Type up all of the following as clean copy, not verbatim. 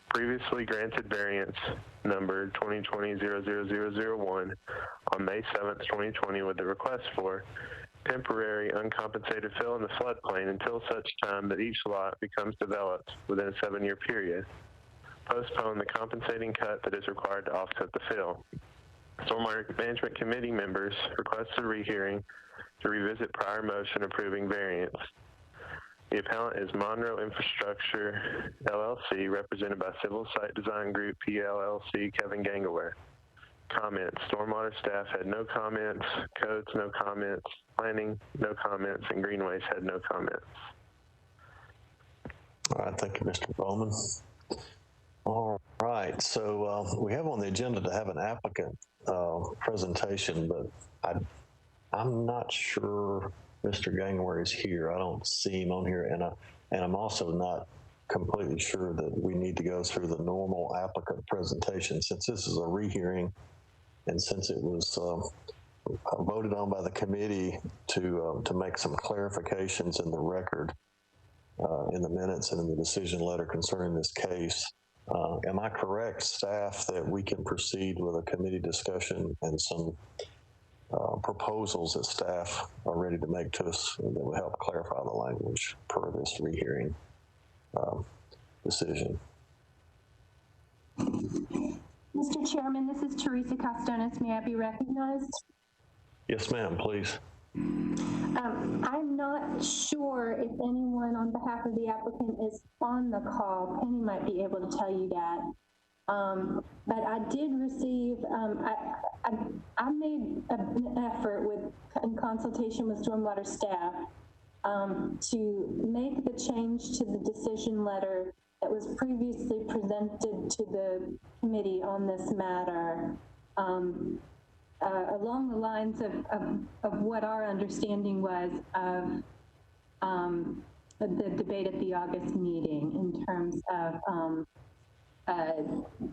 previously granted variance number 2020-00001 on May 7th, 2020 with the request for temporary uncompensated fill in the floodplain until such time that each lot becomes developed within a 7-year period. Postpone the compensating cut that is required to offset the fill. Stormwater Management Committee members request a rehearing to revisit prior motion approving variance. The appellant is Monroe Infrastructure, LLC, represented by Civil Site Design Group, PLLC, Kevin Gangelware. Comments. Stormwater staff had no comments, codes no comments, planning no comments, and greenways had no comments. All right, thank you, Mr. Bowman. All right, so we have on the agenda to have an applicant presentation, but I'm not sure Mr. Gangelware is here. I don't see him on here, and I'm also not completely sure that we need to go through the normal applicant presentation since this is a rehearing, and since it was voted on by the committee to make some clarifications in the record, in the minutes and in the decision letter concerning this case. Am I correct, staff, that we can proceed with a committee discussion and some proposals that staff are ready to make to us that will help clarify the language per this rehearing decision? Mr. Chairman, this is Teresa Costonis. May I be recognized? Yes, ma'am, please. I'm not sure if anyone on behalf of the applicant is on the call. Penny might be able to tell you that. But I did receive, I made an effort in consultation with Stormwater staff to make the change to the decision letter that was previously presented to the committee on this matter, along the lines of what our understanding was of the debate at the August meeting in terms of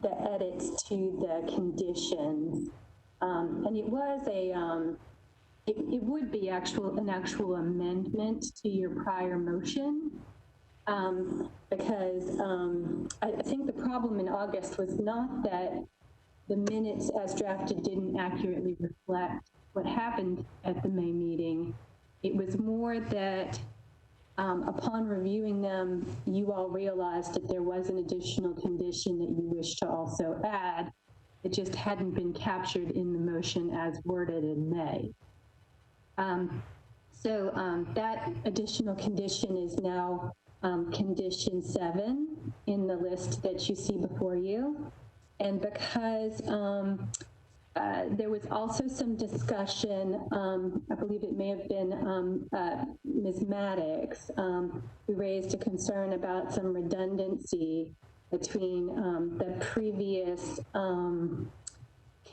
the edits to the conditions. And it was it would be an actual amendment to your prior motion, because I think the problem in August was not that the minutes as drafted didn't accurately reflect what happened at the May meeting. It was more that upon reviewing them, you all realized that there was an additional condition that you wished to also add. It just hadn't been captured in the motion as worded in May. So that additional condition is now condition 7 in the list that you see before you. And because there was also some discussion, I believe it may have been Ms. Maddox, who raised a concern about some redundancy between the previous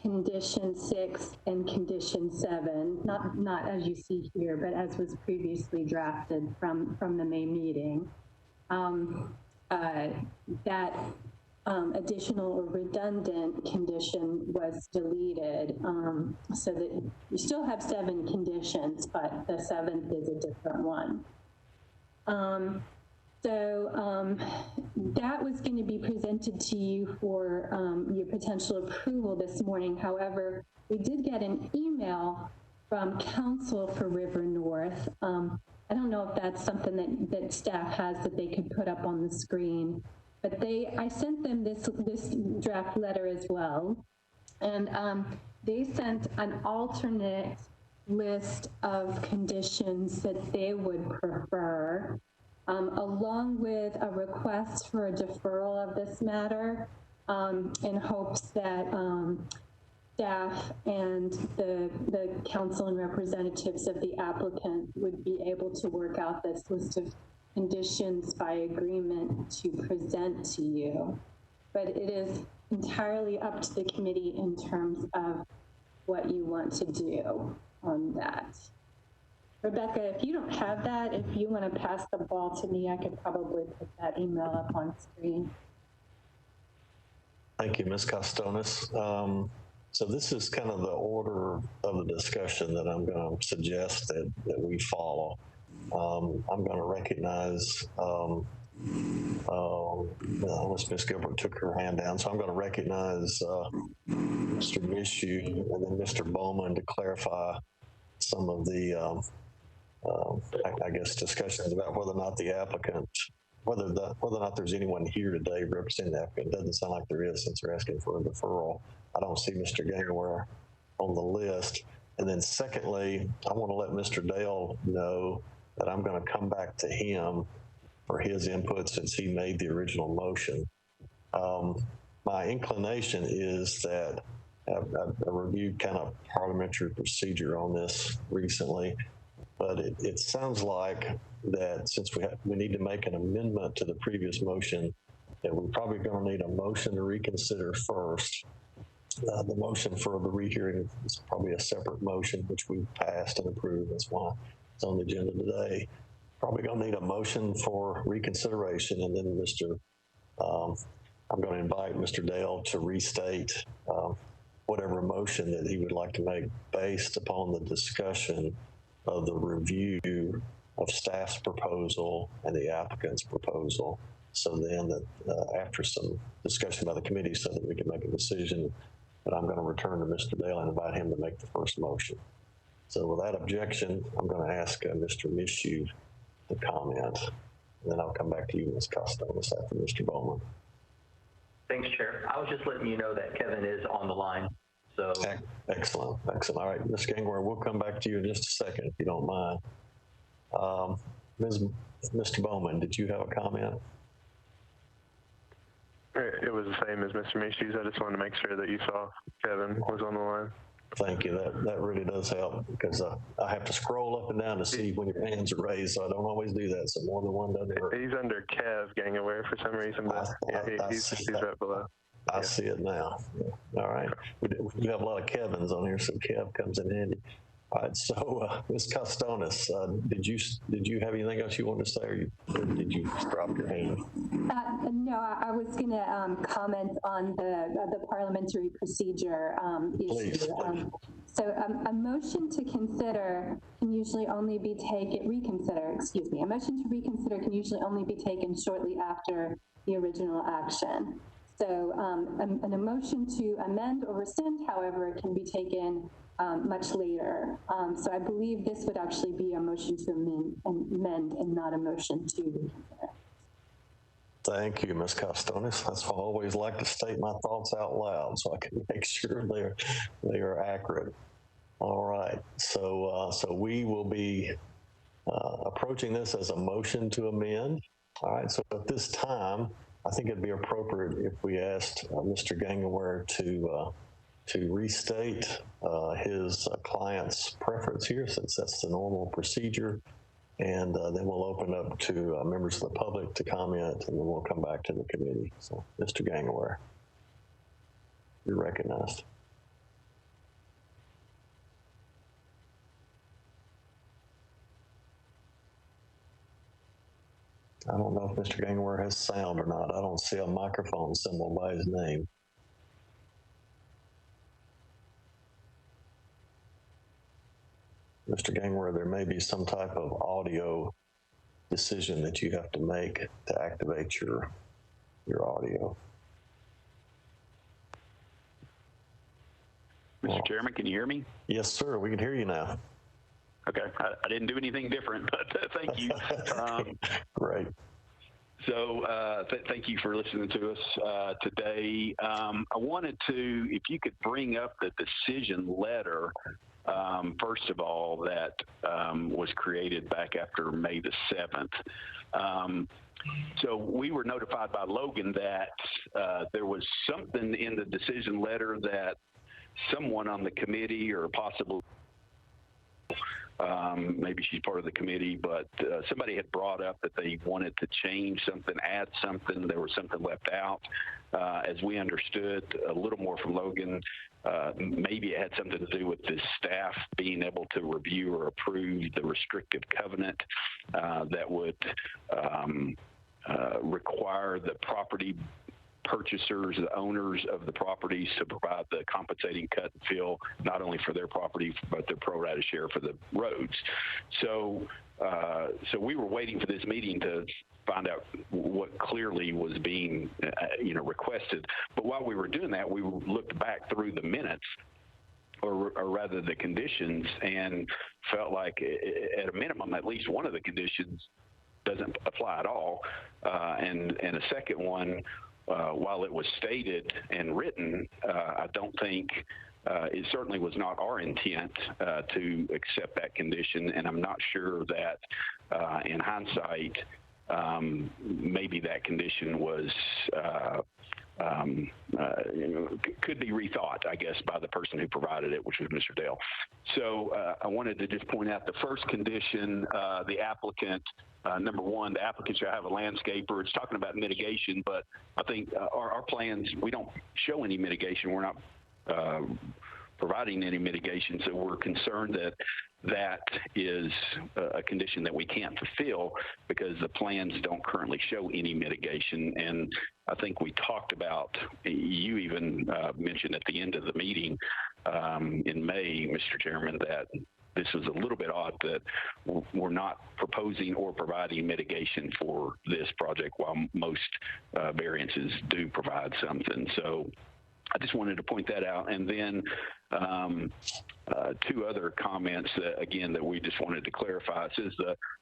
condition 6 and condition 7, not as you see here, but as was previously drafted from the May meeting. That additional or redundant condition was deleted, so that you still have 7 conditions, but the 7th is a different one. So that was going to be presented to you for your potential approval this morning. However, we did get an email from Council for River North. I don't know if that's something that staff has that they could put up on the screen, but I sent them this draft letter as well. And they sent an alternate list of conditions that they would prefer, along with a request for a deferral of this matter, in hopes that staff and the council and representatives of the applicant would be able to work out this list of conditions by agreement to present to you. But it is entirely up to the committee in terms of what you want to do on that. Rebecca, if you don't have that, if you want to pass the ball to me, I could probably put that email up on screen. Thank you, Ms. Costonis. So this is kind of the order of the discussion that I'm going to suggest that we follow. I'm going to recognize Unless Ms. Gilbert took her hand down. So I'm going to recognize Mr. Mishu and then Mr. Bowman to clarify some of the, I guess, discussions about whether or not the applicant, whether or not there's anyone here today representing the applicant. It doesn't sound like there is since they're asking for a deferral. I don't see Mr. Gangware on the list. And then secondly, I want to let Mr. Dale know that I'm going to come back to him for his input since he made the original motion. My inclination is that I've reviewed kind of parliamentary procedure on this recently, but it sounds like that since we need to make an amendment to the previous motion, that we're probably going to need a motion to reconsider first. The motion for the rehearing is probably a separate motion, which we passed and approved. That's why it's on the agenda today. Probably going to need a motion for reconsideration, and then I'm going to invite Mr. Dale to restate whatever motion that he would like to make based upon the discussion of the review of staff's proposal and the applicant's proposal. So then that after some discussion by the committee so that we can make a decision, but I'm going to return to Mr. Dale and invite him to make the first motion. So without objection, I'm going to ask Mr. Mishu to comment, and then I'll come back to you, Ms. Costonis, after Mr. Bowman. Thanks, Chair. I was just letting you know that Kevin is on the line. So excellent. All right, Ms. Gangware, we'll come back to you in just a second if you don't mind. Mr. Bowman, did you have a comment? It was the same as Mr. Mishu's. I just wanted to make sure that you saw Kevin was on the line. Thank you. That really does help because I have to scroll up and down to see when your hands are raised, so I don't always do that. So more than one doesn't hurt. He's under Kev Gangaware for some reason, but he's right below. I see it now. Yeah. All right. We have a lot of Kevins on here, so Kev comes in handy. All right. So, Ms. Costonis, did you have anything else you wanted to say, or did you drop your hand? No, I was going to comment on the parliamentary procedure issue. Please. So a motion to consider can usually only be taken, a motion to reconsider can usually only be taken shortly after the original action. So a motion to amend or rescind, however, can be taken much later. So I believe this would actually be a motion to amend and not a motion to reconsider. Thank you, Ms. Costonis. That's why I always like to state my thoughts out loud so I can make sure they are accurate. All right, so we will be approaching this as a motion to amend. All right, so at this time, I think it'd be appropriate if we asked Mr. Gangaware to restate his client's preference here, since that's the normal procedure. And then we'll open up to members of the public to comment, and then we'll come back to the committee. So, Mr. Gangaware, you're recognized. I don't know if Mr. Gangaware has sound or not. I don't see a microphone symbol by his name. Mr. Gangaware, there may be some type of audio decision that you have to make to activate your audio. Mr. Chairman, can you hear me? Yes, sir. We can hear you now. Okay. I didn't do anything different, but thank you. Great. So thank you for listening to us today. I wanted to, if you could bring up the decision letter, first of all, that was created back after May the 7th. So we were notified by Logan that there was something in the decision letter that someone on the committee, or possibly maybe she's part of the committee, but somebody had brought up that they wanted to change something, add something. There was something left out. As we understood a little more from Logan, maybe it had something to do with the staff being able to review or approve the restrictive covenant that would require the property purchasers, the owners of the properties, to provide the compensating cut and fill, not only for their property, but their pro rata share for the roads. So so we were waiting for this meeting to find out what clearly was being, requested. But while we were doing that, we looked back through the minutes, or rather the conditions, and felt like at a minimum, at least one of the conditions doesn't apply at all. And a second one, while it was stated and written, I don't think it certainly was not our intent to accept that condition. And I'm not sure that in hindsight, maybe that condition was could be rethought, I guess, by the person who provided it, which was Mr. Dale. So I wanted to just point out the first condition, the applicant, number one, the applicant should have a landscaper. It's talking about mitigation, but I think our plans, we don't show any mitigation. We're not providing any mitigation, so we're concerned that that is a condition that we can't fulfill because the plans don't currently show any mitigation. And I think we talked about, you even mentioned at the end of the meeting in May, Mr. Chairman, that this was a little bit odd that we're not proposing or providing mitigation for this project while most variances do provide something. So I just wanted to point that out. And then two other comments that, again, that we just wanted to clarify. It says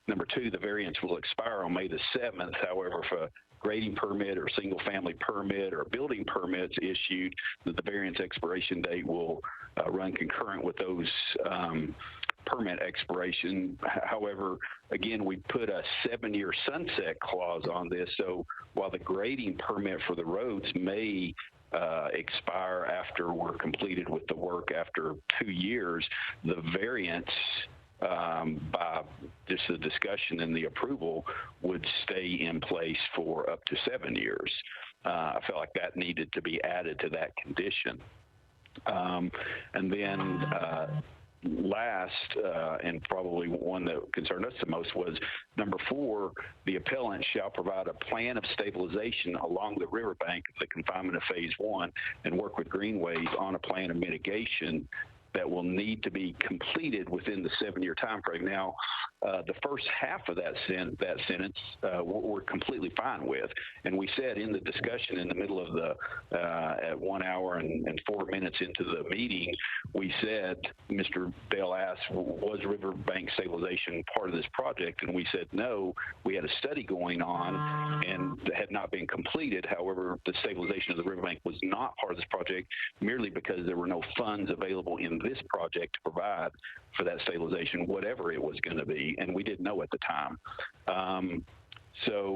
number two, the variance will expire on May the 7th. However, if a grading permit or single family permit or building permits issued, that the variance expiration date will run concurrent with those permit expiration. However, again, we put a 7-year sunset clause on this. So while the grading permit for the roads may expire after we're completed with the work after 2 years, the variance by just the discussion and the approval would stay in place for up to 7 years. I felt like that needed to be added to that condition. And then last, and probably one that concerned us the most, was number 4, the appellant shall provide a plan of stabilization along the riverbank of the confinement of phase 1 and work with Greenways on a plan of mitigation that will need to be completed within the 7-year time frame. Now, the first half of that sentence we're completely fine with. And we said in the discussion in the middle of the, at 1 hour and 4 minutes into the meeting, we said, Mr. Dale asked, was riverbank stabilization part of this project? And we said, no, we had a study going on and had not been completed. However, the stabilization of the riverbank was not part of this project merely because there were no funds available in this project to provide for that stabilization, whatever it was going to be, and we didn't know at the time.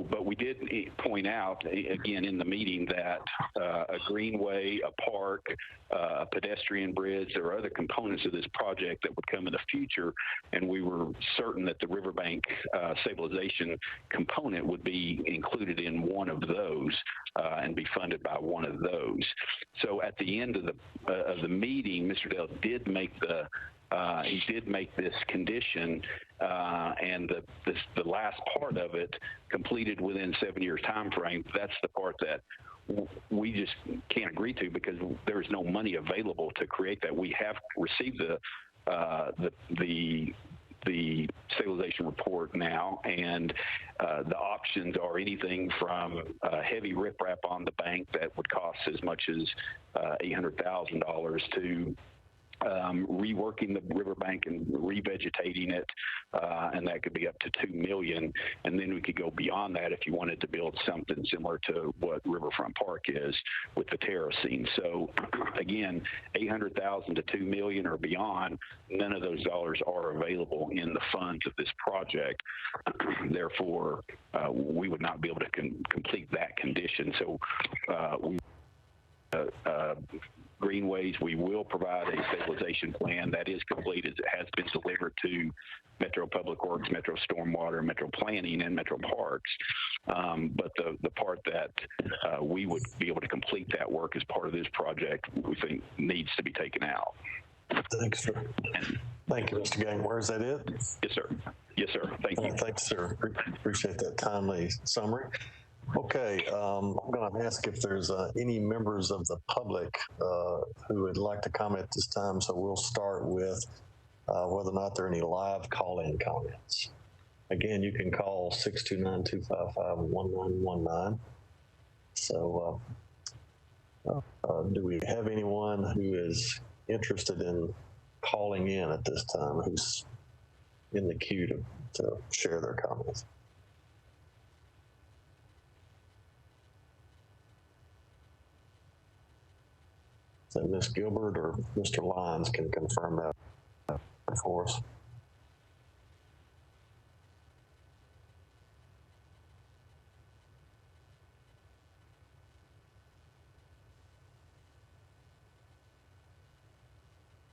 But we did point out, again, in the meeting that a greenway, a park, a pedestrian bridge, there are other components of this project that would come in the future, and we were certain that the riverbank stabilization component would be included in one of those and be funded by one of those. So at the end of the meeting, Mr. Dale did make he did make this condition, and the last part of it completed within 7 years time frame. That's the part that we just can't agree to because there is no money available to create that. We have received the stabilization report now, and the options are anything from heavy riprap on the bank that would cost as much as $800,000 to reworking the riverbank and revegetating it, and that could be up to $2 million. And then we could go beyond that if you wanted to build something similar to what Riverfront Park is with the terracing. So again, $800,000 to $2 million or beyond, none of those dollars are available in the funds of this project. Therefore, we would not be able to complete that condition. So Greenways, we will provide a stabilization plan that is completed. It has been delivered to Metro Public Works, Metro Stormwater, Metro Planning, and Metro Parks. But the part that we would be able to complete that work as part of this project, we think needs to be taken out. Thanks, sir. Thank you, Mr. Gang. Where is that it? Yes, sir. Yes, sir. Thank you. Thanks, sir. Appreciate that timely summary. Okay, I'm going to ask if there's any members of the public who would like to comment this time. So we'll start with whether or not there are any live call-in comments. again, you can call 629-255-1919. So do we have anyone who is interested in calling in at this time who's in the queue to share their comments? So Ms. Gilbert or Mr. Lyons can confirm that for us.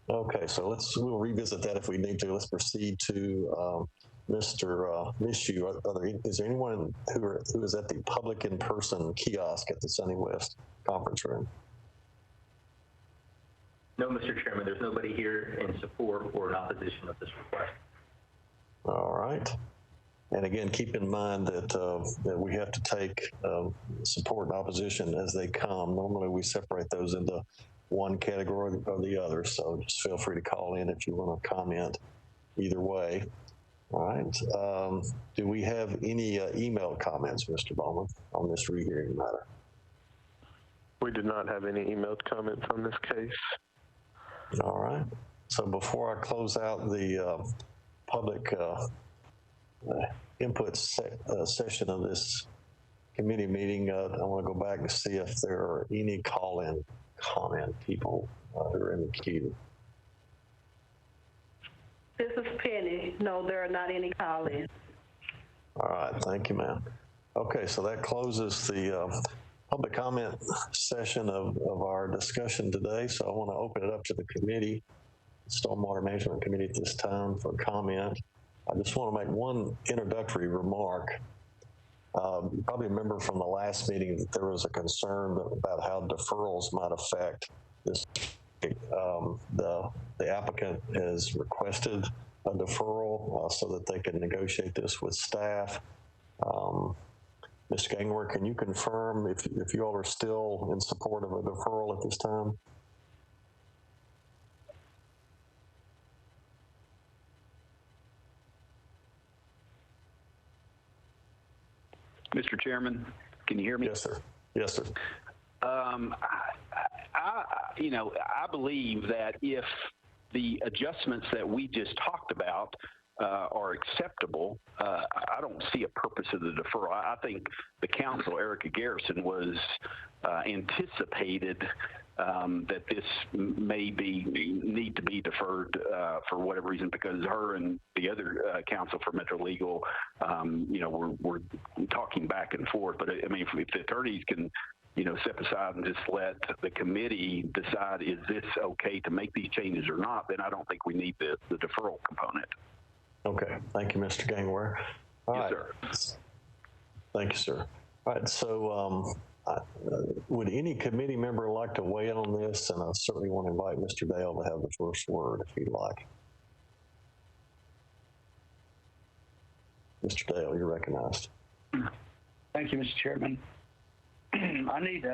Okay, so we'll revisit that if we need to. Let's proceed to Mr. Mishu. Is there anyone who is at the public in-person kiosk at the Sunny West conference room? No, Mr. Chairman, there's nobody here in support or in opposition of this request. All right. And again, keep in mind that we have to take support and opposition as they come. Normally we separate those into one category or the other, so just feel free to call in if you want to comment either way. All right. Do we have any email comments, Mr. Bowman, on this rehearing matter? We did not have any emailed comments on this case. All right. So before I close out the public input session of this committee meeting, I want to go back and see if there are any call-in comment people who are in the queue. This is Penny. No, there are not any call-ins. All right, thank you, ma'am. Okay, so that closes the public comment session of our discussion today. So I want to open it up to the committee, Stormwater Management Committee at this time for comment. I just want to make one introductory remark. You probably remember from the last meeting that there was a concern about how deferrals might affect this. The applicant has requested a deferral so that they can negotiate this with staff. Ms. Gangwer, can you confirm if you all are still in support of a deferral at this time? Mr. Chairman, can you hear me? Yes, sir. Yes, sir. I believe that if the adjustments that we just talked about are acceptable, I don't see a purpose of the deferral. I think the council, Erica Garrison, was anticipated that this may need to be deferred for whatever reason, because her and the other counsel for Metro Legal, we're talking back and forth. But I mean, if the attorneys can, step aside and just let the committee decide, is this okay to make these changes or not, then I don't think we need the deferral component. Okay, thank you, Mr. Gangware. Yes, sir. Thank you, sir. All right, so would any committee member like to weigh in on this? And I certainly want to invite Mr. Dale to have the first word if he'd like. Mr. Dale, you're recognized. Thank you, Mr. Chairman. I need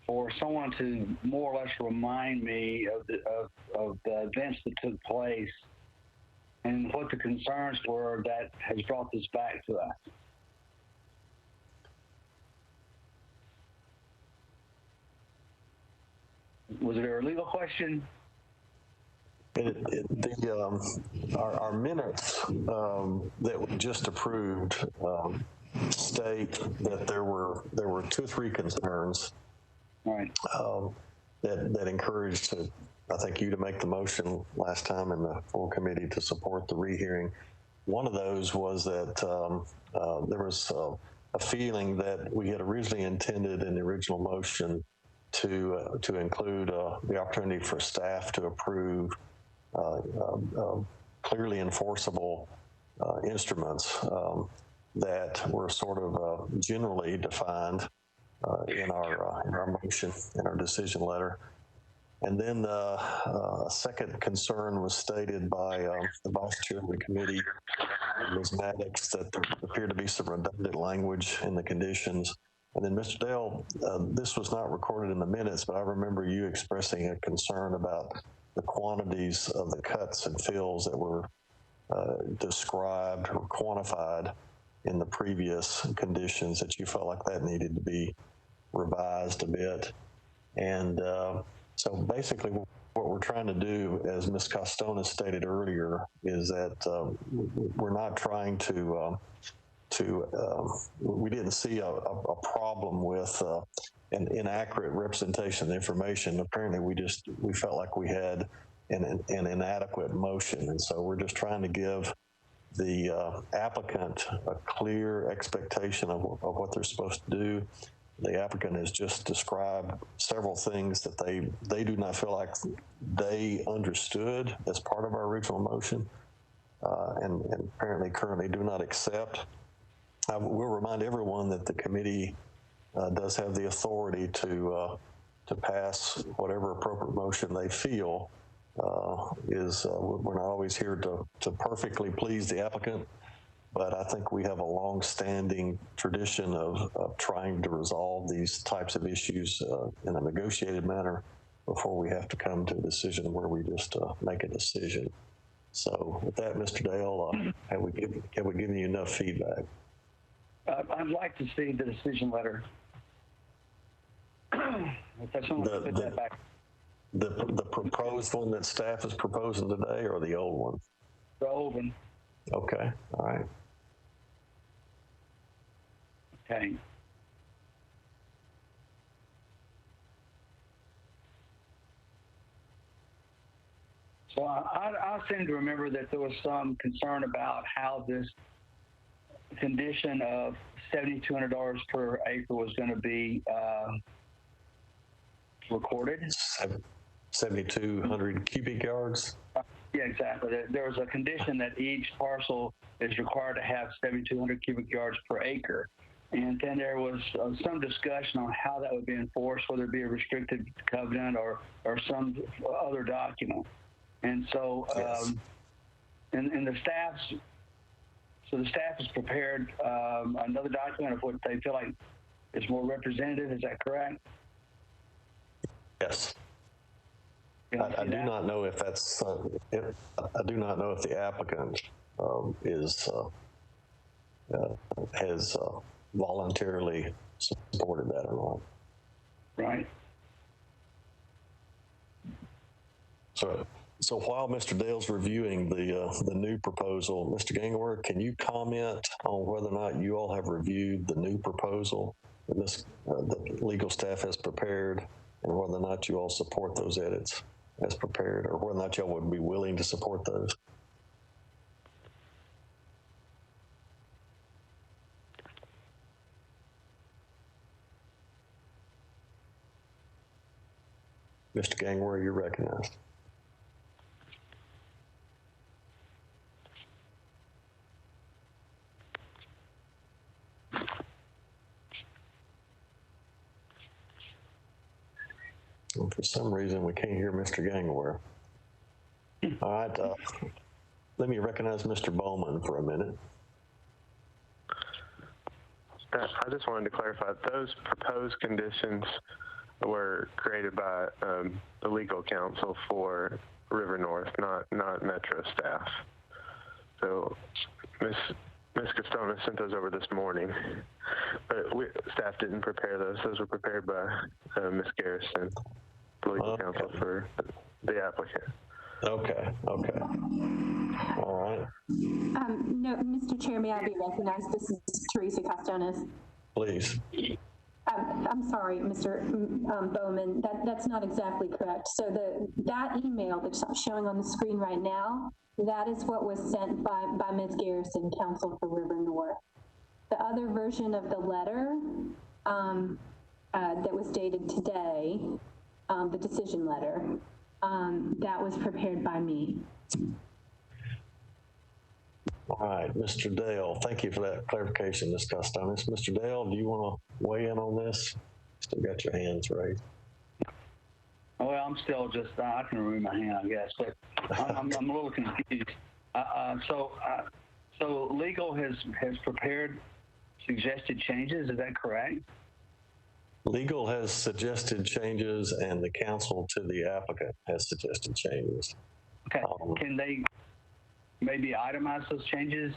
for someone to more or less remind me of the events that took place and what the concerns were that has brought this back to us. Was there a legal question? Our minutes that we just approved state that there were 2 or 3 concerns. Right. That encouraged, I think, you to make the motion last time in the full committee to support the rehearing. One of those was that there was a feeling that we had originally intended in the original motion to include the opportunity for staff to approve clearly enforceable instruments that were sort of generally defined in our motion, in our decision letter. And then a second concern was stated by the vice chair of the committee, Ms. Maddox, that there appeared to be some redundant language in the conditions. And then Mr. Dale, this was not recorded in the minutes, but I remember you expressing a concern about the quantities of the cuts and fills that were described or quantified in the previous conditions that you felt like that needed to be revised a bit. And so basically what we're trying to do, as Ms. Costonis stated earlier, is that we're not trying to we didn't see a problem with an inaccurate representation of the information. Apparently we felt like we had an inadequate motion. And so we're just trying to give the applicant a clear expectation of what they're supposed to do. The applicant has just described several things that they do not feel like they understood as part of our original motion, and apparently currently do not accept. I will remind everyone that the committee does have the authority to pass whatever appropriate motion they feel is. We're not always here to perfectly please the applicant, but I think we have a long-standing tradition of trying to resolve these types of issues in a negotiated manner before we have to come to a decision where we just make a decision. So with that, Mr. Dale, have we given you enough feedback? I'd like to see the decision letter. If someone could put that back. The proposed one that staff is proposing today, or the old one? The old one. Okay, all right. Okay. So I seem to remember that there was some concern about how this condition of $7,200 per acre was going to be recorded. 7,200 cubic yards? Yeah, exactly. There was a condition that each parcel is required to have 7,200 cubic yards per acre. And then there was some discussion on how that would be enforced, whether it be a restricted covenant or some other document. And so, yes. and the staff has prepared another document of what they feel like is more representative. Is that correct? Yes. I do not know if that's. I do not know if the applicant has voluntarily supported that or not. Right. So while Mr. Dale's reviewing the new proposal, Mr. Gangler, can you comment on whether or not you all have reviewed the new proposal that the legal staff has prepared, and whether or not you all support those edits as prepared, or whether or not y'all would be willing to support those? Mr. Gangler, you're recognized. And for some reason, we can't hear Mr. Gangler. All right, let me recognize Mr. Bowman for a minute. I just wanted to clarify, those proposed conditions were created by the legal counsel for River North, not Metro staff. So Ms. Costonis sent those over this morning, but staff didn't prepare those. Those were prepared by Ms. Garrison, the legal counsel for the applicant. Okay. All right. No, Mr. Chair, may I be recognized? This is Teresa Costonis. Please. I'm sorry, Mr. Bowman, that's not exactly correct. So that email that's showing on the screen right now, that is what was sent by Ms. Garrison, counsel for River North. The other version of the letter that was dated today, the decision letter, that was prepared by me. All right, Mr. Dale, thank you for that clarification, Ms. Costonis. Mr. Dale, do you want to weigh in on this? Still got your hands raised. Well, I'm still just, I can remove my hand, I guess, but I'm a little confused. So legal has prepared suggested changes, is that correct? Legal has suggested changes, and the counsel to the applicant has suggested changes. Okay, can they maybe itemize those changes?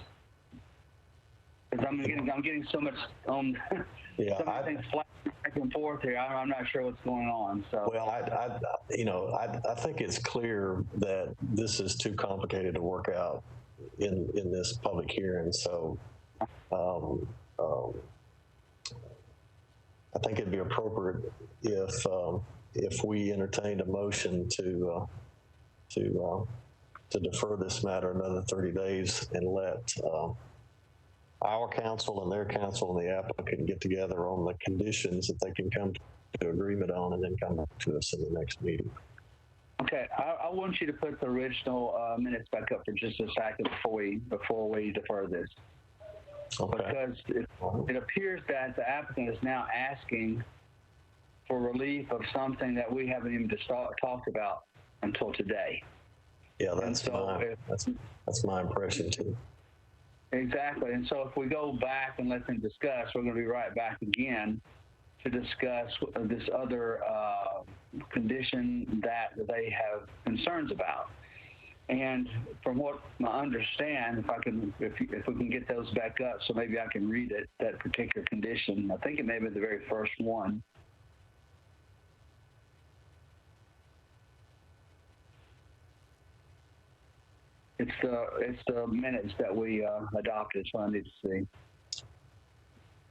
Because I'm getting so much Yeah, so many things flashing back and forth here. I'm not sure what's going on. So well, I think it's clear that this is too complicated to work out in this public hearing. So, I think it'd be appropriate if we entertained a motion to defer this matter another 30 days and let our council and their council and the applicant get together on the conditions that they can come to agreement on, and then come back to us in the next meeting. okay, I want you to put the original minutes back up for just a second before we defer this. Okay. Because it appears that the applicant is now asking for relief of something that we haven't even talked about until today. Yeah, that's my impression too. Exactly. And so if we go back and let them discuss, we're going to be right back again to discuss this other condition that they have concerns about. And from what I understand, if we can get those back up, so maybe I can read it, that particular condition. I think it may be the very first one. It's the minutes that we adopted, so I need to see.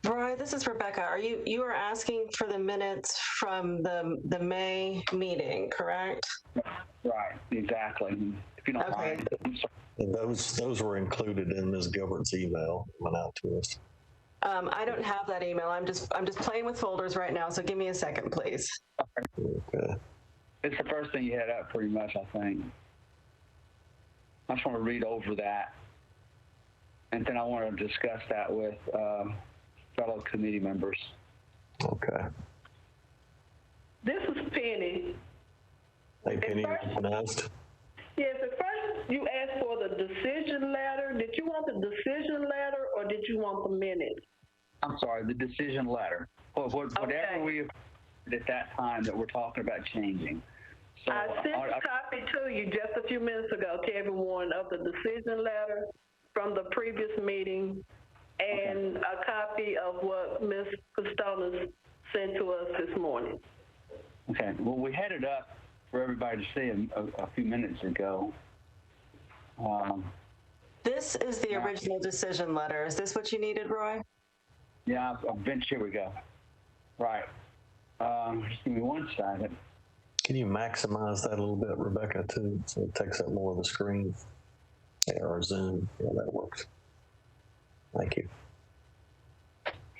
Roy, this is Rebecca. You are asking for the minutes from the May meeting, correct? Right, exactly. If you don't mind. I'm sorry. And those were included in Ms. Gilbert's email that went out to us. I don't have that email. I'm just playing with folders right now, so give me a second, please. Okay. It's the first thing you had up, pretty much, I think. I just want to read over that, and then I want to discuss that with fellow committee members. Okay. This is Penny. Hey, Penny, recognized? Yes, at first you asked for the decision letter. Did you want the decision letter or did you want the minutes? I'm sorry, the decision letter. Whatever we at that time that we're talking about changing. So I sent a copy to you just a few minutes ago to everyone of the decision letter from the previous meeting and a copy of what Ms. Costonas sent to us this morning. Okay, well, we had it up for everybody to see a few minutes ago. This is the original decision letter. Is this what you needed, Roy? Yeah, here we go. Right. Just give me one second. Can you maximize that a little bit, Rebecca, too, so it takes up more of the screen? Yeah, or Zoom. Yeah, that works. Thank you.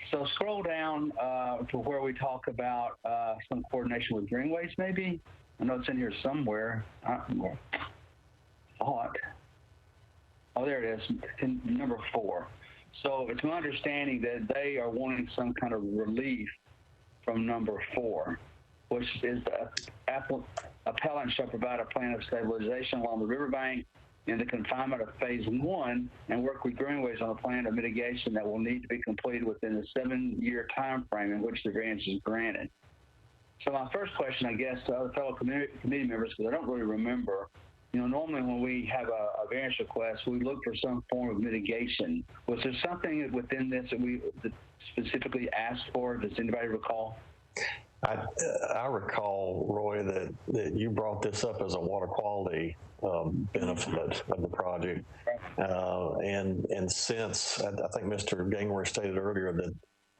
So scroll down to where we talk about some coordination with greenways, maybe. I know it's in here somewhere. Oh, there it is, number 4. So it's my understanding that they are wanting some kind of relief from number 4, which is the appellant shall provide a plan of stabilization along the riverbank in the confinement of phase 1 and work with greenways on a plan of mitigation that will need to be completed within the 7-year time frame in which the variance is granted. So my first question, I guess, to other fellow committee members, because I don't really remember, normally when we have a variance request, we look for some form of mitigation. Was there something within this that we specifically asked for? Does anybody recall? I recall, Roy, that you brought this up as a water quality benefit of the project. And since, I think Mr. Gangwer stated earlier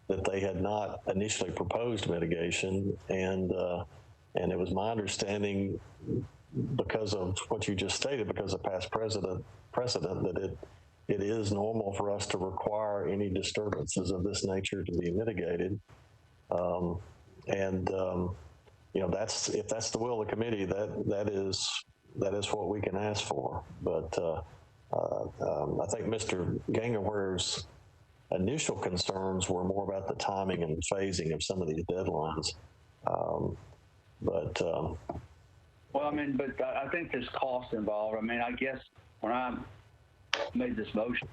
that they had not initially proposed mitigation, and it was my understanding, because of what you just stated, because of past precedent, that it is normal for us to require any disturbances of this nature to be mitigated. That's, if that's the will of the committee, that is what we can ask for. But I think Mr. Gangwer's initial concerns were more about the timing and phasing of some of these deadlines. Well, but I think there's cost involved. I guess when I made this motion,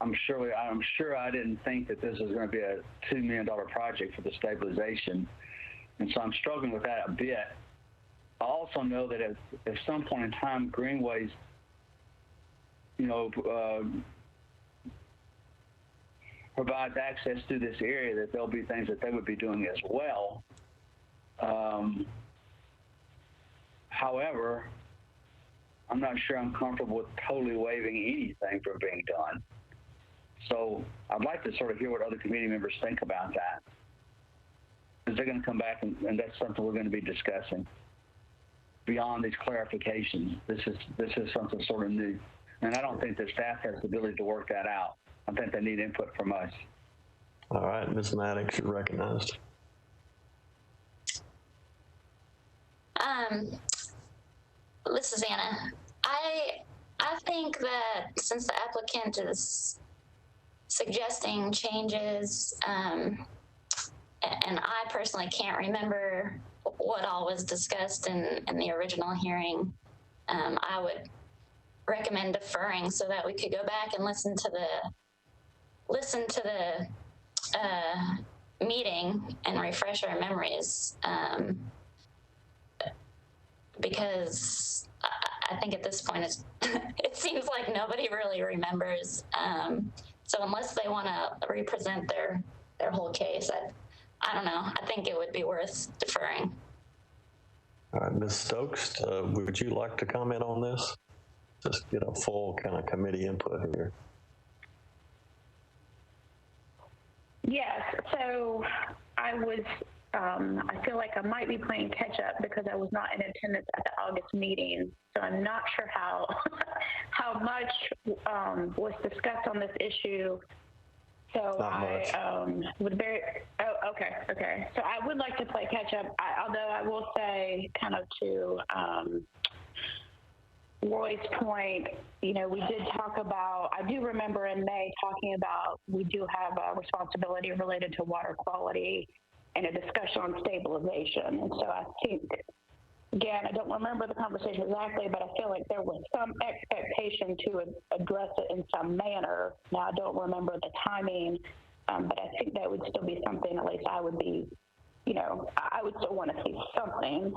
I'm sure I didn't think that this was going to be a $2 million project for the stabilization, and so I'm struggling with that a bit. I also know that at some point in time, greenways provides access to this area, that there'll be things that they would be doing as well. However, I'm not sure I'm comfortable with totally waiving anything from being done. So I'd like to sort of hear what other committee members think about that. Because they're going to come back and that's something we're going to be discussing. Beyond these clarifications, this is something sort of new. And I don't think the staff has the ability to work that out. I think they need input from us. All right, Ms. Maddox, you're recognized. This is Anna. I think that since the applicant is suggesting changes, and I personally can't remember what all was discussed in the original hearing, I would recommend deferring so that we could go back and listen to the meeting and refresh our memories, because I think at this point it seems like nobody really remembers. So unless they want to represent their whole case, I don't know. I think it would be worth deferring. All right, Ms. Stokes, would you like to comment on this? Just get a full kind of committee input here. Yes, so I feel like I might be playing catch up because I was not in attendance at the August meeting. So I'm not sure how much was discussed on this issue. So okay. So I would like to play catch up, although I will say kind of to Roy's point, we did talk about, I do remember in May talking about, we do have a responsibility related to water quality and a discussion on stabilization. And so I think, again, I don't remember the conversation exactly, but I feel like there was some expectation to address it in some manner. Now, I don't remember the timing, but I think that would still be something, at least I would be, I would still want to see something.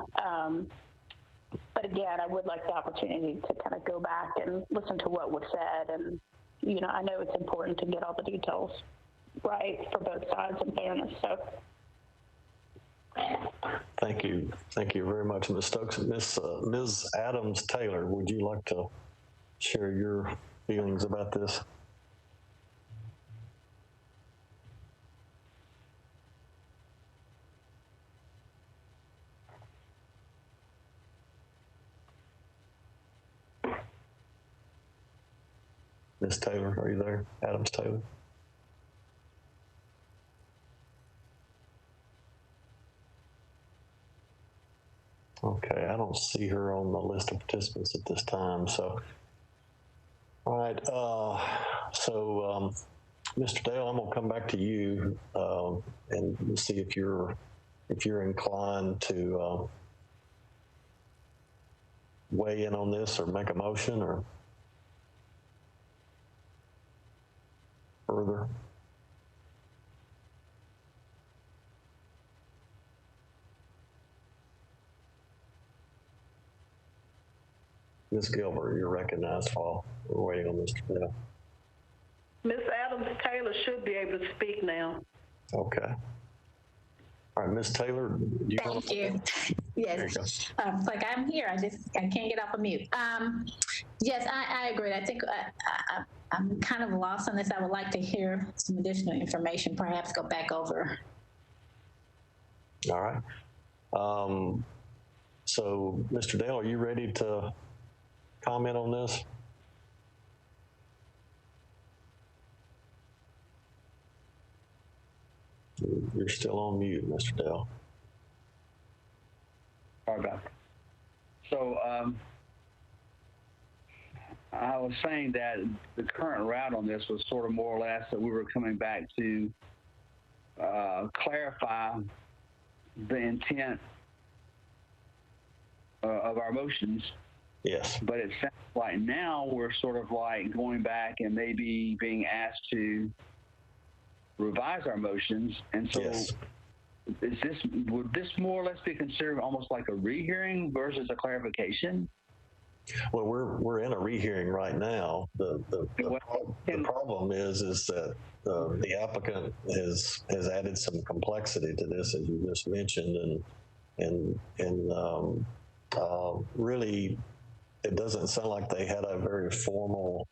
But again, I would like the opportunity to kind of go back and listen to what was said. And, I know it's important to get all the details right for both sides in fairness. So. Thank you. Thank you very much, Ms. Stokes. Ms. Adams Taylor, would you like to share your feelings about this? Ms. Taylor, are you there? Adams Taylor? Okay, I don't see her on the list of participants at this time, so. All right, Mr. Dale, I'm gonna come back to you and see if you're inclined to weigh in on this or make a motion or further. Ms. Gilbert, you're recognized while we're waiting on Mr. Dale. Ms. Adams Taylor should be able to speak now. Okay. All right, Ms. Taylor, do you want to? Thank you. Yes. It's like I'm here. I can't get off of mute. Yes, I agree. I think I'm kind of lost on this. I would like to hear some additional information, perhaps go back over. All right. So, Mr. Dale, are you ready to comment on this? You're still on mute, Mr. Dale. Sorry about that. So I was saying that the current route on this was sort of more or less that we were coming back to clarify the intent of our motions. Yes. But it sounds like now we're sort of like going back and maybe being asked to revise our motions. And so yes. Would this more or less be considered almost like a rehearing versus a clarification? Well, we're in a rehearing right now. The problem is that the applicant has added some complexity to this, as you just mentioned, and really, it doesn't sound like they had a very formal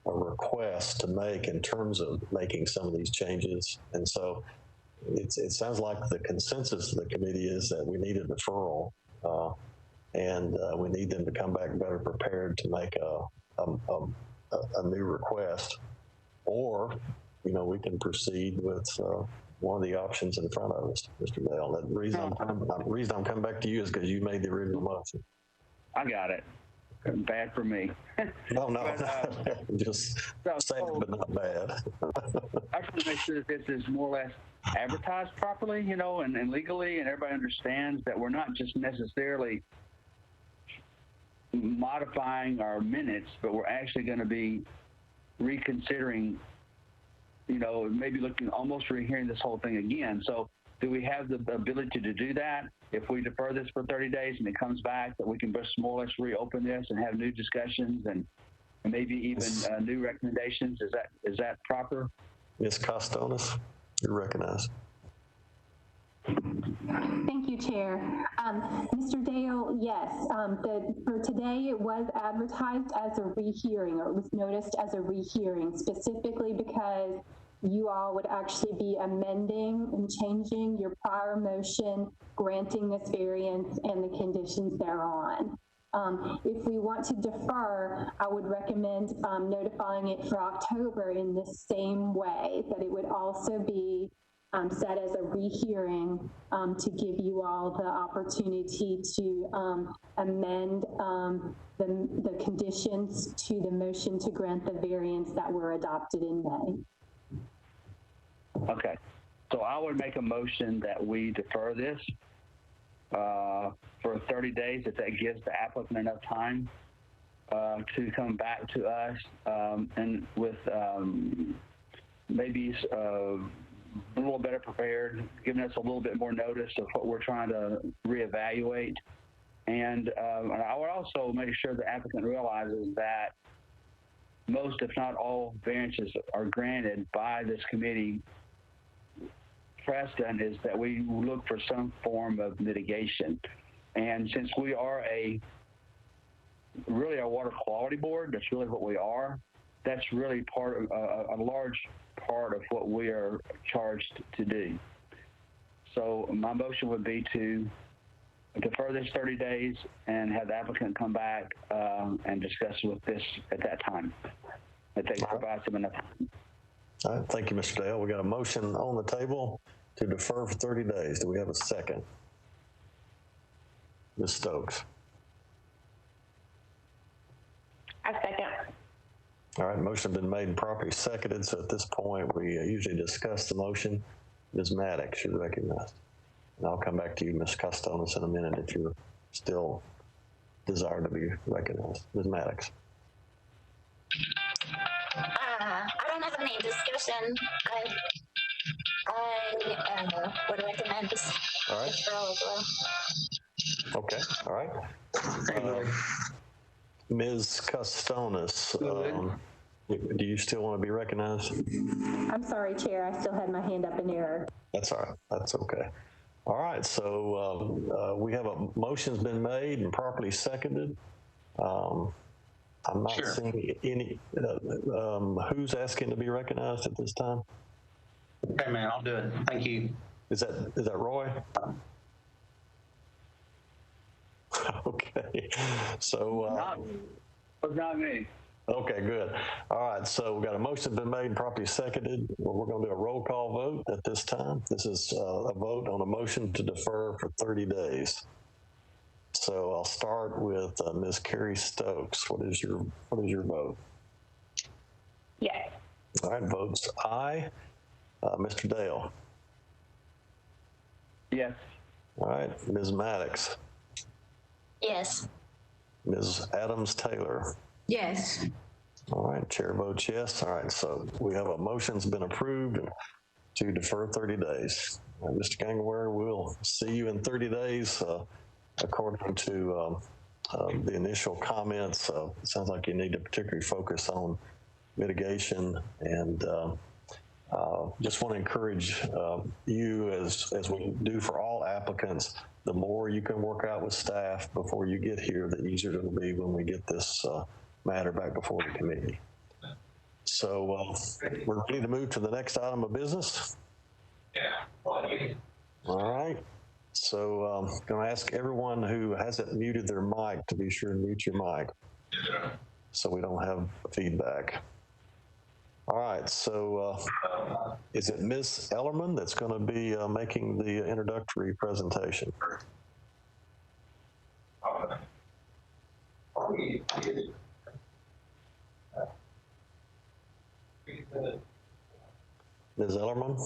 request to make in terms of making some of these changes, and so it sounds like the consensus of the committee is that we need a deferral. And we need them to come back better prepared to make a new request, or, you know, we can proceed with one of the options in front of us, Mr. Dale. The reason I'm coming back to you is because you made the original motion. I got it. Bad for me. No, but, just saying, but not bad. I just want to make sure that this is more or less advertised properly, you know, and legally, and everybody understands that we're not just necessarily modifying our minutes, but we're actually going to be reconsidering, you know, maybe almost rehearing this whole thing again. So do we have the ability to do that? If we defer this for 30 days and it comes back, that we can just more or less reopen this and have new discussions and maybe even new recommendations? Is that proper? Ms. Costonis, you're recognized. Thank you, Chair. Mr. Dale, yes, for today it was advertised as a rehearing, or it was noticed as a rehearing, specifically because you all would actually be amending and changing your prior motion, granting this variance and the conditions thereon. If we want to defer, I would recommend notifying it for October in the same way, that it would also be set as a rehearing to give you all the opportunity to amend the conditions to the motion to grant the variance that were adopted in May. Okay, so I would make a motion that we defer this for 30 days, if that gives the applicant enough time to come back to us and with maybe a little better prepared, giving us a little bit more notice of what we're trying to reevaluate. And I would also make sure the applicant realizes that most, if not all, variances are granted by this committee. Precedent is that we look for some form of mitigation. And since we are really a water quality board, that's really what we are, that's really part of a large part of what we are charged to do. So my motion would be to defer this 30 days and have the applicant come back and discuss with this at that time. That they provide them enough time. All right, thank you, Mr. Dale. We got a motion on the table to defer for 30 days. Do we have a second? Ms. Stokes. I second. All right, motion been made and properly seconded. So at this point, we usually discuss the motion. Ms. Maddox, you're recognized. And I'll come back to you, Ms. Costonis, in a minute if you're still desire to be recognized. Ms. Maddox. I don't have any discussion. I would recommend this deferral as well. Okay, all right. Ms. Costonis, do you still want to be recognized? I'm sorry, Chair, I still had my hand up in error. That's all right, that's okay. All right, so we have a motion's been made and properly seconded. I'm not seeing any, who's asking to be recognized at this time? Okay, man, I'll do it. Thank you. Is that Roy? Okay, so. Not me. Okay, good. All right, so we've got a motion been made and properly seconded. We're going to do a roll call vote at this time. This is a vote on a motion to defer for 30 days. So I'll start with Ms. Carrie Stokes. What is your vote? Yes. All right, votes aye. Mr. Dale. Yes. All right, Ms. Maddox. Yes. Ms. Adams-Taylor. Yes. All right, chair votes yes. All right, so we have a motion's been approved to defer 30 days. Mr. Gangware, we'll see you in 30 days according to the initial comments. It sounds like you need to particularly focus on mitigation, and just want to encourage you, as we do for all applicants, the more you can work out with staff before you get here, the easier it'll be when we get this matter back before the committee. So we're ready to move to the next item of business. All right. So I'm going to ask everyone who hasn't muted their mic to be sure to mute your mic so we don't have feedback. All right. So is it Ms. Ellerman that's going to be making the introductory presentation? Ms. Ellerman?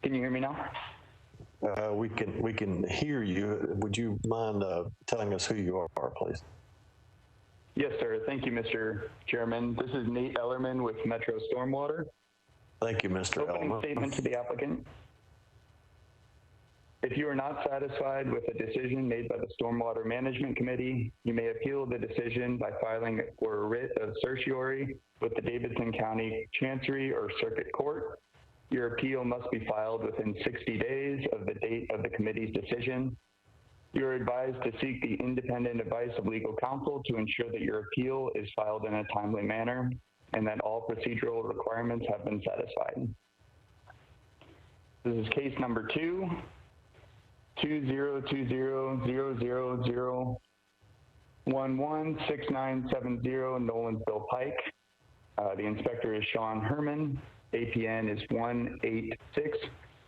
Can you hear me now? We can hear you. Would you mind telling us who you are, please? Yes, sir. Thank you, Mr. Chairman. This is Nate Ellerman with Metro Stormwater. Thank you, Mr. Opening Ellerman. statement to the applicant. If you are not satisfied with a decision made by the Stormwater Management Committee, you may appeal the decision by filing for a writ of certiorari with the Davidson County Chancery or Circuit Court. Your appeal must be filed within 60 days of the date of the committee's decision. You're advised to seek the independent advice of legal counsel to ensure that your appeal is filed in a timely manner and that all procedural requirements have been satisfied. This is case number 2-2020-00011-6970 Nolensville Pike. The inspector is Sean Herman. APN is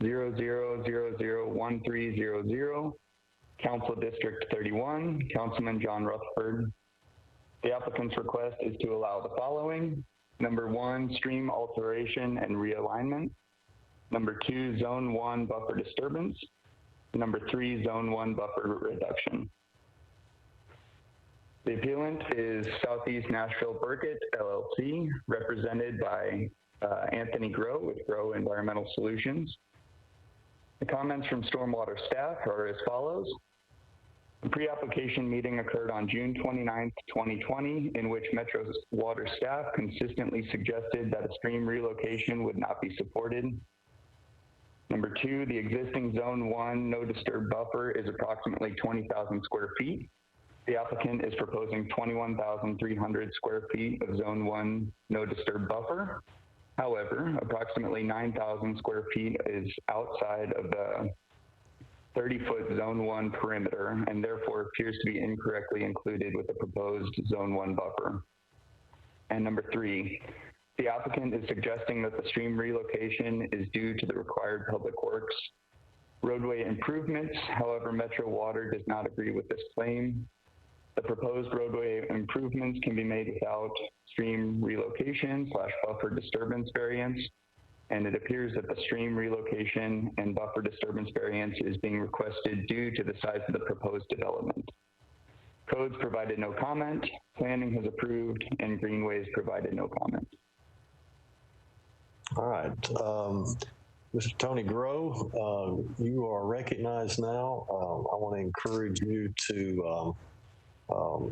18600001300. Council District 31, Councilman John Rutherford. The applicant's request is to allow the following. Number 1, stream alteration and realignment. Number 2, Zone 1 buffer disturbance. Number 3, Zone 1 buffer reduction. The appellant is Southeast Nashville Burkett, LLC, represented by Anthony Groh with Groh Environmental Solutions. The comments from Stormwater staff are as follows. The pre-application meeting occurred on June 29th, 2020, in which Metro Water staff consistently suggested that a stream relocation would not be supported. Number 2, the existing Zone 1 no disturb buffer is approximately 20,000 square feet. The applicant is proposing 21,300 square feet of Zone 1 no disturb buffer. However, approximately 9,000 square feet is outside of the 30-foot Zone 1 perimeter and therefore appears to be incorrectly included with the proposed Zone 1 buffer. And number 3, the applicant is suggesting that the stream relocation is due to the required public works roadway improvements. However, Metro Water does not agree with this claim. The proposed roadway improvements can be made without stream relocation / buffer disturbance variance, and it appears that the stream relocation and buffer disturbance variance is being requested due to the size of the proposed development. Codes provided no comment, planning has approved, and Greenways provided no comment. All right. Mr. Tony Groh, you are recognized now. I want to encourage you to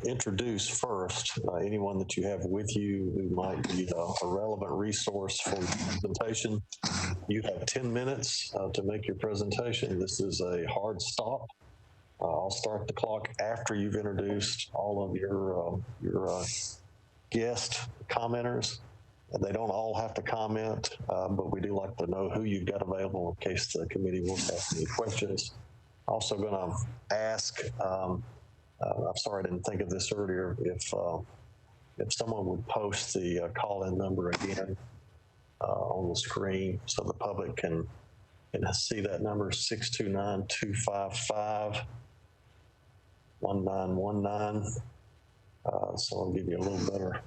introduce first anyone that you have with you who might be a relevant resource for your presentation. You have 10 minutes to make your presentation. This is a hard stop. I'll start the clock after you've introduced all of your guest commenters. They don't all have to comment, but we do like to know who you've got available in case the committee will have any questions. Also going to ask, I'm sorry I didn't think of this earlier, if someone would post the call-in number again on the screen so the public can see that number, 629-255-1919. So I'll give you a little better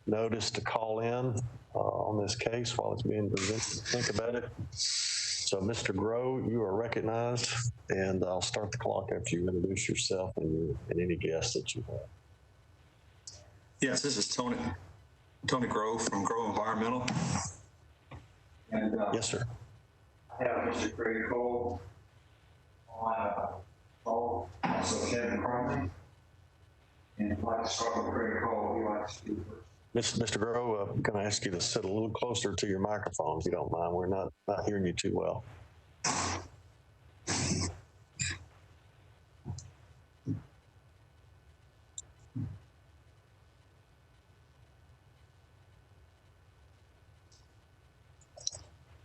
notice to call in on this case while it's being presented. Think about it. So, Mr. Groh, you are recognized, and I'll start the clock after you introduce yourself and any guests that you have. Yes, this is Tony Groh from Groh Environmental. And, yes, sir. I have Mr. Craig Cole on also Kevin Crumley. And I'd like to start with Craig Cole. He likes to do first. Mr. Groh, I'm going to ask you to sit a little closer to your microphone, if you don't mind. We're not hearing you too well.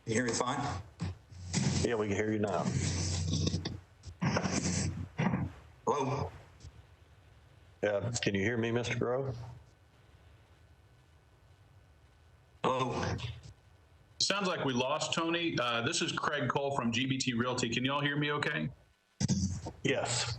Can you hear me fine? Yeah, we can hear you now. Hello? Yeah, can you hear me, Mr. Groh? Hello? Sounds like we lost Tony. This is Craig Cole from GBT Realty. Can you all hear me okay? Yes.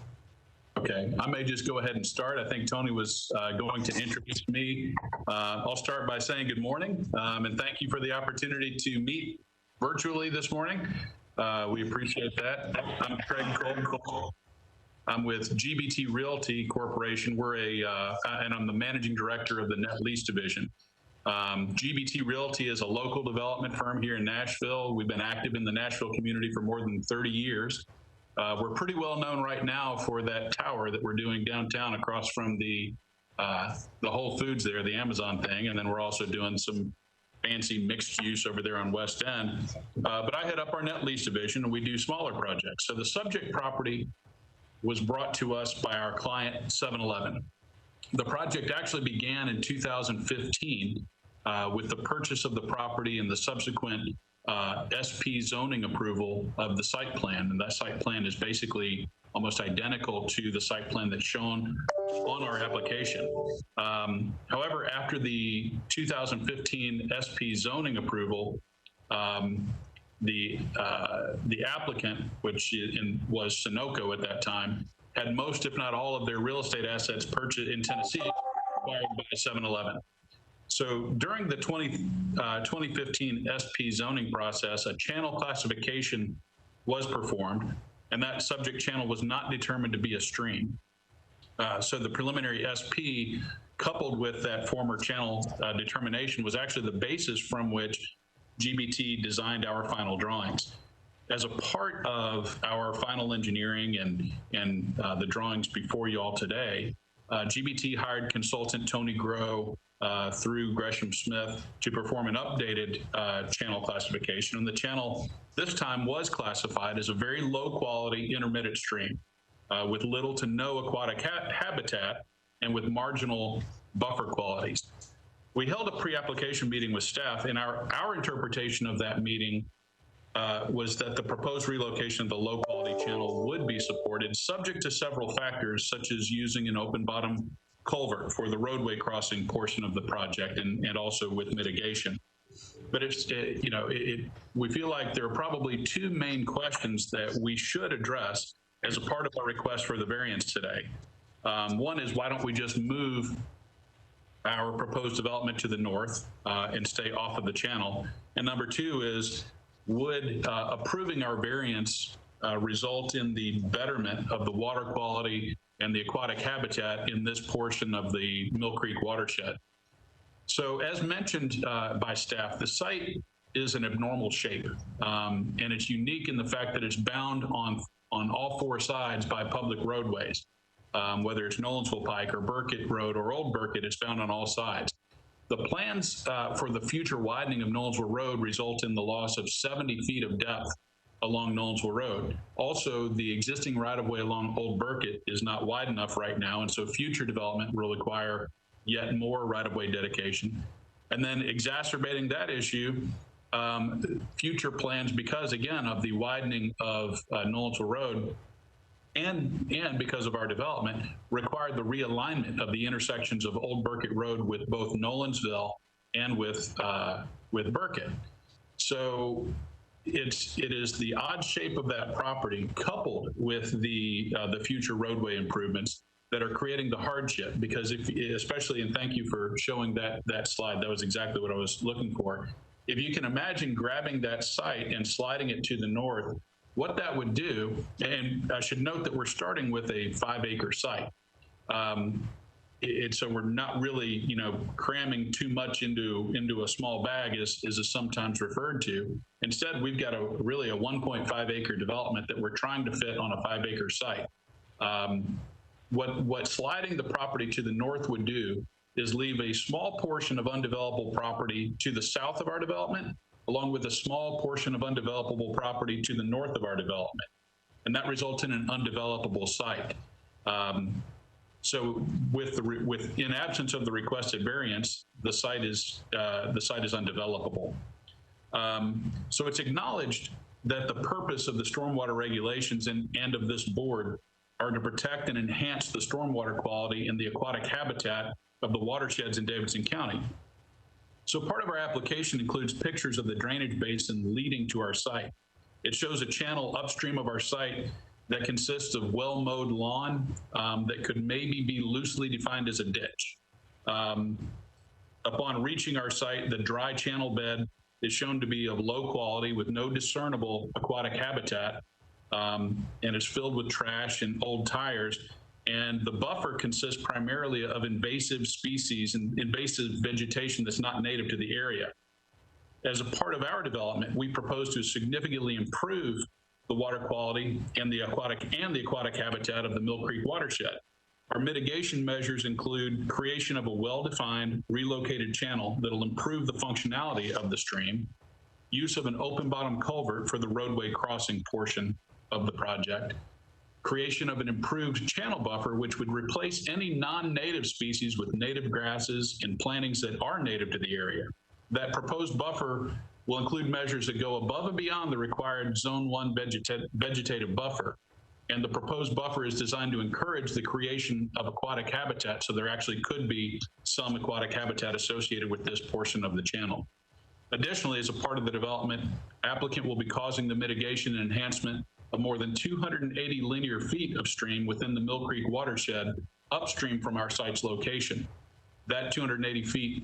Okay, I may just go ahead and start. I think Tony was going to introduce me. I'll start by saying good morning and thank you for the opportunity to meet virtually this morning. We appreciate that. I'm Craig Cole. I'm with GBT Realty Corporation. And I'm the managing director of the Net Lease Division. GBT Realty is a local development firm here in Nashville. We've been active in the Nashville community for more than 30 years. We're pretty well known right now for that tower that we're doing downtown across from the Whole Foods there, the Amazon thing. And then we're also doing some fancy mixed use over there on West End. But I head up our Net Lease Division and we do smaller projects. So the subject property was brought to us by our client 7-Eleven. The project actually began in 2015 with the purchase of the property and the subsequent SP zoning approval of the site plan. And that site plan is basically almost identical to the site plan that's shown on our application. However, after the 2015 SP zoning approval, the applicant, which was Sunoco at that time, had most, if not all, of their real estate assets purchased in Tennessee acquired by 7-Eleven. So during the 2015 SP zoning process, a channel classification was performed, and that subject channel was not determined to be a stream. So the preliminary SP, coupled with that former channel determination, was actually the basis from which GBT designed our final drawings. As a part of our final engineering and the drawings before you all today, GBT hired consultant Tony Groh through Gresham Smith to perform an updated channel classification. And the channel this time was classified as a very low quality intermittent stream with little to no aquatic habitat and with marginal buffer qualities. We held a pre-application meeting with staff, and our interpretation of that meeting was that the proposed relocation of the low quality channel would be supported subject to several factors, such as using an open bottom culvert for the roadway crossing portion of the project and also with mitigation. But we feel like there are probably two main questions that we should address as a part of our request for the variance today. One is, why don't we just move our proposed development to the north and stay off of the channel? And number two is, would approving our variance result in the betterment of the water quality and the aquatic habitat in this portion of the Mill Creek watershed? So as mentioned by staff, the site is an abnormal shape, and it's unique in the fact that it's bound on all four sides by public roadways. Whether it's Nolensville Pike or Burkett Road or Old Burkett, it's found on all sides. The plans for the future widening of Nolensville Road result in the loss of 70 feet of depth along Nolensville Road. Also, the existing right-of-way along Old Burkett is not wide enough right now, and so future development will require yet more right-of-way dedication. And then exacerbating that issue, future plans, because again of the widening of Nolensville Road, and because of our development, required the realignment of the intersections of Old Burkett Road with both Nolensville and with Burkett. So it is the odd shape of that property coupled with the future roadway improvements that are creating the hardship. Because especially, and thank you for showing that slide, that was exactly what I was looking for. If you can imagine grabbing that site and sliding it to the north, what that would do, and I should note that we're starting with a 5-acre site. so we're not really, cramming too much into a small bag, as is sometimes referred to. Instead, we've got really a 1.5 acre development that we're trying to fit on a 5 acre site. What sliding the property to the north would do is leave a small portion of undevelopable property to the south of our development, along with a small portion of undevelopable property to the north of our development. And that results in an undevelopable site. So in absence of the requested variance, the site is undevelopable. So it's acknowledged that the purpose of the stormwater regulations and of this board are to protect and enhance the stormwater quality and the aquatic habitat of the watersheds in Davidson County. So part of our application includes pictures of the drainage basin leading to our site. It shows a channel upstream of our site that consists of well-mowed lawn that could maybe be loosely defined as a ditch. Upon reaching our site, the dry channel bed is shown to be of low quality with no discernible aquatic habitat, and is filled with trash and old tires. And the buffer consists primarily of invasive species and invasive vegetation that's not native to the area. As a part of our development, we propose to significantly improve the water quality and the aquatic habitat of the Mill Creek watershed. Our mitigation measures include creation of a well-defined relocated channel that'll improve the functionality of the stream, use of an open bottom culvert for the roadway crossing portion of the project, creation of an improved channel buffer, which would replace any non-native species with native grasses and plantings that are native to the area. That proposed buffer will include measures that go above and beyond the required Zone 1 vegetative buffer. And the proposed buffer is designed to encourage the creation of aquatic habitat, so there actually could be some aquatic habitat associated with this portion of the channel. Additionally, as a part of the development, applicant will be causing the mitigation and enhancement of more than 280 linear feet of stream within the Mill Creek watershed upstream from our site's location. That 280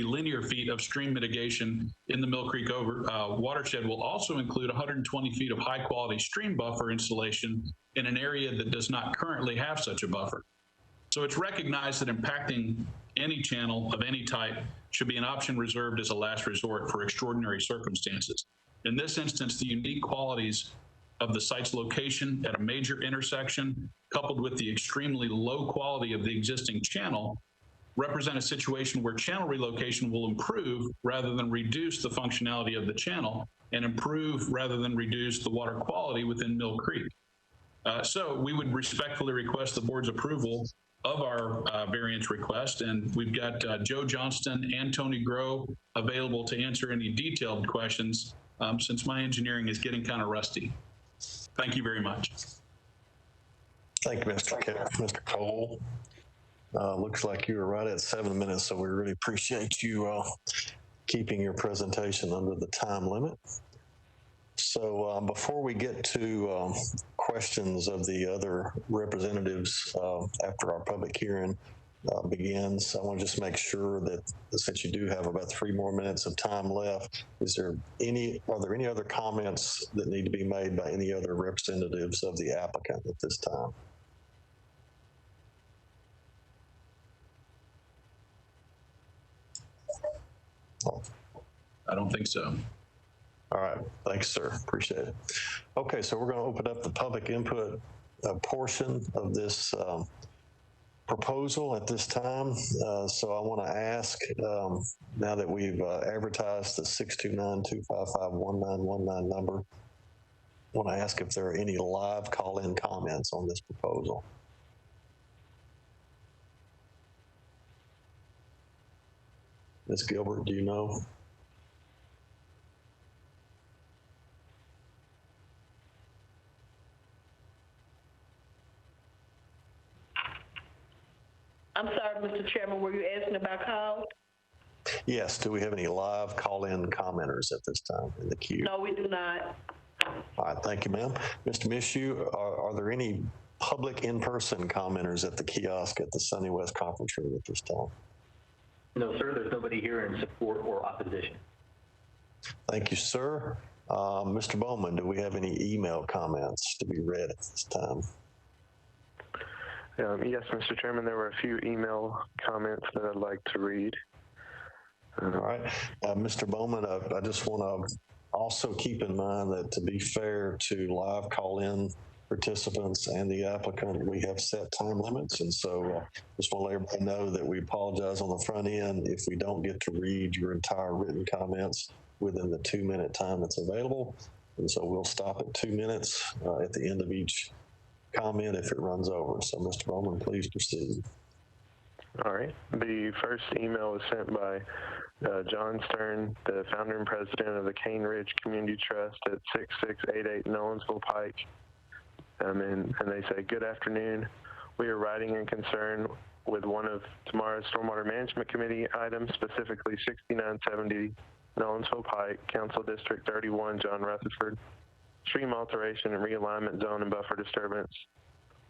linear feet of stream mitigation in the Mill Creek watershed will also include 120 feet of high quality stream buffer installation in an area that does not currently have such a buffer. So it's recognized that impacting any channel of any type should be an option reserved as a last resort for extraordinary circumstances. In this instance, the unique qualities of the site's location at a major intersection, coupled with the extremely low quality of the existing channel, represent a situation where channel relocation will improve rather than reduce the functionality of the channel, and improve rather than reduce the water quality within Mill Creek. So we would respectfully request the board's approval of our variance request, and we've got Joe Johnston and Tony Grow available to answer any detailed questions since my engineering is getting kind of rusty. Thank you very much. Thank you, Mr. Cole. Looks like you were right at 7 minutes, so we really appreciate you keeping your presentation under the time limit. So before we get to questions of the other representatives after our public hearing begins, I want to just make sure that since you do have about 3 more minutes of time left, are there any other comments that need to be made by any other representatives of the applicant at this time? I don't think so. All right, thanks, sir. Appreciate it. Okay, so we're going to open up the public input portion of this proposal at this time. So I want to ask, now that we've advertised the 629-255-1919 number, I want to ask if there are any live call-in comments on this proposal. Ms. Gilbert, do you know? I'm sorry, Mr. Chairman, were you asking about calls? Yes, do we have any live call-in commenters at this time in the queue? No, we do not. All right, thank you, ma'am. Mr. Mishu, are there any public in-person commenters at the kiosk at the Sunny West Conference Room at this time? No, sir, there's nobody here in support or opposition. Thank you, sir. Mr. Bowman, do we have any email comments to be read at this time? Yes, Mr. Chairman, there were a few email comments that I'd like to read. All right. Mr. Bowman, I just want to also keep in mind that to be fair to live call-in participants and the applicant, we have set time limits. And so just want to let everybody know that we apologize on the front end if we don't get to read your entire written comments within the 2-minute time that's available. And so we'll stop at 2 minutes at the end of each comment if it runs over. So Mr. Bowman, please proceed. All right. The first email was sent by John Stern, the founder and president of the Cane Ridge Community Trust at 6688 Nolensville Pike. And they say, good afternoon. We are writing in concern with one of tomorrow's Stormwater Management Committee items, specifically 6970 Nolensville Pike, Council District 31, John Rutherford, stream alteration and realignment zone and buffer disturbance.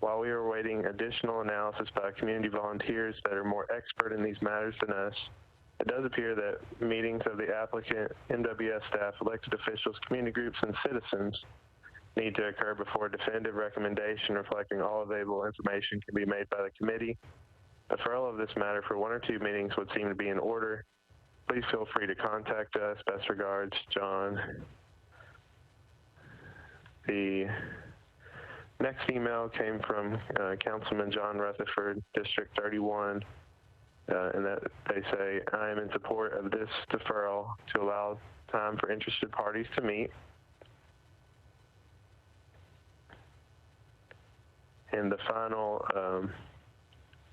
While we are awaiting additional analysis by community volunteers that are more expert in these matters than us, it does appear that meetings of the applicant, MWS staff, elected officials, community groups, and citizens need to occur before a definitive recommendation reflecting all available information can be made by the committee. Deferral of this matter for 1 or 2 meetings would seem to be in order. Please feel free to contact us. Best regards, John. The next email came from Councilman John Rutherford, District 31, and that they say, I am in support of this deferral to allow time for interested parties to meet. And the final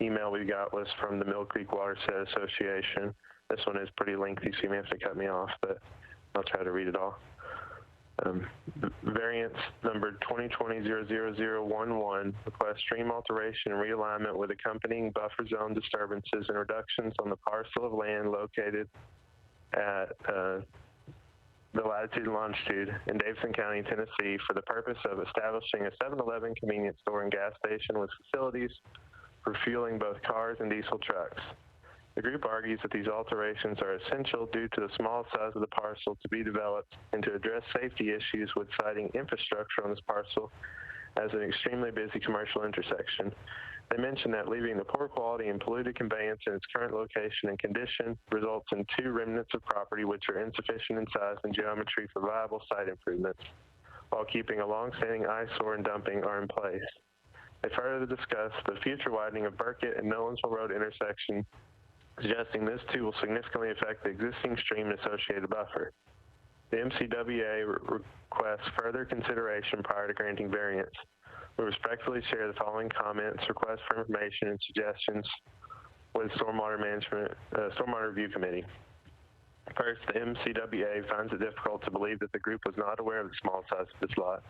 email we got was from the Mill Creek Watershed Association. This one is pretty lengthy, so you may have to cut me off, but I'll try to read it all. Variance number 2020-00011, request stream alteration and realignment with accompanying buffer zone disturbances and reductions on the parcel of land located at the latitude and longitude in Davidson County, Tennessee, for the purpose of establishing a 7-Eleven convenience store and gas station with facilities for fueling both cars and diesel trucks. The group argues that these alterations are essential due to the small size of the parcel to be developed and to address safety issues with citing infrastructure on this parcel as an extremely busy commercial intersection. They mention that leaving the poor quality and polluted conveyance in its current location and condition results in 2 remnants of property which are insufficient in size and geometry for viable site improvements, while keeping a long-standing eyesore and dumping are in place. They further discuss the future widening of Burkett and Nolensville Road intersection, suggesting this too will significantly affect the existing stream and associated buffer. The MCWA requests further consideration prior to granting variance. We respectfully share the following comments, requests for information, and suggestions with Stormwater Review Committee. First, the MCWA finds it difficult to believe that the group was not aware of the small size of this lot,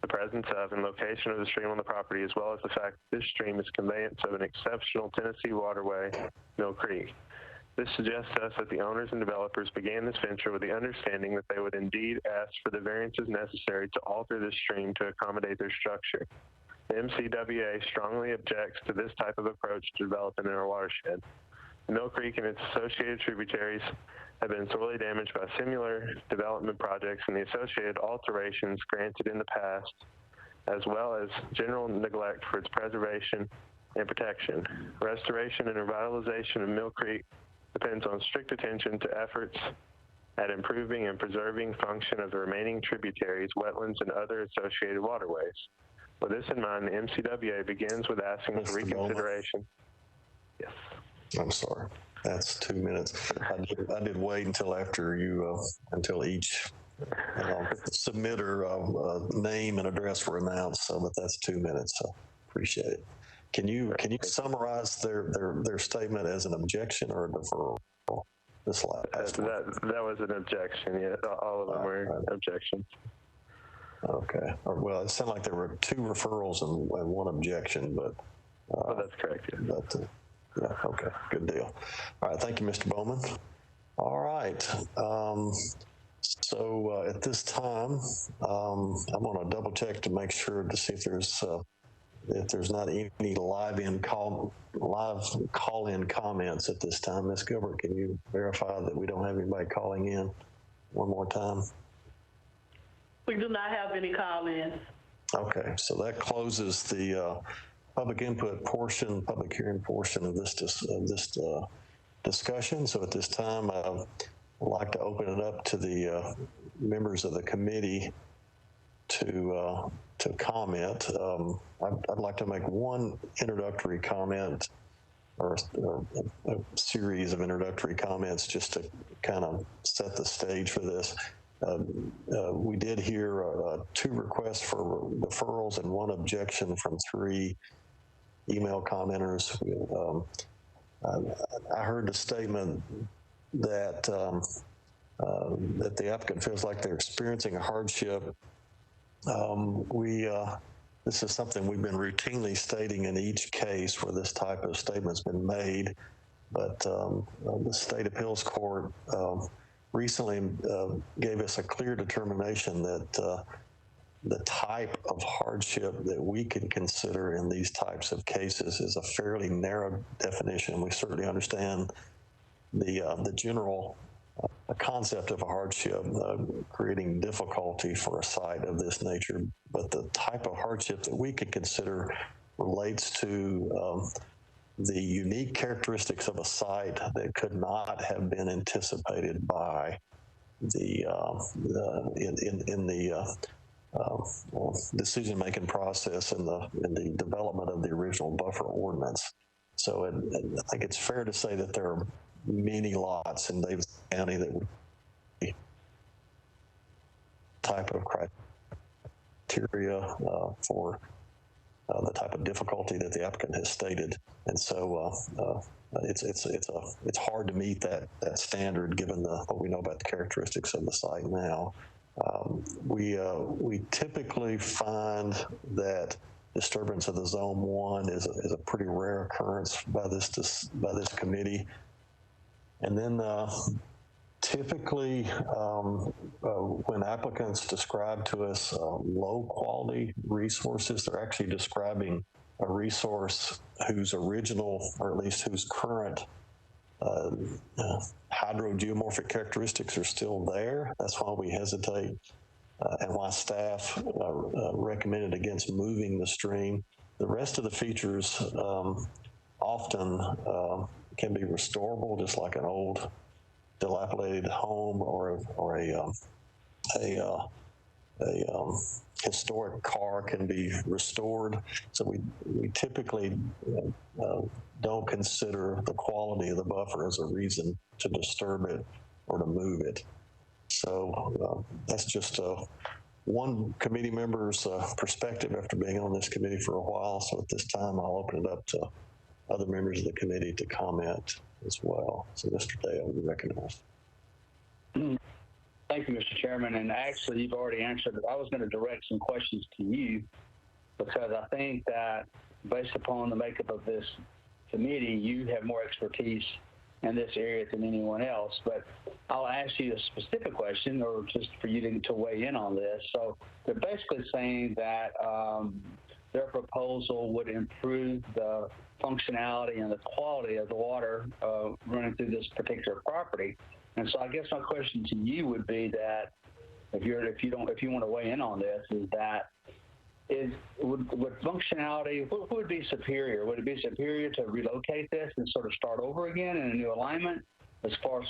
the presence of and location of the stream on the property, as well as the fact that this stream is conveyance of an exceptional Tennessee waterway, Mill Creek. This suggests to us that the owners and developers began this venture with the understanding that they would indeed ask for the variances necessary to alter this stream to accommodate their structure. The MCWA strongly objects to this type of approach to development in our watershed. Mill Creek and its associated tributaries have been sorely damaged by similar development projects and the associated alterations granted in the past, as well as general neglect for its preservation and protection. Restoration and revitalization of Mill Creek depends on strict attention to efforts at improving and preserving function of the remaining tributaries, wetlands, and other associated waterways. With this in mind, the MCWA begins with asking for reconsideration. Yes. I'm sorry. That's 2 minutes. I did wait until after you, until each submitter name and address were announced, so but that's 2 minutes, so appreciate it. Can you summarize their statement as an objection or a deferral? This last one. That was an objection. Yeah, all of them were objections. Okay. Well, it sounded like there were 2 referrals and 1 objection, but. Well, that's correct. Yeah. But, yeah. Okay. Good deal. All right. Thank you, Mr. Bowman. All right. So at this time, I'm going to double check to make sure to see if there's not any live call-in comments at this time. Ms. Gilbert, can you verify that we don't have anybody calling in one more time? We do not have any call-ins. Okay, so that closes the public input portion, public hearing portion of this discussion. So at this time, I'd like to open it up to the members of the committee to comment. I'd like to make one introductory comment, or a series of introductory comments, just to kind of set the stage for this. We did hear 2 requests for deferrals and 1 objection from 3 email commenters. I heard the statement that that the applicant feels like they're experiencing a hardship. This is something we've been routinely stating in each case where this type of statement's been made, but the State Appeals Court recently gave us a clear determination that the type of hardship that we can consider in these types of cases is a fairly narrow definition. We certainly understand the general concept of a hardship, creating difficulty for a site of this nature, but the type of hardship that we could consider relates to the unique characteristics of a site that could not have been anticipated by the in the decision-making process in the development of the original buffer ordinance. So I think it's fair to say that there are many lots in Davis County that would be type of criteria for the type of difficulty that the applicant has stated, and so it's hard to meet that standard given what we know about the characteristics of the site now. We typically find that disturbance of the Zone 1 is a pretty rare occurrence by this committee. And then typically when applicants describe to us low quality resources, they're actually describing a resource whose original, or at least whose current hydrogeomorphic characteristics are still there. That's why we hesitate and why staff recommended against moving the stream. The rest of the features often can be restorable, just like an old dilapidated home or a historic car can be restored. So we typically don't consider the quality of the buffer as a reason to disturb it or to move it. So that's just one committee member's perspective after being on this committee for a while. So at this time, I'll open it up to other members of the committee to comment as well. So Mr. Dale, you recognized. Thank you, Mr. Chairman. And actually, you've already answered it. I was going to direct some questions to you because I think that based upon the makeup of this committee, you have more expertise in this area than anyone else. But I'll ask you a specific question, or just for you to weigh in on this. So they're basically saying that their proposal would improve the functionality and the quality of the water running through this particular property. And so I guess my question to you would be that if you want to weigh in on this, would functionality, what would be superior? Would it be superior to relocate this and sort of start over again in a new alignment as far as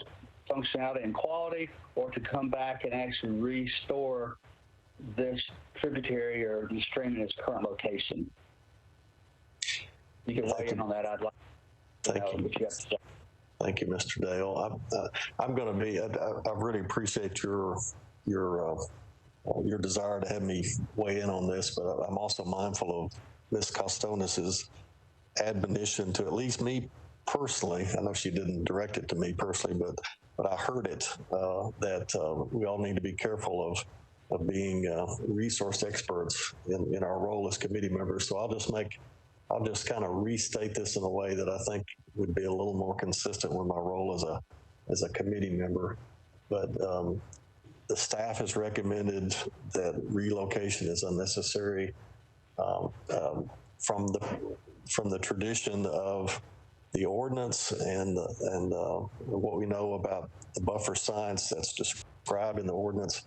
functionality and quality, or to come back and actually restore this tributary or the stream in its current location? You can weigh in on that. I'd like to know what you have to say. Thank you, Mr. Dale. I'm going to be. I really appreciate your desire to have me weigh in on this, but I'm also mindful of Ms. Costonis's admonition to at least me personally. I know she didn't direct it to me personally, but I heard it that we all need to be careful of being resource experts in our role as committee members. So I'll just kind of restate this in a way that I think would be a little more consistent with my role as a committee member. But the staff has recommended that relocation is unnecessary from the tradition of the ordinance and what we know about the buffer science that's described in the ordinance.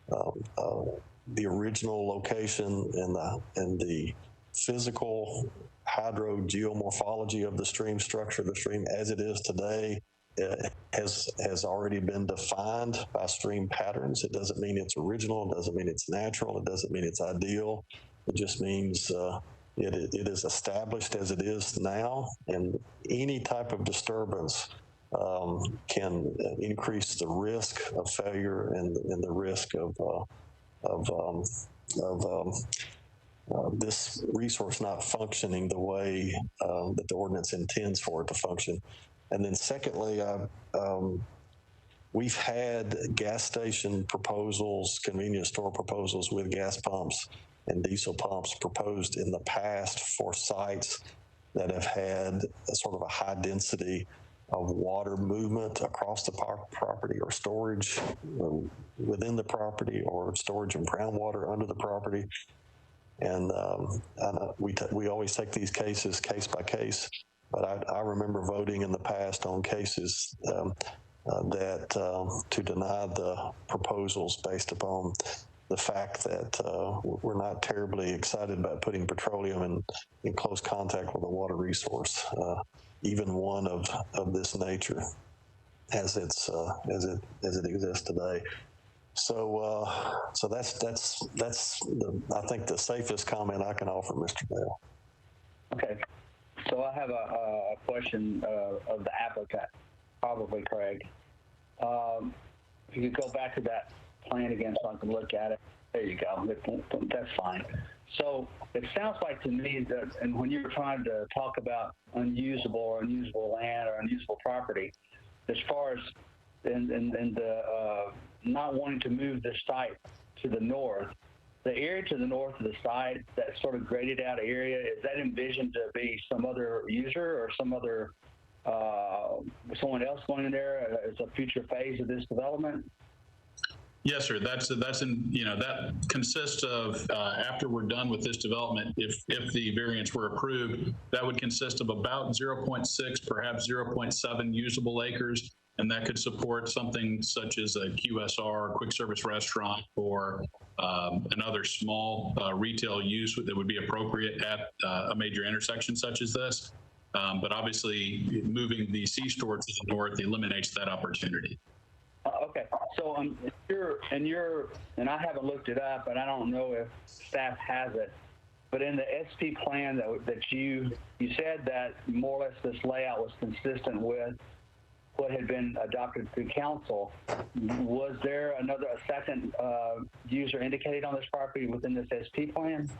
The original location and the physical hydrogeomorphology of the stream structure, the stream as it is today, has already been defined by stream patterns. It doesn't mean it's original. It doesn't mean it's natural. It doesn't mean it's ideal. It just means it is established as it is now, and any type of disturbance can increase the risk of failure and the risk of this resource not functioning the way that the ordinance intends for it to function. And then secondly, we've had gas station proposals, convenience store proposals with gas pumps and diesel pumps proposed in the past for sites that have had a sort of a high density of water movement across the property, or storage within the property, or storage of groundwater under the property. And we always take these cases case by case, but I remember voting in the past on cases that to deny the proposals based upon the fact that we're not terribly excited about putting petroleum in close contact with a water resource, even one of this nature, as it exists today. So that's I think the safest comment I can offer, Mr. Bell. Okay, so I have a question of the applicant, probably Craig. If you could go back to that plan again so I can look at it. There you go. That's fine. So it sounds like to me that, and when you were trying to talk about unusable land or unusable property, as far as in the not wanting to move the site to the north, the area to the north of the site, that sort of graded out area, is that envisioned to be some other user or some other someone else going in there as a future phase of this development? Yes, sir. That's that consists of after we're done with this development, if the variance were approved, that would consist of about 0.6, perhaps 0.7 usable acres, and that could support something such as a QSR, quick service restaurant, or another small retail use that would be appropriate at a major intersection such as this. But obviously, moving the C-store to the north eliminates that opportunity. Okay, so and I haven't looked it up, and I don't know if staff has it, but in the SP plan that you said that more or less this layout was consistent with what had been adopted through council. Was there a second user indicated on this property within this SP plan?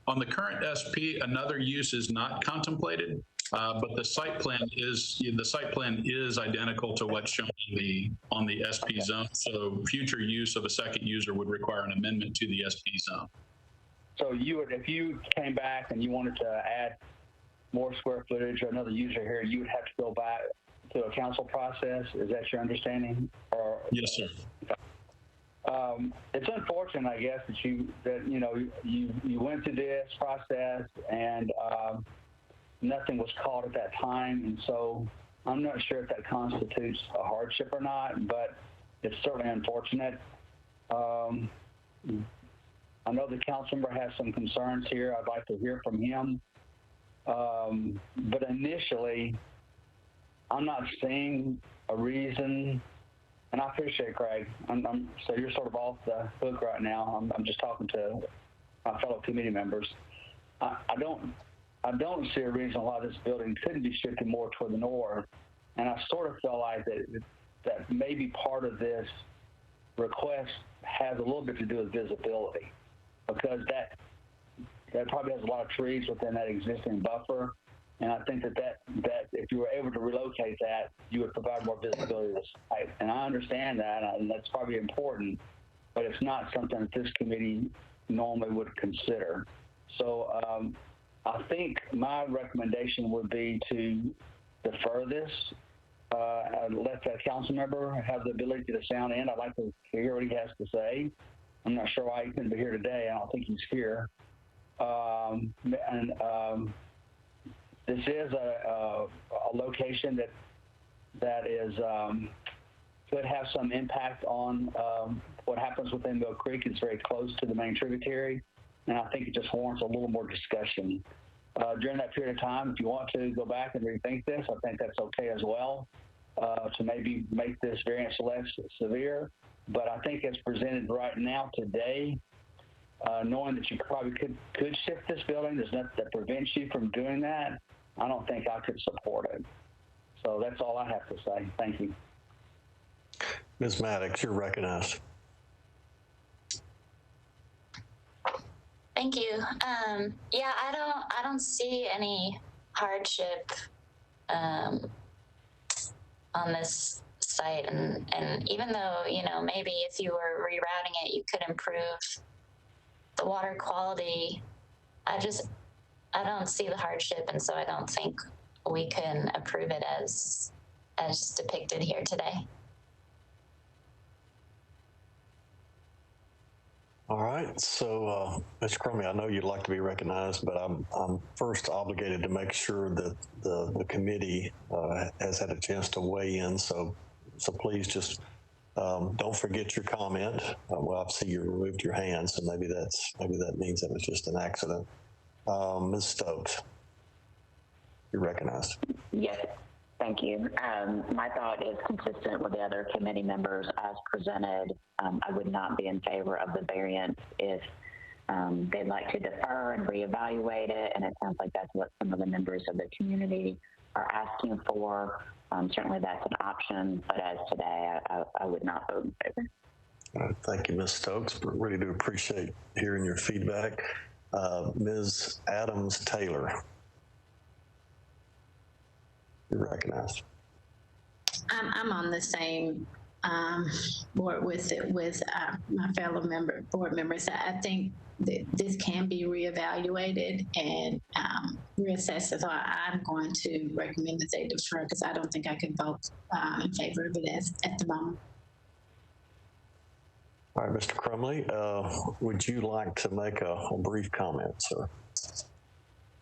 On the current SP, another use is not contemplated, but the site plan is identical to what's shown on the SP zone. So future use of a second user would require an amendment to the SP zone. So if you came back and you wanted to add more square footage or another user here, you would have to go back to a council process. Is that your understanding? Or yes, sir. It's unfortunate, I guess, that you went through this process and nothing was called at that time, and so I'm not sure if that constitutes a hardship or not, but it's certainly unfortunate. I know the council member has some concerns here. I'd like to hear from him, but initially, I'm not seeing a reason. And I appreciate Craig. So you're sort of off the hook right now. I'm just talking to my fellow committee members. I don't see a reason why this building couldn't be shifted more toward the north. And I sort of feel like that maybe part of this request has a little bit to do with visibility, because that probably has a lot of trees within that existing buffer. And I think that if you were able to relocate that, you would provide more visibility to the site. And I understand that, and that's probably important, but it's not something that this committee normally would consider. So I think my recommendation would be to defer this, let that council member have the ability to sound in. I'd like to hear what he has to say. I'm not sure why he couldn't be here today. I don't think he's here. This is a location that is could have some impact on what happens within Mill Creek. It's very close to the main tributary, and I think it just warrants a little more discussion. During that period of time, if you want to go back and rethink this, I think that's okay as well, to maybe make this variance less severe. But I think as presented right now today, knowing that you probably could shift this building, there's nothing that prevents you from doing that. I don't think I could support it. So that's all I have to say. Thank you. Ms. Maddox, you're recognized. Thank you. Yeah, I don't see any hardship on this site, and even though, you know, maybe if you were rerouting it, you could improve the water quality, I don't see the hardship, and so I don't think we can approve it as depicted here today. All right, so Mr. Crummy, I know you'd like to be recognized, but I'm first obligated to make sure that the committee has had a chance to weigh in. So please just don't forget your comment. Well, I see you removed your hand, so maybe that means that was just an accident. Ms. Stokes, you're recognized. Yes, thank you. My thought is consistent with the other committee members as presented. I would not be in favor of the variance if they'd like to defer and reevaluate it, and it sounds like that's what some of the members of the community are asking for. Certainly that's an option, but as today, I would not vote in favor. All right, thank you, Ms. Stokes. We really do appreciate hearing your feedback. Ms. Adams-Taylor, you're recognized. I'm on the same board with my fellow board members. I think that this can be reevaluated and reassessed. So I'm going to recommend that they defer, because I don't think I can vote in favor of it at the moment. All right, Mr. Crumley, would you like to make a brief comment, sir?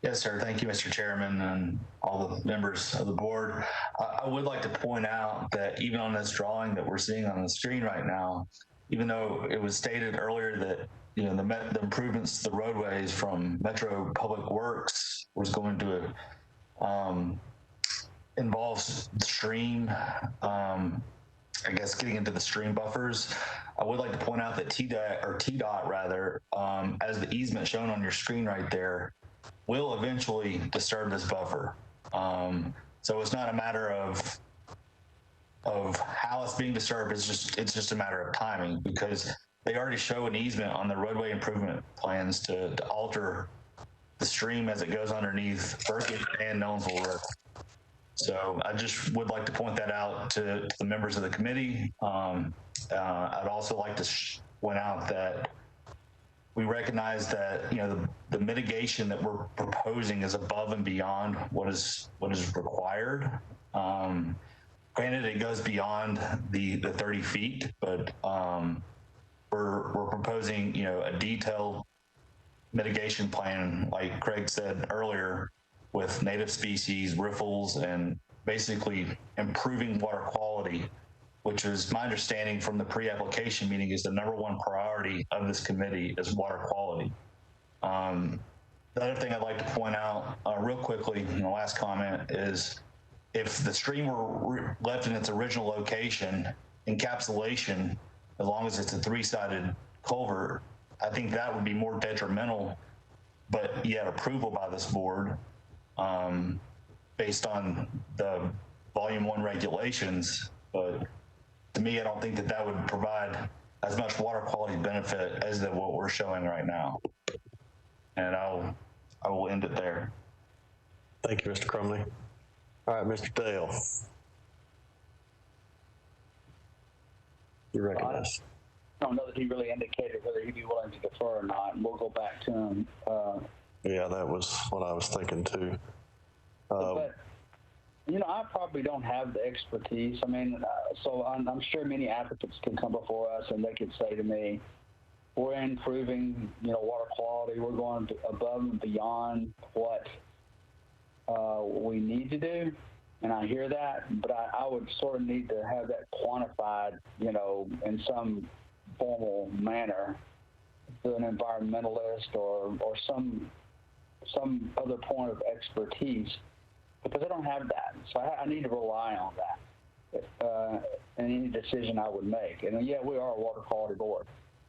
Yes, sir. Thank you, Mr. Chairman, and all the members of the board. I would like to point out that even on this drawing that we're seeing on the screen right now, even though it was stated earlier that, you know, the improvements to the roadways from Metro Public Works was going to involve stream, I guess getting into the stream buffers. I would like to point out that TDOT rather, as the easement shown on your screen right there, will eventually disturb this buffer. So it's not a matter of how it's being disturbed. It's just a matter of timing, because they already show an easement on the roadway improvement plans to alter the stream as it goes underneath Burkett and Nolensville Road. So I just would like to point that out to the members of the committee. I'd also like to point out that we recognize that, you know, the mitigation that we're proposing is above and beyond what is required. Granted, it goes beyond the 30 feet, but we're proposing, you know, a detailed mitigation plan, like Craig said earlier, with native species, riffles, and basically improving water quality, which is my understanding from the pre-application meeting is the #1 priority of this committee is water quality. The other thing I'd like to point out real quickly in the last comment is if the stream were left in its original location, encapsulation, as long as it's a 3-sided culvert, I think that would be more detrimental, but yet approval by this board based on the volume 1 regulations. But to me, I don't think that would provide as much water quality benefit as what we're showing right now. And I will end it there. Thank you, Mr. Crumley. All right, Mr. Dale. You recognize. I don't know that he really indicated whether he'd be willing to defer or not, and we'll go back to him. Yeah, that was what I was thinking too. But, you know, I probably don't have the expertise. I mean, so I'm sure many applicants can come before us and they could say to me, we're improving, you know, water quality. We're going above and beyond what we need to do. And I hear that, but I would sort of need to have that quantified, you know, in some formal manner to an environmentalist or some other point of expertise, because I don't have that. So I need to rely on that in any decision I would make. And yeah, we are a water quality board,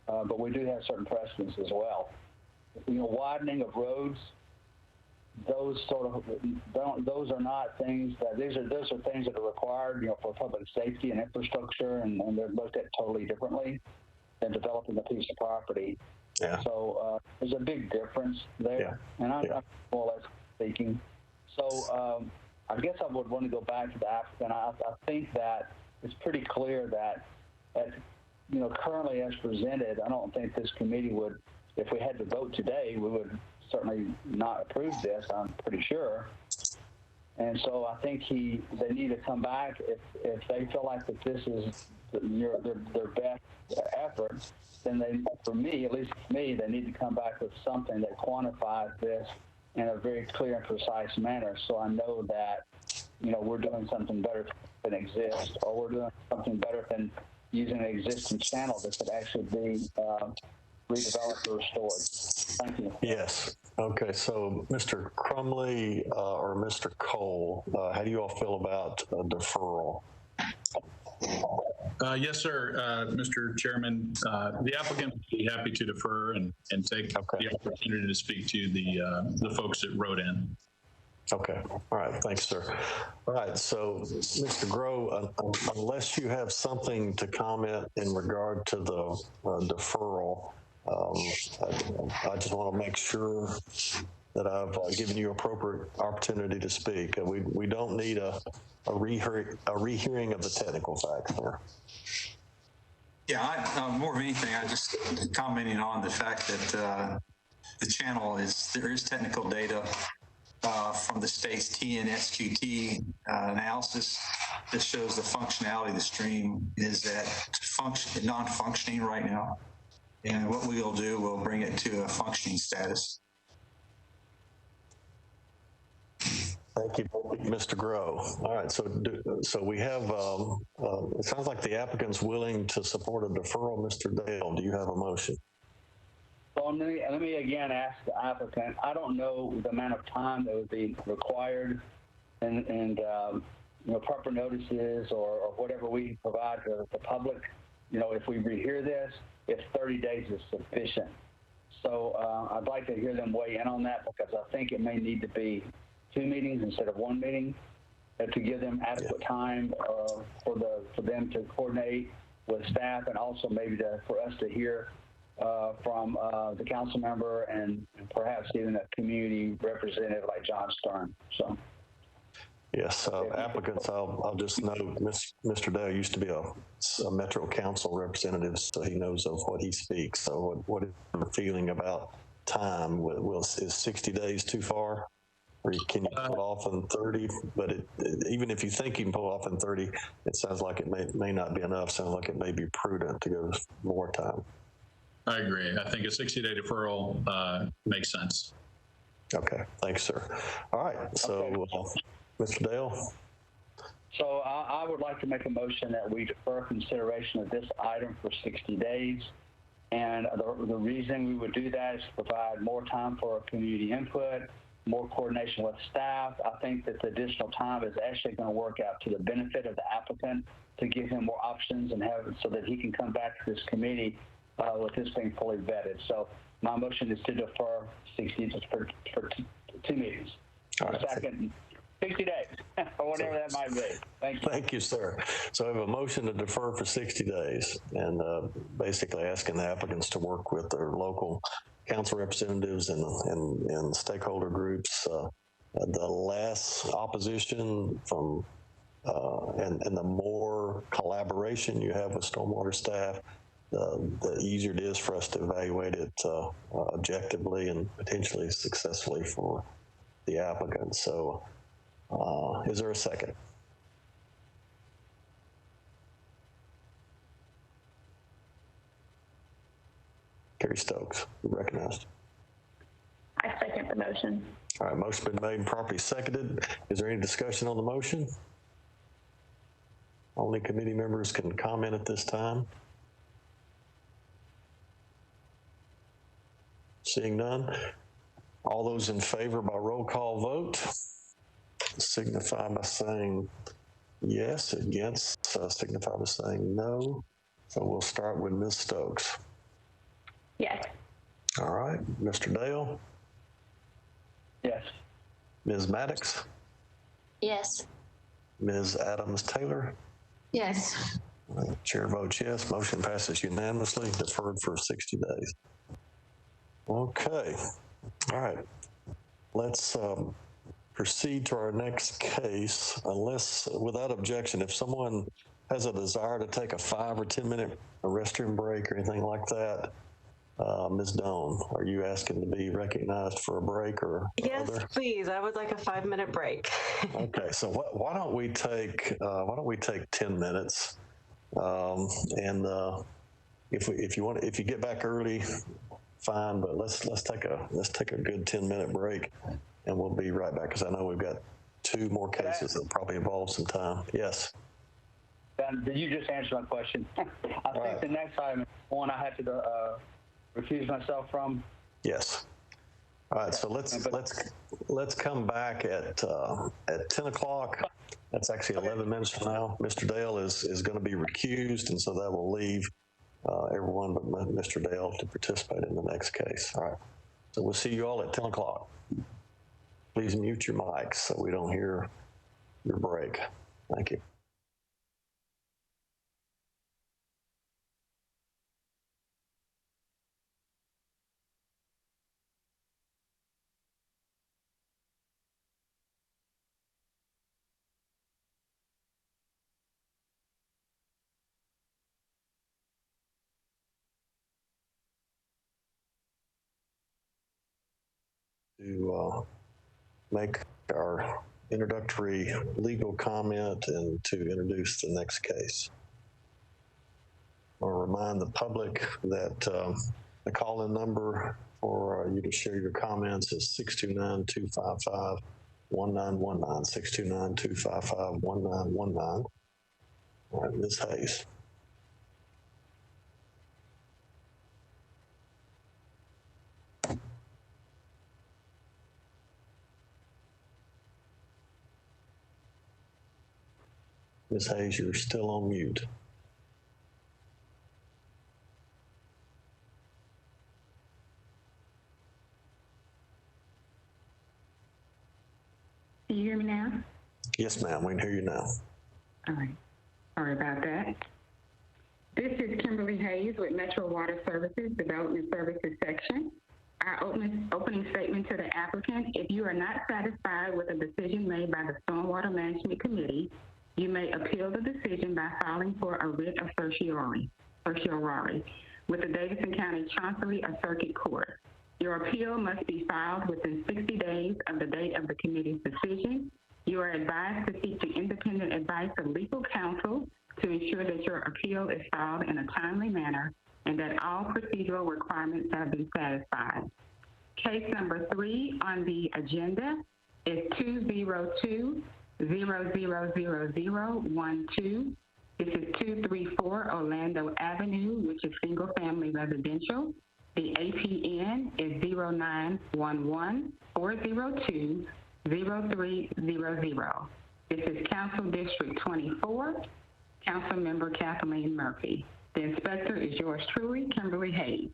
but we do have certain precedents as well. Widening of roads, those are not things that those are things that are required, for public safety and infrastructure, and they're looked at totally differently than developing a piece of property. Yeah. So there's a big difference there, and I'm more or less speaking. So I guess I would want to go back to the applicant. I think that it's pretty clear that currently as presented, I don't think this committee would, if we had to vote today, we would certainly not approve this, I'm pretty sure. And so I think they need to come back if they feel like that this is their best effort, then for me, at least for me, they need to come back with something that quantifies this in a very clear and precise manner, so I know that we're doing something better than exists, or we're doing something better than using an existing channel that could actually be redeveloped or restored. Thank you. Yes. Okay. So, Mr. Crumley or Mr. Cole, how do you all feel about deferral? Yes, sir. Mr. Chairman, the applicant would be happy to defer and take the opportunity to speak to the folks that wrote in. Okay. All right. Thanks, sir. All right. So, Mr. Groh, unless you have something to comment in regard to the deferral, I just want to make sure that I've given you appropriate opportunity to speak. We don't need a rehearing of the technical facts here. Yeah, more of anything, I just commenting on the fact that the channel there is technical data from the state's TNSQT analysis that shows the functionality of the stream is at non-functioning right now. And what we'll do, we'll bring it to a functioning status. Thank you, Mr. Groh. All right, so we have, it sounds like the applicant's willing to support a deferral. Mr. Dale, do you have a motion? Well, let me again ask the applicant. I don't know the amount of time that would be required and proper notices or whatever we provide to the public. If we rehear this, if 30 days is sufficient. So I'd like to hear them weigh in on that, because I think it may need to be 2 meetings instead of 1 meeting to give them adequate time for them to coordinate with staff, and also maybe for us to hear from the council member and perhaps even a community representative like John Stern. So. Yes, applicants, I'll just note, Mr. Dale used to be a Metro Council representative, so he knows of what he speaks. So what is your feeling about time? Is 60 days too far? Or can you pull off in 30? But even if you think you can pull off in 30, it sounds like it may not be enough. Sounds like it may be prudent to go more time. I agree. I think a 60-day deferral makes sense. Okay, thanks, sir. All right, so Mr. Dale. So I would like to make a motion that we defer consideration of this item for 60 days. And the reason we would do that is to provide more time for community input, more coordination with staff. I think that the additional time is actually going to work out to the benefit of the applicant, to give him more options and have it so that he can come back to this committee with this being fully vetted. So my motion is to defer 60 for 2 meetings. All right. Second, 60 days, or whatever that might be. Thank you. Thank you, sir. So I have a motion to defer for 60 days and basically asking the applicants to work with their local council representatives and stakeholder groups. The less opposition from and the more collaboration you have with stormwater staff, the easier it is for us to evaluate it objectively and potentially successfully for the applicant. So is there a second? Carrie Stokes, recognized. I second the motion. All right, motion been made and properly seconded. Is there any discussion on the motion? Only committee members can comment at this time. Seeing none, all those in favor by roll call vote signify by saying yes. Against signify by saying no. So we'll start with Ms. Stokes. Yes. All right, Mr. Dale. Yes. Ms. Maddox. Yes. Ms. Adams Taylor. Yes. Chair votes yes. Motion passes unanimously. Deferred for 60 days. Okay. All right. Let's proceed to our next case. Unless, without objection, if someone has a desire to take a 5 or 10 minute restroom break or anything like that, Ms. Doan, are you asking to be recognized for a break or? Yes, please. I would like a 5-minute break. Okay, so why don't we take 10 minutes? And if you get back early, fine. But let's take a good 10-minute break, and we'll be right back because I know we've got 2 more cases that probably involve some time. Yes. Did you just answer my question? I think the next item is one I have to recuse myself from. Yes. All right. So let's come back at 10 o'clock. That's actually 11 minutes from now. Mr. Dale is going to be recused, and so that will leave everyone but Mr. Dale to participate in the next case. All right. So we'll see you all at 10 o'clock. Please mute your mics so we don't hear your break. Thank you. To make our introductory legal comment and to introduce the next case. I'll remind the public that the call-in number for you to share your comments is 629-255-1919, 629-255-1919. All right, Ms. Hayes. Ms. Hayes, you're still on mute. Can you hear me now? Yes, ma'am, we can hear you now. All right. Sorry about that. This is Kimberly Hayes with Metro Water Services, Development Services Section. Our opening statement to the applicant: if you are not satisfied with a decision made by the Stormwater Management Committee, you may appeal the decision by filing for a writ of certiorari with the Davidson County Chancery or Circuit Court. Your appeal must be filed within 60 days of the date of the committee's decision. You are advised to seek the independent advice of legal counsel to ensure that your appeal is filed in a timely manner and that all procedural requirements have been satisfied. Case number 3 on the agenda is 202-000012. This is 234 Orlando Avenue, which is single family residential. The APN is 0911-402-0300. This is Council District 24, Council Member Kathleen Murphy. The inspector is yours truly, Kimberly Hayes.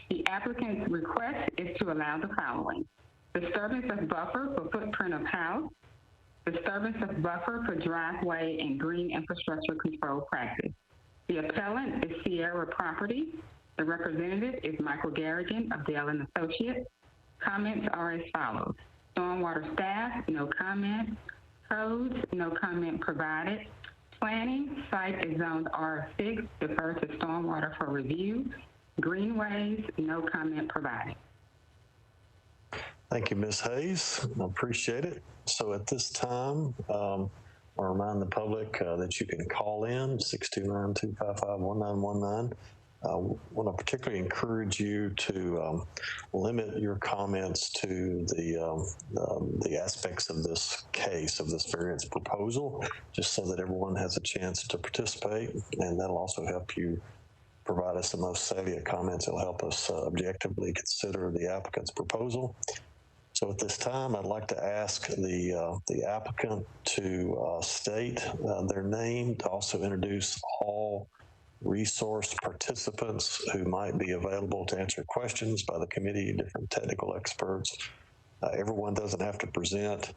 The applicant's request is to allow the following: disturbance of buffer for footprint of house, disturbance of buffer for driveway and green infrastructure control practice. The appellant is Sierra Properties. The representative is Michael Garrigan of Dale & Associates. Comments are as follows: Stormwater staff, no comment. Codes, no comment provided. Planning, site is zoned R6, defer to Stormwater for review. Greenways, no comment provided. Thank you, Ms. Hayes. I appreciate it. So at this time, I'll remind the public that you can call in 629-255-1919. I want to particularly encourage you to limit your comments to the aspects of this case, of this variance proposal, just so that everyone has a chance to participate, and that'll also help you provide us the most salient comments. It'll help us objectively consider the applicant's proposal. So at this time, I'd like to ask the applicant to state their name, to also introduce all resource participants who might be available to answer questions by the committee, different technical experts. Everyone doesn't have to present,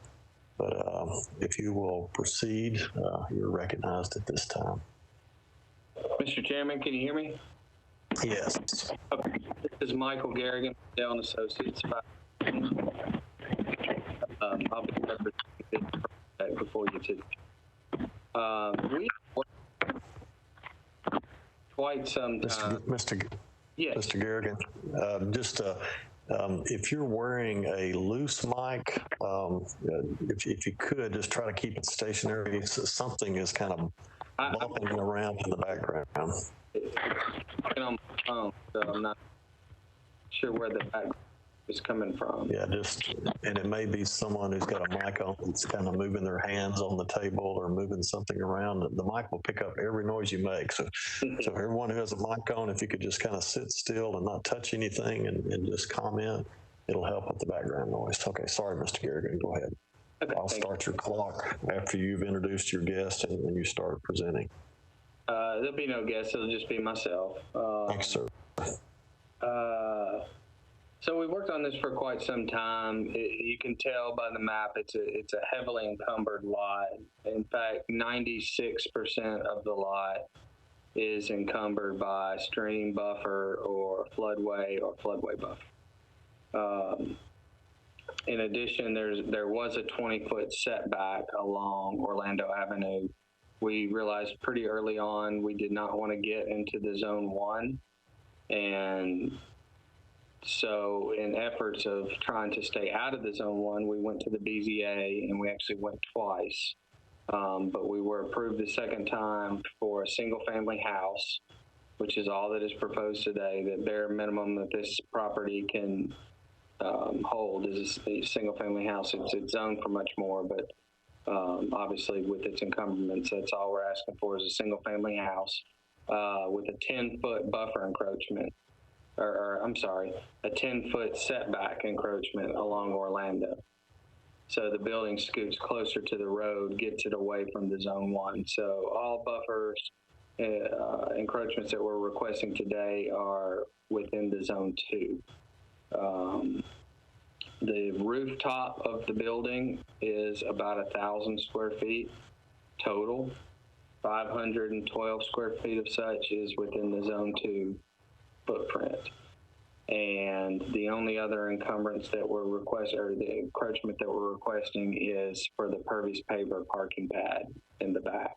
but if you will proceed, you're recognized at this time. Mr. Chairman, can you hear me? Yes. Okay. This is Michael Garrigan, Dell and Associates. I'll be representing before you too. We quite some time. Yes. Mr. Garrigan, if you're wearing a loose mic, if you could just try to keep it stationary. So something is kind of bumping around in the background. I'm on my phone, so I'm not sure where the background is coming from. Yeah, and it may be someone who's got a mic on that's kind of moving their hands on the table or moving something around. The mic will pick up every noise you make. So everyone who has a mic on, if you could just kind of sit still and not touch anything and just comment, it'll help with the background noise. Okay, sorry, Mr. Garrigan, go ahead. Okay, I'll start your clock after you've introduced your guest and you start presenting. There'll be no guest, it'll just be myself. Thanks, sir. So we worked on this for quite some time. You can tell by the map it's a heavily encumbered lot. In fact, 96% of the lot is encumbered by stream buffer or floodway buffer. In addition, there was a 20-foot setback along Orlando Avenue. We realized pretty early on we did not want to get into the Zone 1, and so in efforts of trying to stay out of the Zone 1, we went to the BZA, and we actually went twice. But we were approved the second time for a single-family house, which is all that is proposed today. The bare minimum that this property can hold is a single-family house. It's zoned for much more, but obviously with its encumbrance, that's all we're asking for is a single-family house with a 10-foot buffer encroachment. I'm sorry, a 10-foot setback encroachment along Orlando. So the building scoots closer to the road, gets it away from the Zone 1. So all buffers, encroachments that we're requesting today are within the Zone 2. The rooftop of the building is about 1,000 square feet total. 512 square feet of such is within the Zone 2 footprint. And the only other encumbrance that we're requesting, or the encroachment that we're requesting, is for the pervious paver parking pad in the back.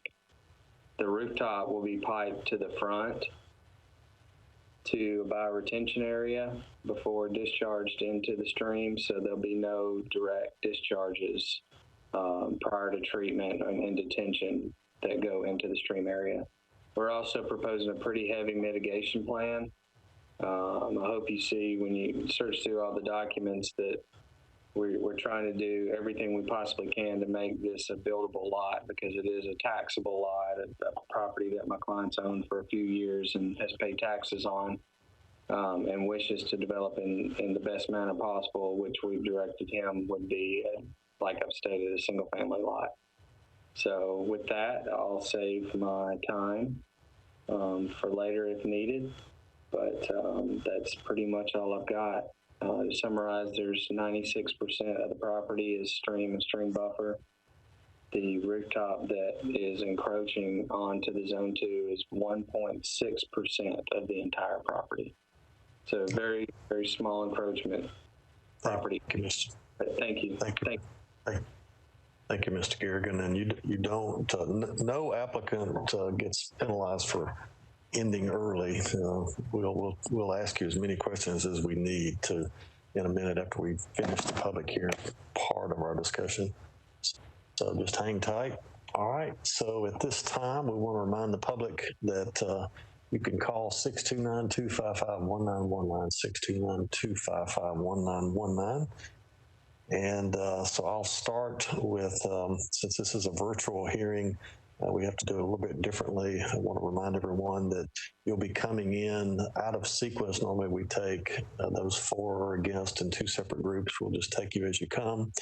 The rooftop will be piped to the front to a bioretention area before discharged into the stream, so there'll be no direct discharges prior to treatment and detention that go into the stream area. We're also proposing a pretty heavy mitigation plan. I hope you see when you search through all the documents that we're trying to do everything we possibly can to make this a buildable lot, because it is a taxable lot, a property that my client's owned for a few years and has paid taxes on, and wishes to develop in the best manner possible, which we've directed him would be, like I've stated, a single family lot. So with that, I'll save my time for later if needed, but that's pretty much all I've got. To summarize, there's 96% of the property is stream and stream buffer. The rooftop that is encroaching onto the Zone 2 is 1.6% of the entire property. So very, very small encroachment property. Thank you. Thank you, Mr. Garrigan. And you don't, no applicant gets penalized for ending early. We'll ask you as many questions as we need to in a minute after we finish the public hearing part of our discussion. So just hang tight. All right. So at this time, we want to remind the public that you can call 629-255-1919, 629-255-1919. And so I'll start with, since this is a virtual hearing, We have to do it a little bit differently. I want to remind everyone that you'll be coming in out of sequence. Normally we take those 4 guests in 2 separate groups. We'll just take you as you come.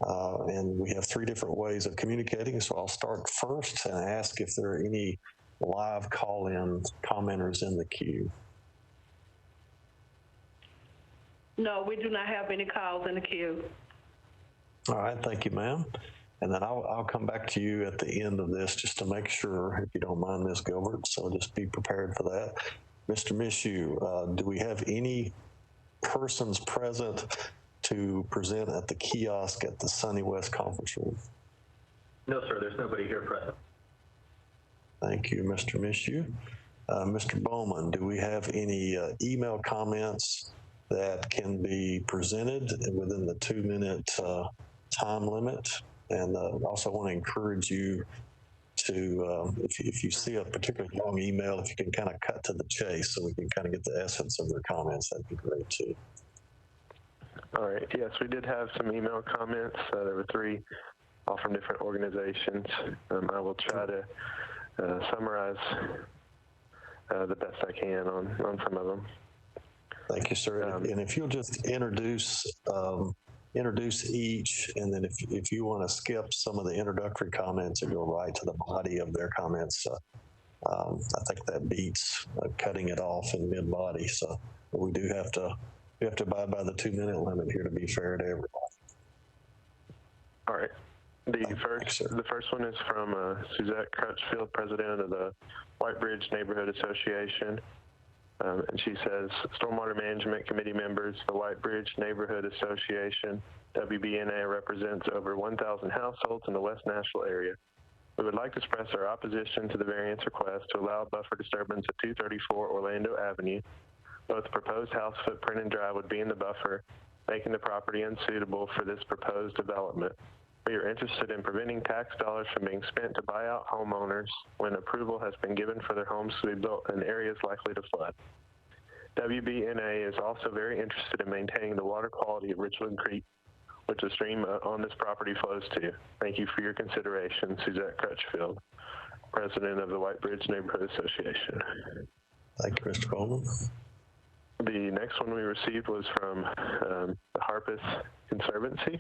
And we have 3 different ways of communicating. So I'll start first and ask if there are any live call-in commenters in the queue. No, we do not have any calls in the queue. All right, thank you, ma'am. And then I'll come back to you at the end of this just to make sure, if you don't mind, Ms. Gilbert. So just be prepared for that. Mr. Mishu, do we have any persons present to present at the kiosk at the Sunny West Conference Room? No, sir, there's nobody here present. Thank you, Mr. Mishu. Mr. Bowman, do we have any email comments that can be presented within the 2-minute time limit? And also want to encourage you to, if you see a particularly long email, if you can kind of cut to the chase so we can kind of get the essence of their comments, that'd be great too. All right. Yes, we did have some email comments. There were 3, all from different organizations. I will try to summarize the best I can on some of them. Thank you, sir. And if you'll just introduce each, and then if you want to skip some of the introductory comments and go right to the body of their comments, I think that beats cutting it off in mid-body. So we have to abide by the 2-minute limit here to be fair to everybody. All right. The first one is from Suzette Crutchfield, president of the White Bridge Neighborhood Association. And she says, Stormwater Management Committee members, the White Bridge Neighborhood Association, WBNA, represents over 1,000 households in the West Nashville area. We would like to express our opposition to the variance request to allow buffer disturbance at 234 Orlando Avenue. Both the proposed house footprint and drive would be in the buffer, making the property unsuitable for this proposed development. We are interested in preventing tax dollars from being spent to buy out homeowners when approval has been given for their homes to be built in areas likely to flood. WBNA is also very interested in maintaining the water quality of Richland Creek, which the stream on this property flows to. Thank you for your consideration, Suzette Crutchfield, president of the White Bridge Neighborhood Association. Thank you, Mr. Bowman. The next one we received was from the Harpeth Conservancy.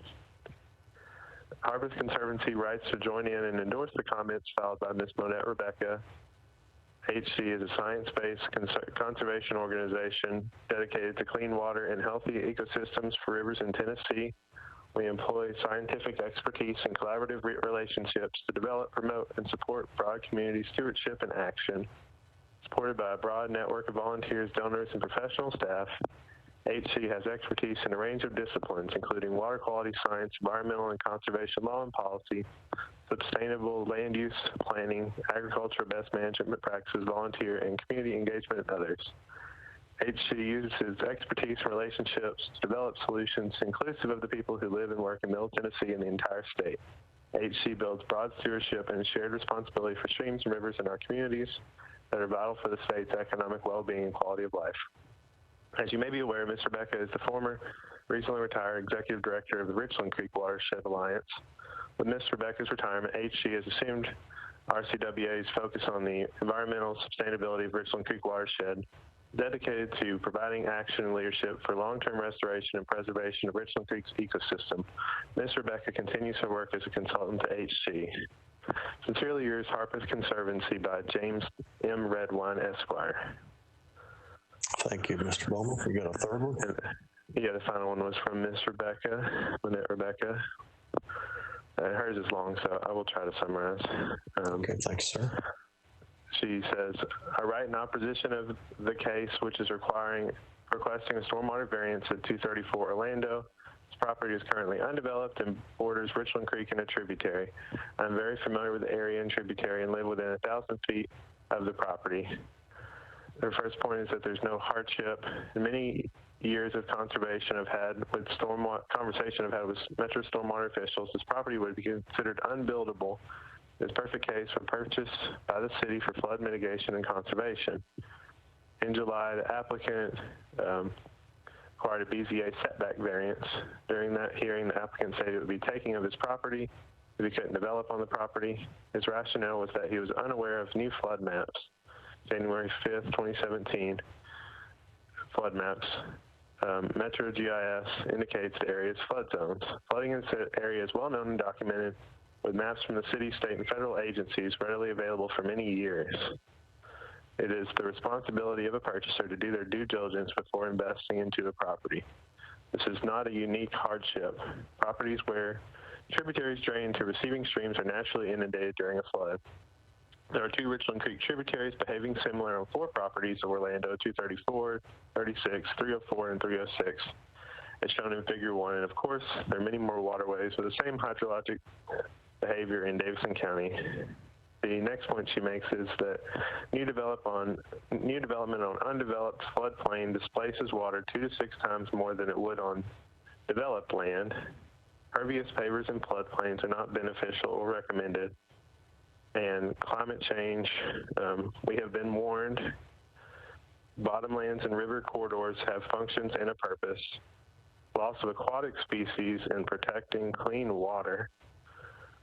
Harpeth Conservancy writes to join in and endorse the comments filed by Ms. Monette Rebecca. HC is a science-based conservation organization dedicated to clean water and healthy ecosystems for rivers in Tennessee. We employ scientific expertise and collaborative relationships to develop, promote, and support broad community stewardship and action. Supported by a broad network of volunteers, donors, and professional staff, HC has expertise in a range of disciplines, including water quality science, environmental and conservation law and policy, sustainable land use planning, agriculture best management practices, volunteer and community engagement, and others. HC uses its expertise and relationships to develop solutions inclusive of the people who live and work in Middle Tennessee and the entire state. HC builds broad stewardship and shared responsibility for streams and rivers in our communities that are vital for the state's economic well-being and quality of life. As you may be aware, Ms. Rebecca is the former, recently retired executive director of the Richland Creek Watershed Alliance. With Ms. Rebecca's retirement, HC has assumed RCWA's focus on the environmental sustainability of Richland Creek Watershed, dedicated to providing action and leadership for long-term restoration and preservation of Richland Creek's ecosystem. Ms. Rebecca continues her work as a consultant to HC. Sincerely yours, Harpeth Conservancy by James M. Redwine, Esquire. Thank you, Mr. Bowman. We got a third one? Yeah, the final one was from Ms. Rebecca, Lynette Rebecca. Hers is long, so I will try to summarize. Okay, thanks, sir. She says, I write in opposition of the case which is requesting a stormwater variance at 234 Orlando. This property is currently undeveloped and borders Richland Creek and a tributary. I'm very familiar with the area and tributary and live within 1,000 feet of the property. Their first point is that there's no hardship. In many years of conversation I've had with Metro Stormwater officials, this property would be considered unbuildable. This perfect case for purchase by the city for flood mitigation and conservation. In July, the applicant acquired a BZA setback variance. During that hearing, the applicant stated it would be taking of his property that he couldn't develop on the property. His rationale was that he was unaware of new flood maps, January 5th, 2017 flood maps. Metro GIS indicates the area's flood zones. Flooding in the area is well known and documented with maps from the city, state, and federal agencies readily available for many years. It is the responsibility of a purchaser to do their due diligence before investing into a property. This is not a unique hardship. Properties where tributaries drain to receiving streams are naturally inundated during a flood. There are 2 Richland Creek tributaries behaving similar on 4 properties of Orlando, 234, 36, 304, and 306, as shown in Figure 1. And of course, there are many more waterways with the same hydrologic behavior in Davidson County. The next point she makes is that new development on undeveloped floodplain displaces water 2 to 6 times more than it would on developed land. Pervious pavers in floodplains are not beneficial or recommended. And climate change, we have been warned. Bottomlands and river corridors have functions and a purpose. Loss of aquatic species and protecting clean water,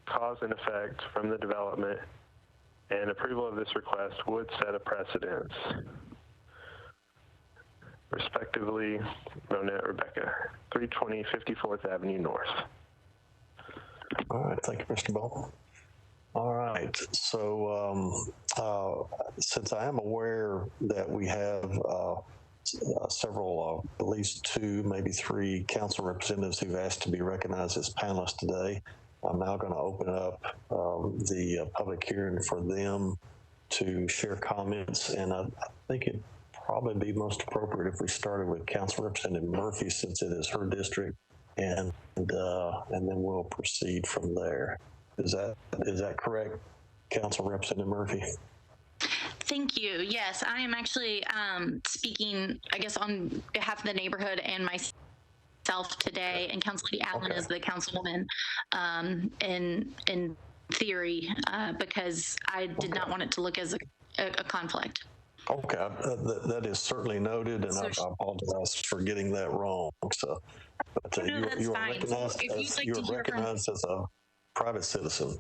cause and effect from the development, and approval of this request would set a precedence. Respectively, Ronette Rebecca, 320 54th Avenue North. All right, thank you, Mr. Bowman. All right, so since I am aware that we have several, at least 2, maybe 3 council representatives who've asked to be recognized as panelists today, I'm now going to open up the public hearing for them to share comments, and I think it'd probably be most appropriate if we started with Council Representative Murphy, since it is her district, and then we'll proceed from there. Is that correct, Council Representative Murphy? Thank you. Yes, I am actually speaking, I guess, on behalf of the neighborhood and myself today, and Council Lady Allen is the councilwoman in theory, because I did not want it to look as a conflict. Okay, that is certainly noted, and I apologize for getting that wrong. So, but you are recognized as a private citizen.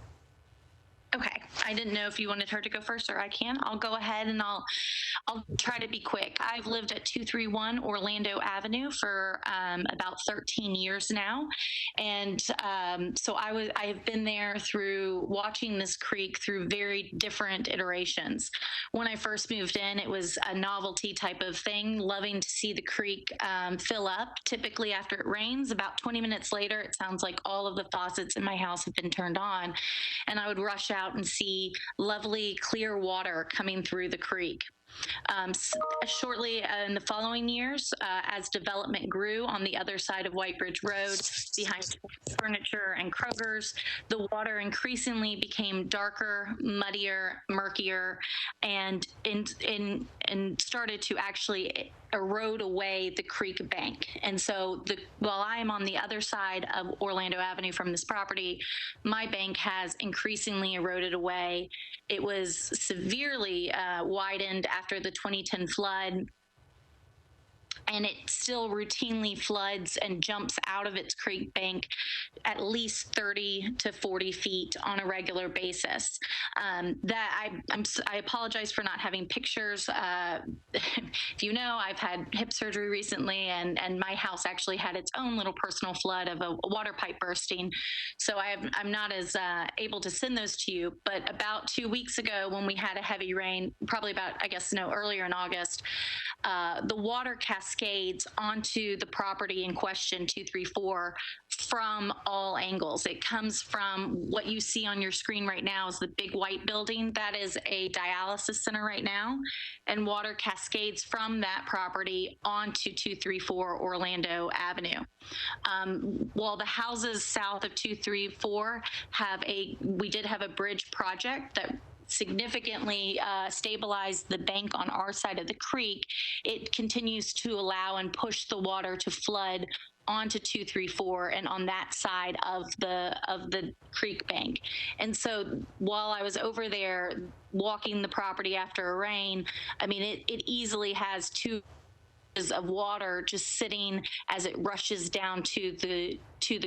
Okay, I didn't know if you wanted her to go first, or I can. I'll go ahead and I'll try to be quick. I've lived at 231 Orlando Avenue for about 13 years now, and so I have been there through watching this creek through very different iterations. When I first moved in, it was a novelty type of thing, loving to see the creek fill up. Typically after it rains, about 20 minutes later, it sounds like all of the faucets in my house have been turned on, and I would rush out and see lovely clear water coming through the creek. Shortly in the following years, as development grew on the other side of White Bridge Road, behind Furniture and Kroger's, the water increasingly became darker, muddier, murkier, and started to actually erode away the creek bank. And so while I am on the other side of Orlando Avenue from this property, my bank has increasingly eroded away. It was severely widened after the 2010 flood, and it still routinely floods and jumps out of its creek bank at least 30 to 40 feet on a regular basis. I apologize for not having pictures. If you know, I've had hip surgery recently, and my house actually had its own little personal flood of a water pipe bursting. So I'm not as able to send those to you. But about 2 weeks ago, when we had a heavy rain, probably about, earlier in August, the water cascades onto the property in question, 234, from all angles. It comes from what you see on your screen right now is the big white building. That is a dialysis center right now, and water cascades from that property onto 234 Orlando Avenue. While the houses south of 234 we did have a bridge project that significantly stabilized the bank on our side of the creek, it continues to allow and push the water to flood onto 234 and on that side of the creek bank. And so while I was over there walking the property after a rain, I mean, it easily has 2 of water just sitting as it rushes down to the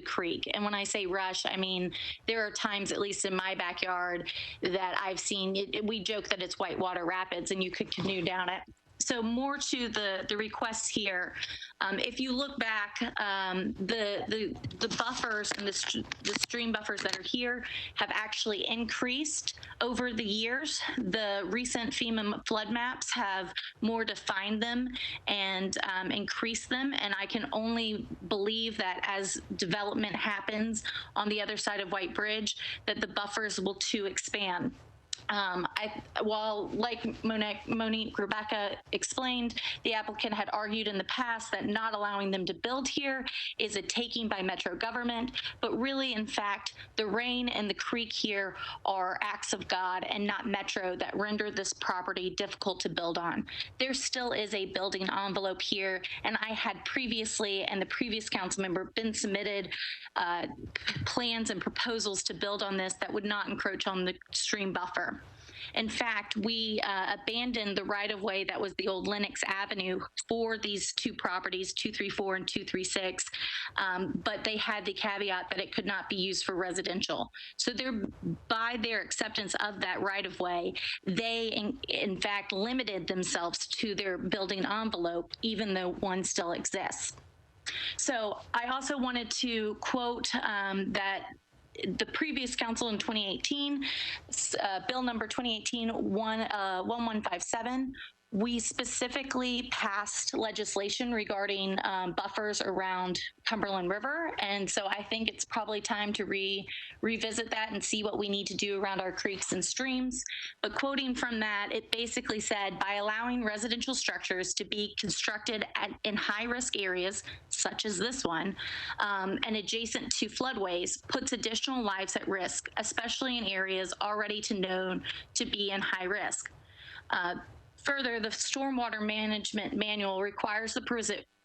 creek. And when I say rush, I mean there are times, at least in my backyard, that I've seen we joke that it's whitewater rapids and you could canoe down it. So more to the requests here. If you look back, the buffers and the stream buffers that are here have actually increased over the years. The recent FEMA flood maps have more defined them and increased them. And I can only believe that as development happens on the other side of White Bridge, that the buffers will too expand. While, like Monique Rebecca explained, the applicant had argued in the past that not allowing them to build here is a taking by Metro government, but really, in fact, the rain and the creek here are acts of God and not Metro that render this property difficult to build on. There still is a building envelope here, and I had previously, and the previous council member, been submitted plans and proposals to build on this that would not encroach on the stream buffer. In fact, we abandoned the right-of-way that was the old Lenox Avenue for these two properties, 234 and 236, but they had the caveat that it could not be used for residential. So by their acceptance of that right-of-way, they in fact limited themselves to their building envelope, even though one still exists. So I also wanted to quote that the previous council in 2018, bill number 2018-1157, we specifically passed legislation regarding buffers around Cumberland River. And so I think it's probably time to revisit that and see what we need to do around our creeks and streams. But quoting from that, it basically said, by allowing residential structures to be constructed in high-risk areas, such as this one, and adjacent to floodways, puts additional lives at risk, especially in areas already known to be in high risk. Further, the Stormwater Management Manual requires the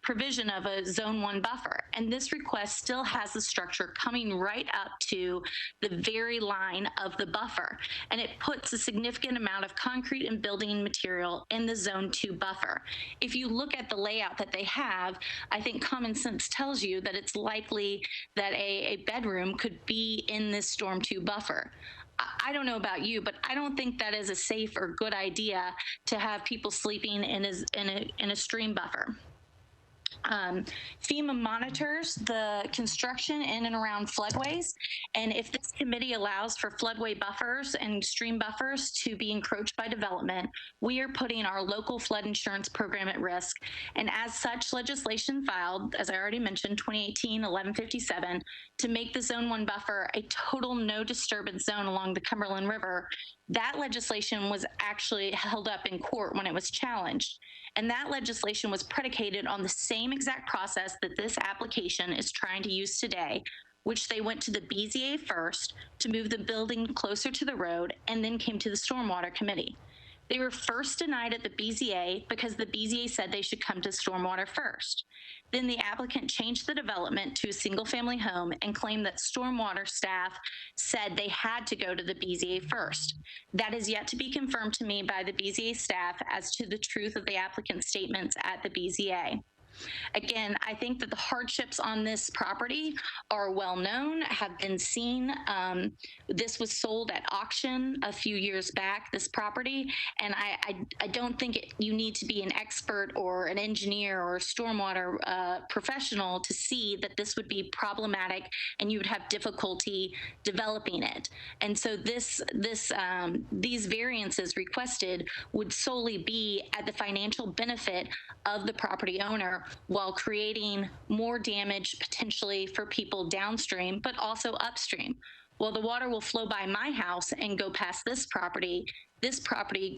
provision of a Zone 1 buffer, and this request still has the structure coming right up to the very line of the buffer, and it puts a significant amount of concrete and building material in the Zone 2 buffer. If you look at the layout that they have, I think common sense tells you that it's likely that a bedroom could be in this Storm 2 buffer. I don't know about you, but I don't think that is a safe or good idea to have people sleeping in a stream buffer. FEMA monitors the construction in and around floodways, and if this committee allows for floodway buffers and stream buffers to be encroached by development, we are putting our local flood insurance program at risk. And as such, legislation filed, as I already mentioned, 2018-1157, to make the Zone 1 buffer a total no disturbance zone along the Cumberland River. That legislation was actually held up in court when it was challenged. And that legislation was predicated on the same exact process that this application is trying to use today, which they went to the BZA first to move the building closer to the road and then came to the Stormwater Committee. They were first denied at the BZA because the BZA said they should come to Stormwater first. Then the applicant changed the development to a single-family home and claimed that Stormwater staff said they had to go to the BZA first. That is yet to be confirmed to me by the BZA staff as to the truth of the applicant's statements at the BZA. Again, I think that the hardships on this property are well known, have been seen. This was sold at auction a few years back, this property, and I don't think you need to be an expert or an engineer or a stormwater professional to see that this would be problematic and you would have difficulty developing it. And so these variances requested would solely be at the financial benefit of the property owner, while creating more damage potentially for people downstream, but also upstream. Well, the water will flow by my house and go past this property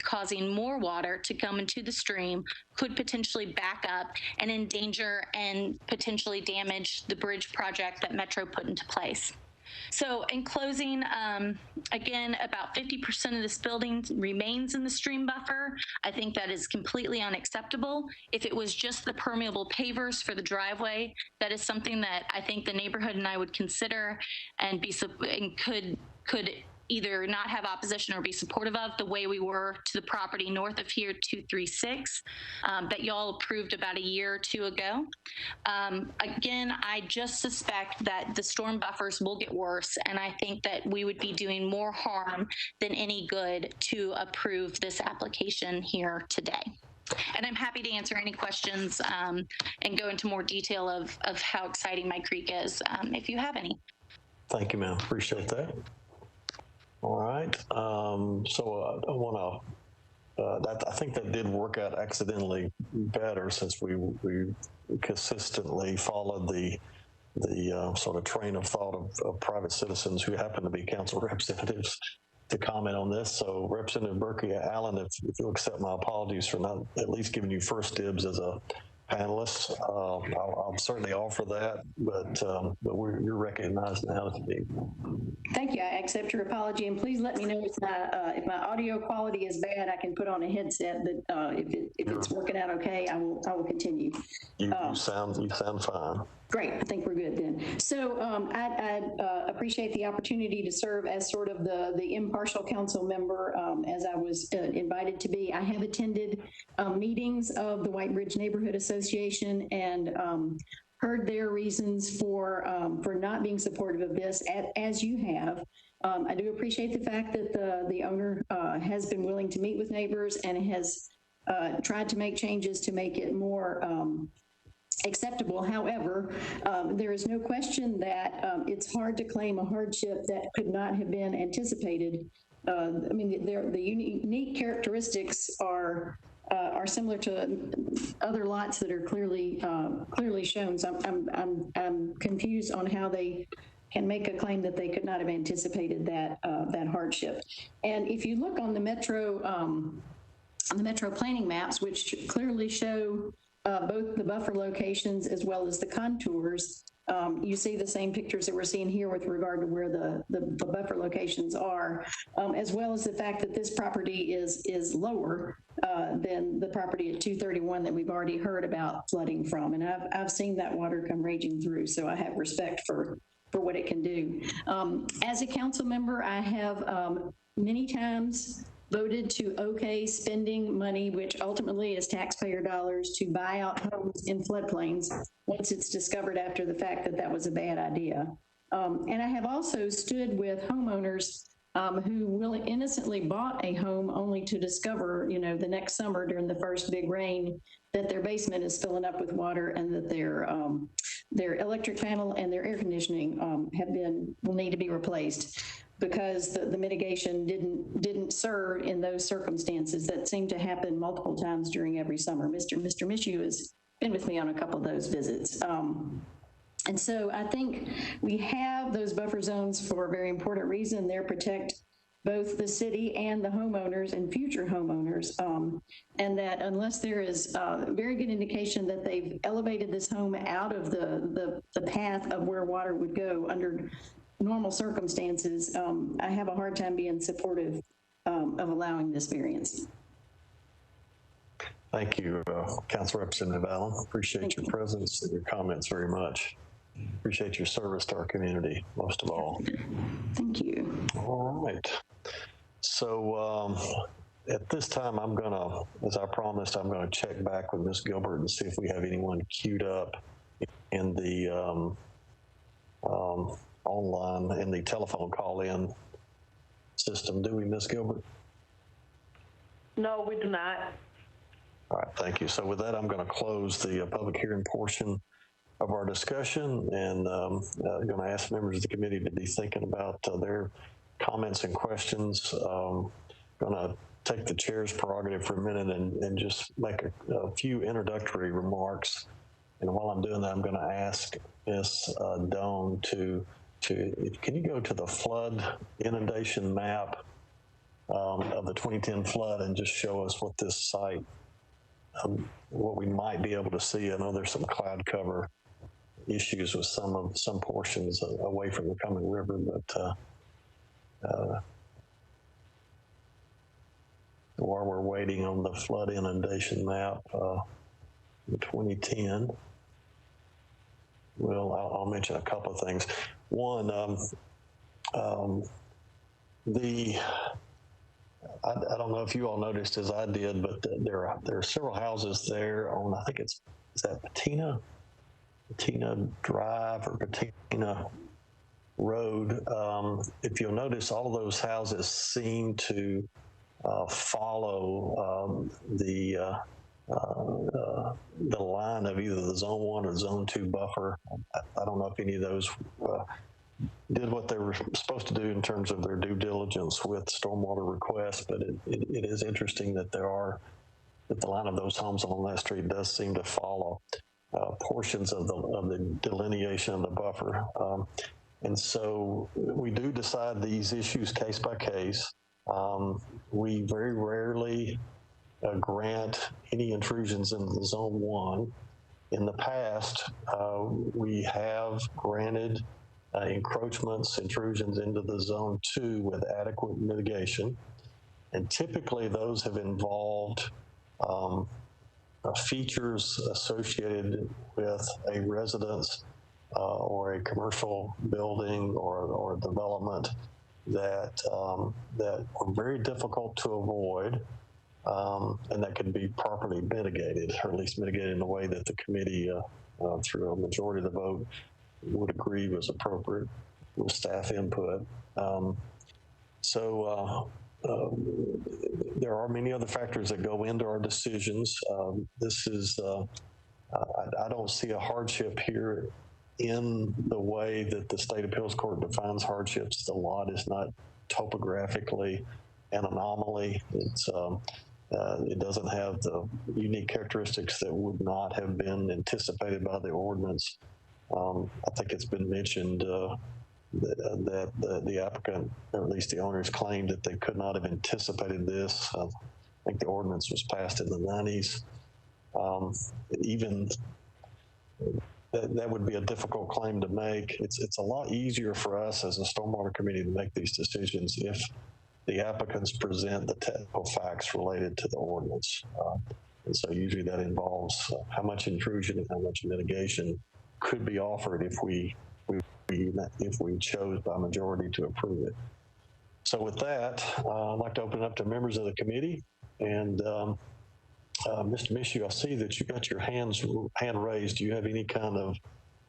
causing more water to come into the stream could potentially back up and endanger and potentially damage the bridge project that Metro put into place. So in closing, again, about 50% of this building remains in the stream buffer. I think that is completely unacceptable. If it was just the permeable pavers for the driveway, that is something that I think the neighborhood and I would consider and could either not have opposition or be supportive of, the way we were to the property north of here, 236, that y'all approved about a year or two ago. Again, I just suspect that the storm buffers will get worse, and I think that we would be doing more harm than any good to approve this application here today. And I'm happy to answer any questions and go into more detail of how exciting my creek is, if you have any. Thank you, ma'am. Appreciate that. All right. So I want to, I think that did work out accidentally better, since we consistently followed the sort of train of thought of private citizens who happen to be council representatives to comment on this. So Representative Berkey Allen, if you'll accept my apologies for not at least giving you first dibs as a panelist, I'll certainly offer that, but you're recognized now if you need. Thank you. I accept your apology, and please let me know if my audio quality is bad. I can put on a headset, but if it's working out okay, I will continue. You sound fine. Great. I think we're good then. So I appreciate the opportunity to serve as sort of the impartial council member, as I was invited to be. I have attended meetings of the White Ridge Neighborhood Association and heard their reasons for not being supportive of this, as you have. I do appreciate the fact that the owner has been willing to meet with neighbors and has tried to make changes to make it more acceptable. However, there is no question that it's hard to claim a hardship that could not have been anticipated. I mean, the unique characteristics are similar to other lots that are clearly shown. So I'm confused on how they can make a claim that they could not have anticipated that hardship. And if you look on the metro planning maps, which clearly show both the buffer locations as well as the contours, you see the same pictures that we're seeing here with regard to where the buffer locations are, as well as the fact that this property is lower than the property at 231 that we've already heard about flooding from. And I've seen that water come raging through, so I have respect for what it can do. As a council member, I have many times voted to okay spending money, which ultimately is taxpayer dollars, to buy out homes in floodplains once it's discovered after the fact that that was a bad idea. And I have also stood with homeowners who innocently bought a home only to discover, the next summer during the first big rain, that their basement is filling up with water and that their electric panel and their air conditioning will need to be replaced, because the mitigation didn't serve in those circumstances that seem to happen multiple times during every summer. Mr. Mishu has been with me on a couple of those visits. And so I think we have those buffer zones for a very important reason. They protect both the city and the homeowners and future homeowners, and that unless there is a very good indication that they've elevated this home out of the path of where water would go under normal circumstances, I have a hard time being supportive of allowing this variance. Thank you, Council Representative Allen. Appreciate your presence and your comments very much. Appreciate your service to our community, most of all. Thank you. All right. So at this time, I'm gonna, as I promised, I'm gonna check back with Ms. Gilbert and see if we have anyone queued up in the online, in the telephone call-in system. Do we, Ms. Gilbert? No, we do not. All right, thank you. So with that, I'm going to close the public hearing portion of our discussion, and going to ask members of the committee to be thinking about their comments and questions. Going to take the chair's prerogative for a minute and just make a few introductory remarks. And while I'm doing that, I'm going to ask Ms. Doan to can you go to the flood inundation map of the 2010 flood and just show us what this site, what we might be able to see. I know there's some cloud cover issues with some portions away from the Cumming River, but while we're waiting on the flood inundation map, the 2010, well, I'll mention a couple of things. One, I don't know if you all noticed as I did, but there are several houses there on, I think is that Patina Drive or Patina Road. If you'll notice, all of those houses seem to follow the line of either the Zone 1 or Zone 2 buffer. I don't know if any of those did what they were supposed to do in terms of their due diligence with stormwater requests, but it is interesting that that the line of those homes along that street does seem to follow portions of the delineation of the buffer. And so we do decide these issues case by case. We very rarely grant any intrusions into the Zone 1. In the past, we have granted encroachments, intrusions into the Zone 2 with adequate mitigation. And typically those have involved features associated with a residence or a commercial building or development that are very difficult to avoid, and that can be properly mitigated, or at least mitigated in the way that the committee, through a majority of the vote, would agree was appropriate with staff input. There are many other factors that go into our decisions. This is, I don't see a hardship here in the way that the State Appeals Court defines hardships. The lot is not topographically an anomaly. It doesn't have the unique characteristics that would not have been anticipated by the ordinance. I think it's been mentioned that the applicant, or at least the owners, claimed that they could not have anticipated this. I think the ordinance was passed in the 90s. Even that would be a difficult claim to make. It's a lot easier for us as a stormwater committee to make these decisions if the applicants present the technical facts related to the ordinance. And so usually that involves how much intrusion and how much mitigation could be offered if we chose by majority to approve it. So with that, I'd like to open it up to members of the committee. And Mr. Mishu, I see that you got your hand raised. Do you have any kind of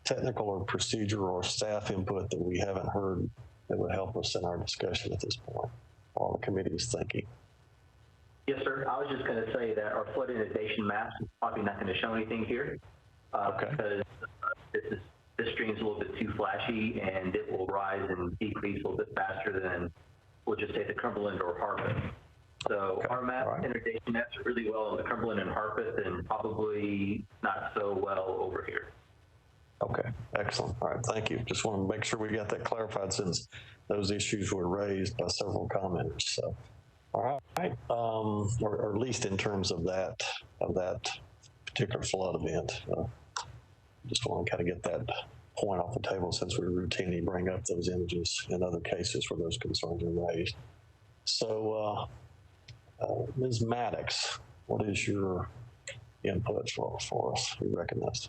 technical or procedure or staff input that we haven't heard that would help us in our discussion at this point while the committee is thinking? Yes, sir. I was just going to say that our flood inundation maps is probably not going to show anything here because this stream's a little bit too flashy and it will rise and decrease a little bit faster than, we'll just say, the Cumberland or Harpeth. So our inundation maps are really well on the Cumberland and Harpeth and probably not so well over here. Okay, excellent. All right, thank you. Just want to make sure we got that clarified since those issues were raised by several commenters. So, all right, or at least in terms of that particular flood event. Just want to kind of get that point off the table since we routinely bring up those images in other cases where those concerns are raised. So, Ms. Maddox, what is your input for us? We recognize.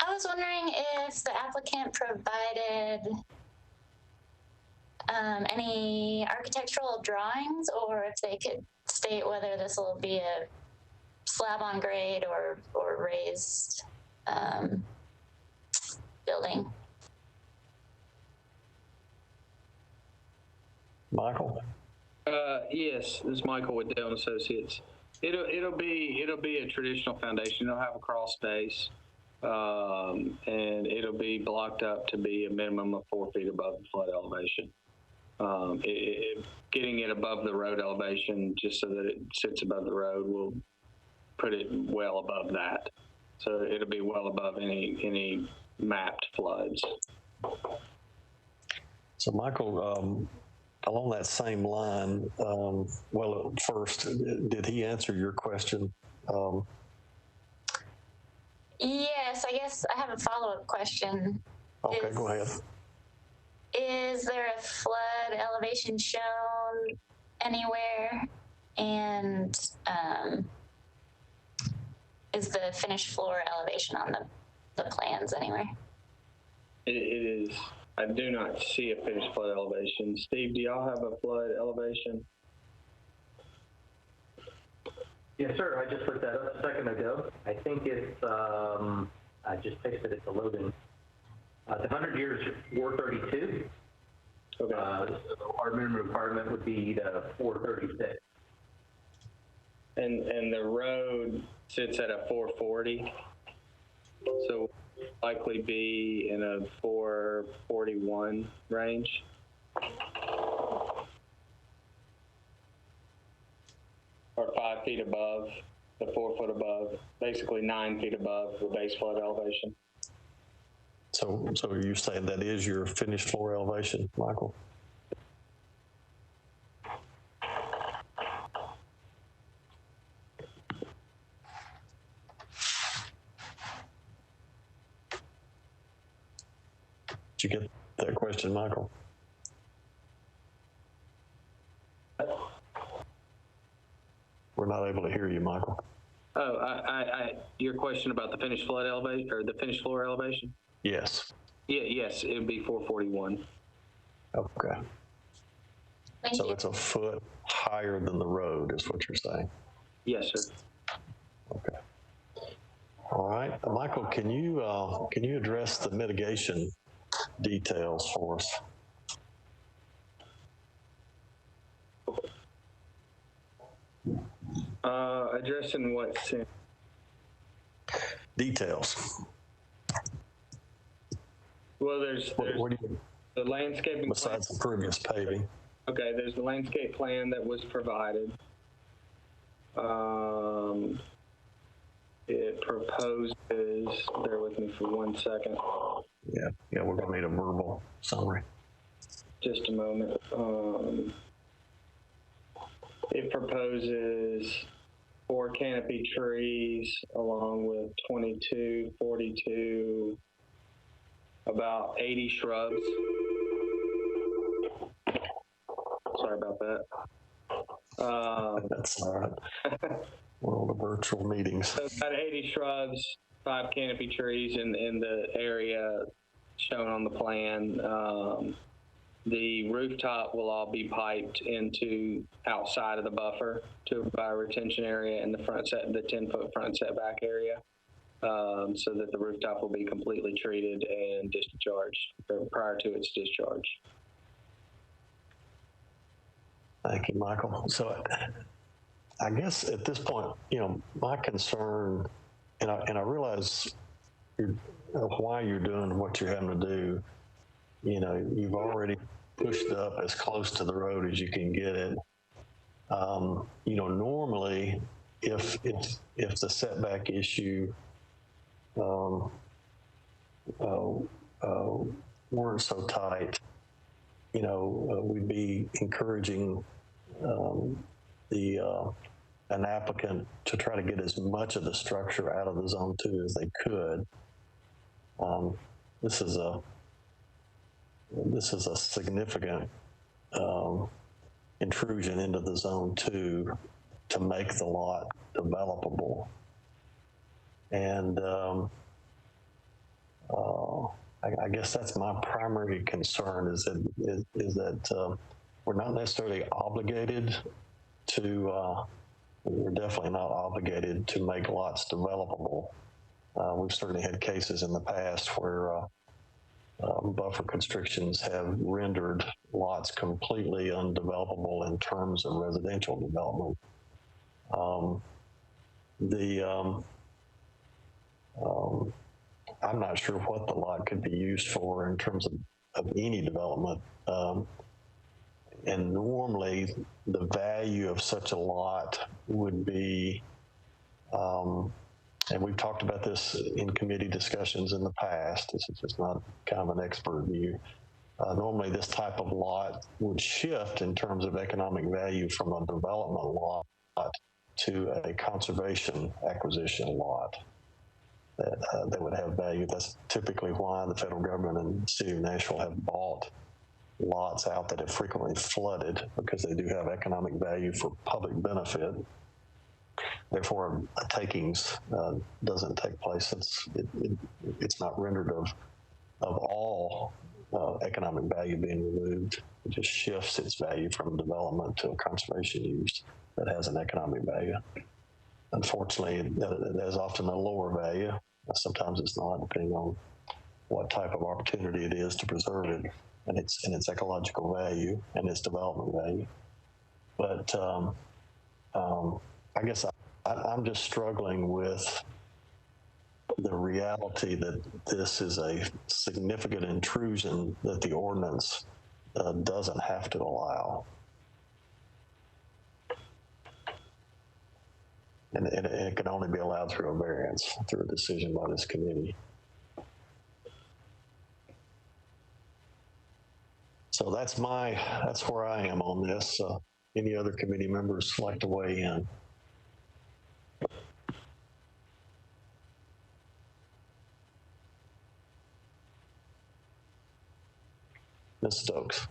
I was wondering if the applicant provided any architectural drawings, or if they could state whether this will be a slab on grade or raised building. Michael? Yes, this is Michael with Dale & Associates. It'll be a traditional foundation. It'll have a crawl space, and it'll be blocked up to be a minimum of 4 feet above the flood elevation. Getting it above the road elevation, just so that it sits above the road, will put it well above that. So it'll be well above any mapped floods. So Michael, along that same line, well, first, did he answer your question? Yes, I guess I have a follow-up question. Okay, go ahead. Is there a flood elevation shown anywhere? And is the finished floor elevation on the plans anywhere? It is. I do not see a finished flood elevation. Steve, do y'all have a flood elevation? Yes, sir. I just looked that up a second ago. I think it's, I just texted it to Logan. The 100 years 432. Okay. So our minimum requirement would be 436. And the road sits at a 440. So likely be in a 441 range. Or 5 feet above, the 4 foot above, basically 9 feet above the base flood elevation. So are you saying that is your finished floor elevation, Michael? Did you get that question, Michael? We're not able to hear you, Michael. Oh, your question about the finished flood elevation or the finished floor elevation? Yes. Yeah, yes, it would be 441. Okay. So it's a foot higher than the road, is what you're saying? Yes, sir. Okay. All right, Michael, can you address the mitigation details for us? Addressing what? Details. Well, there's the landscaping besides the previous paving. Okay, there's the landscape plan that was provided. It proposes, bear with me for 1 second. Yeah, we're gonna need a verbal summary. Just a moment. It proposes 4 canopy trees along with 22, 42, about 80 shrubs. Sorry about that. That's all right. World of virtual meetings. So about 80 shrubs, 5 canopy trees in the area shown on the plan. The rooftop will all be piped into outside of the buffer to provide a retention area in the front set, the 10-foot front setback area, so that the rooftop will be completely treated and discharged prior to its discharge. Thank you, Michael. So I guess at this point, my concern, and I realize why you're doing what you're having to do. You've already pushed up as close to the road as you can get it. Normally, if the setback issue weren't so tight, we'd be encouraging an applicant to try to get as much of the structure out of the zone 2 as they could. This is a significant intrusion into the zone 2 to make the lot developable. And I guess that's my primary concern is that we're not necessarily obligated to, we're definitely not obligated to make lots developable. We've certainly had cases in the past where buffer constrictions have rendered lots completely undevelopable in terms of residential development. I'm not sure what the lot could be used for in terms of any development. And normally the value of such a lot would be, and we've talked about this in committee discussions in the past, this is just not kind of an expert view. Normally this type of lot would shift in terms of economic value from a development lot to a conservation acquisition lot that would have value. That's typically why the federal government and the city of Nashville have bought lots out that have frequently flooded, because they do have economic value for public benefit. Therefore, a takings doesn't take place. It's not rendered of all economic value being removed. It just shifts its value from development to a conservation use that has an economic value. Unfortunately, that is often a lower value. Sometimes it's not, depending on what type of opportunity it is to preserve it and its ecological value and its development value. But I guess I'm just struggling with the reality that this is a significant intrusion that the ordinance doesn't have to allow. And it can only be allowed through a variance, through a decision by this committee. So that's where I am on this. Any other committee members like to weigh in? Ms. Stokes.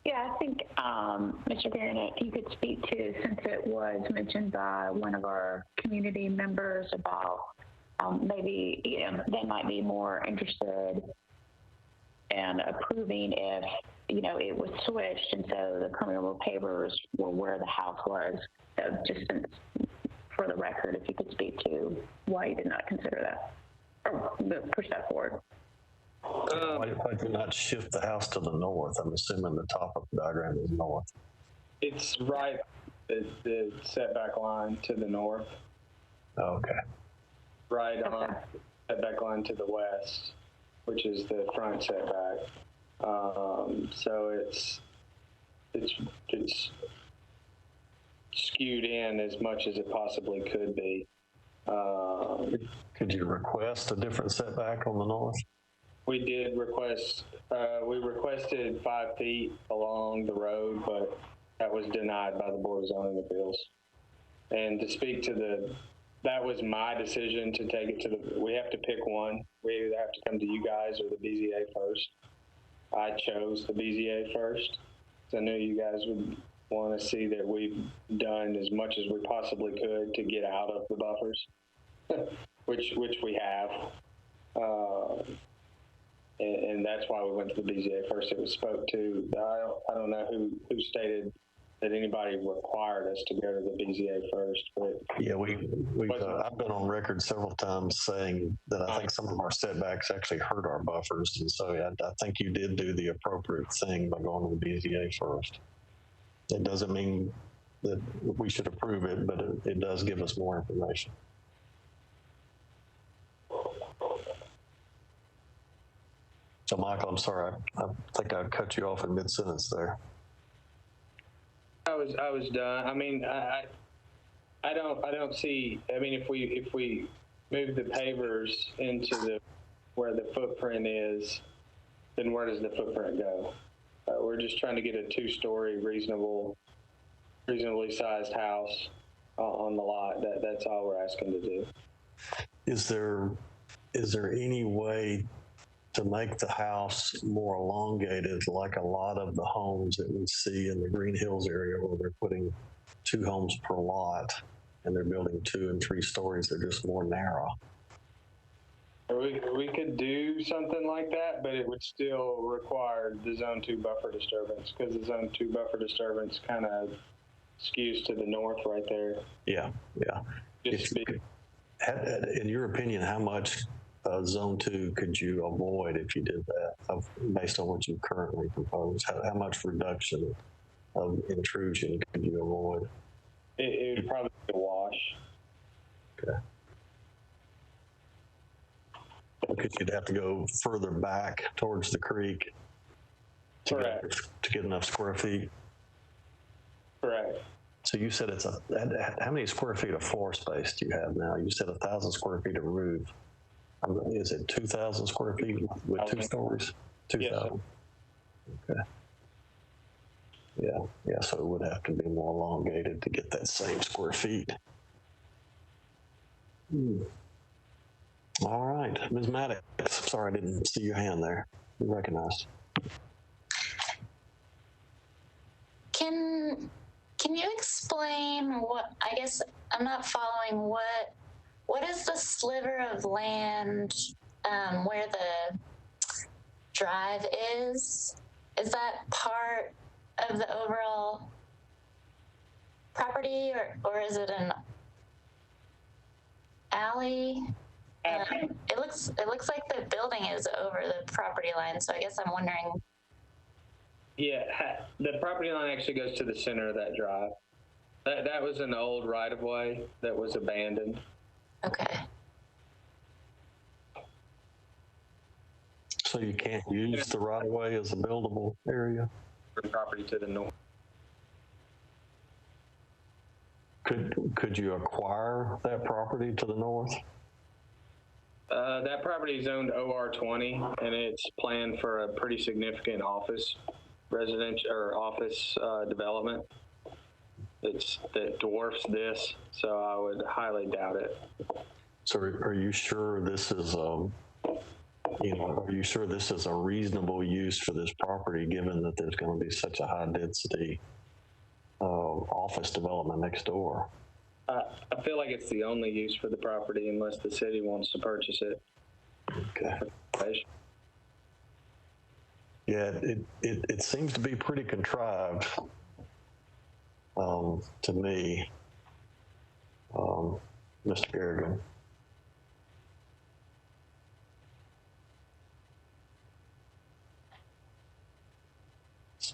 Yeah, I think, Mr. Barron, you could speak to, since it was mentioned by one of our community members about maybe they might be more interested in approving if, it was switched and so the permeable pavers were where the house was. So just for the record, if you could speak to why you did not consider that or push that forward. Why do you not shift the house to the north? I'm assuming the top of the diagram is north. It's right at the setback line to the north. Okay. Right on the setback line to the west, which is the front setback. So it's skewed in as much as it possibly could be. Could you request a different setback on the north? We did request, we requested 5 feet along the road, but that was denied by the Board of Zoning Appeals. And to speak to that was my decision to take it to we have to pick one. We either have to come to you guys or the BZA first. I chose the BZA first. So I knew you guys would want to see that we've done as much as we possibly could to get out of the buffers, which we have. And that's why we went to the BZA first. It was spoke to. I don't know who stated that anybody required us to go to the BZA first. But yeah, I've been on record several times saying that I think some of our setbacks actually hurt our buffers, and so I think you did do the appropriate thing by going to the BZA first. It doesn't mean that we should approve it, but it does give us more information. So, Michael, I'm sorry. I think I cut you off in mid-sentence there. I was done. I mean, I don't see. I mean, if we move the pavers into where the footprint is, then where does the footprint go? We're just trying to get a 2-story reasonably sized house on the lot. That's all we're asking to do. Is there any way to make the house more elongated, like a lot of the homes that we see in the Green Hills area where they're putting 2 homes per lot and they're building 2 and 3 stories? They're just more narrow. We could do something like that, but it would still require the Zone 2 buffer disturbance, because the Zone 2 buffer disturbance kind of skews to the north right there. Yeah. In your opinion, how much Zone 2 could you avoid if you did that, based on what you currently propose? How much reduction of intrusion could you avoid? It would probably be a wash. Okay. Because you'd have to go further back towards the creek to get enough square feet. Correct. So you said how many square feet of floor space do you have now? You said 1,000 square feet of roof. Is it 2,000 square feet with 2 stories? 2,000. Yes. Okay. Yeah. So it would have to be more elongated to get that same square feet. All right, Ms. Maddox. Sorry, I didn't see your hand there. You recognized. Can you explain what? I guess I'm not following what is the sliver of land where drive is that part of the overall property, or is it an alley? It looks like the building is over the property line, so I guess I'm wondering. Yeah, the property line actually goes to the center of that drive. That was an old right-of-way that was abandoned. Okay. So you can't use the right-of-way as a buildable area? Property to the north. Could you acquire that property to the north? That property is owned OR20, and it's planned for a pretty significant office development. That dwarfs this, so I would highly doubt it. So are you sure this is are you sure this is a reasonable use for this property, given that there's going to be such a high density office development next door? I feel like it's the only use for the property unless the city wants to purchase it. Okay. Yeah, it seems to be pretty contrived to me, Mr. Garrigan.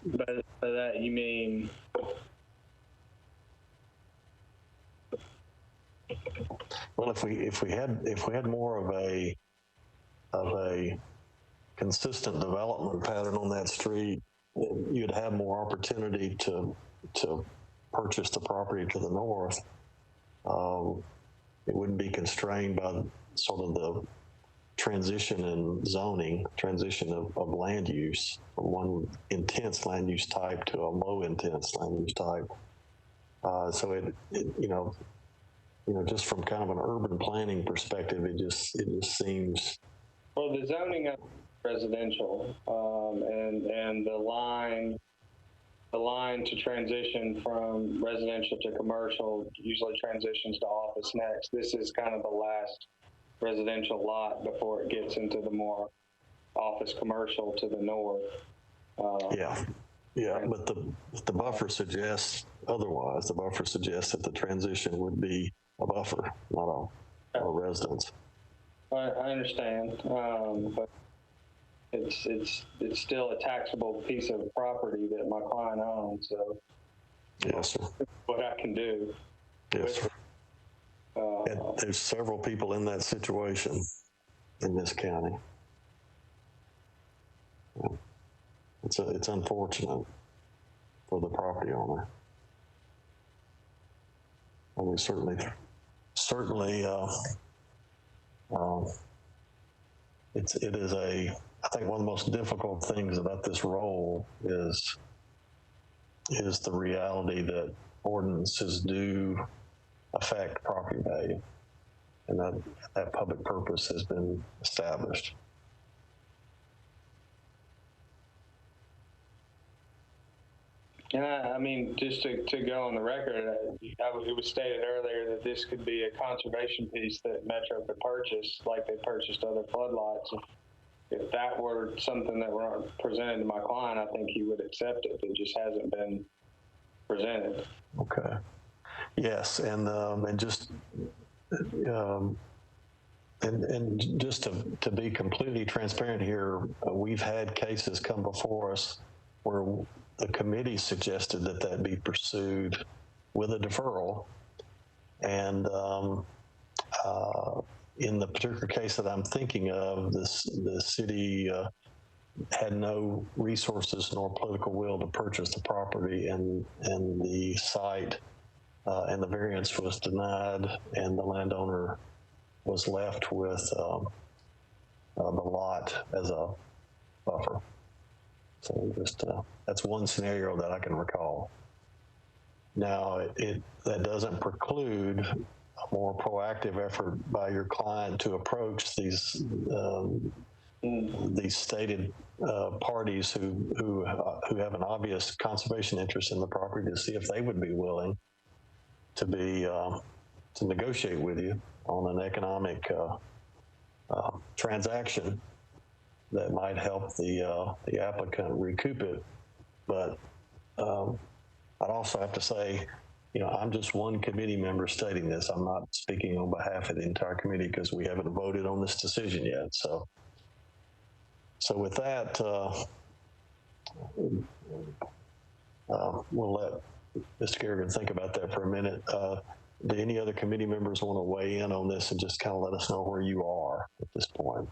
By that you mean? Well, if we had more of a consistent development pattern on that street, you'd have more opportunity to purchase the property to the north. It wouldn't be constrained by sort of the transition in zoning, transition of land use from one intense land use type to a low intense land use type. So it just from kind of an urban planning perspective, it just seems. Well, the zoning of residential and the line to transition from residential to commercial usually transitions to office next. This is kind of the last residential lot before it gets into the more office commercial to the north. But the buffer suggests otherwise. The buffer suggests that the transition would be a buffer, not a residence. I understand, but it's still a taxable piece of property that my client owns. So yes, sir. What I can do. Yes, sir. And there's several people in that situation in this county. It's unfortunate for the property owner. And we certainly, it is I think one of the most difficult things about this role is the reality that ordinances do affect property value, and that public purpose has been established. Yeah, I mean, just to go on the record, it was stated earlier that this could be a conservation piece that Metro could purchase, like they purchased other floodlights. If that were something that were presented to my client, I think he would accept it. It just hasn't been presented. Okay. Yes, and just and just to be completely transparent here, we've had cases come before us where the committee suggested that be pursued with a deferral, and in the particular case that I'm thinking of, the city had no resources nor political will to purchase the property, and the site and the variance was denied, and the landowner was left with the lot as a buffer. So just that's one scenario that I can recall. Now, that doesn't preclude a more proactive effort by your client to approach these stated parties who have an obvious conservation interest in the property, to see if they would be willing to negotiate with you on an economic transaction that might help the applicant recoup it. But I'd also have to say, I'm just one committee member stating this. I'm not speaking on behalf of the entire committee because we haven't voted on this decision yet. So with that, we'll let Mr. Kerrigan think about that for a minute. Do any other committee members want to weigh in on this and just kind of let us know where you are at this point?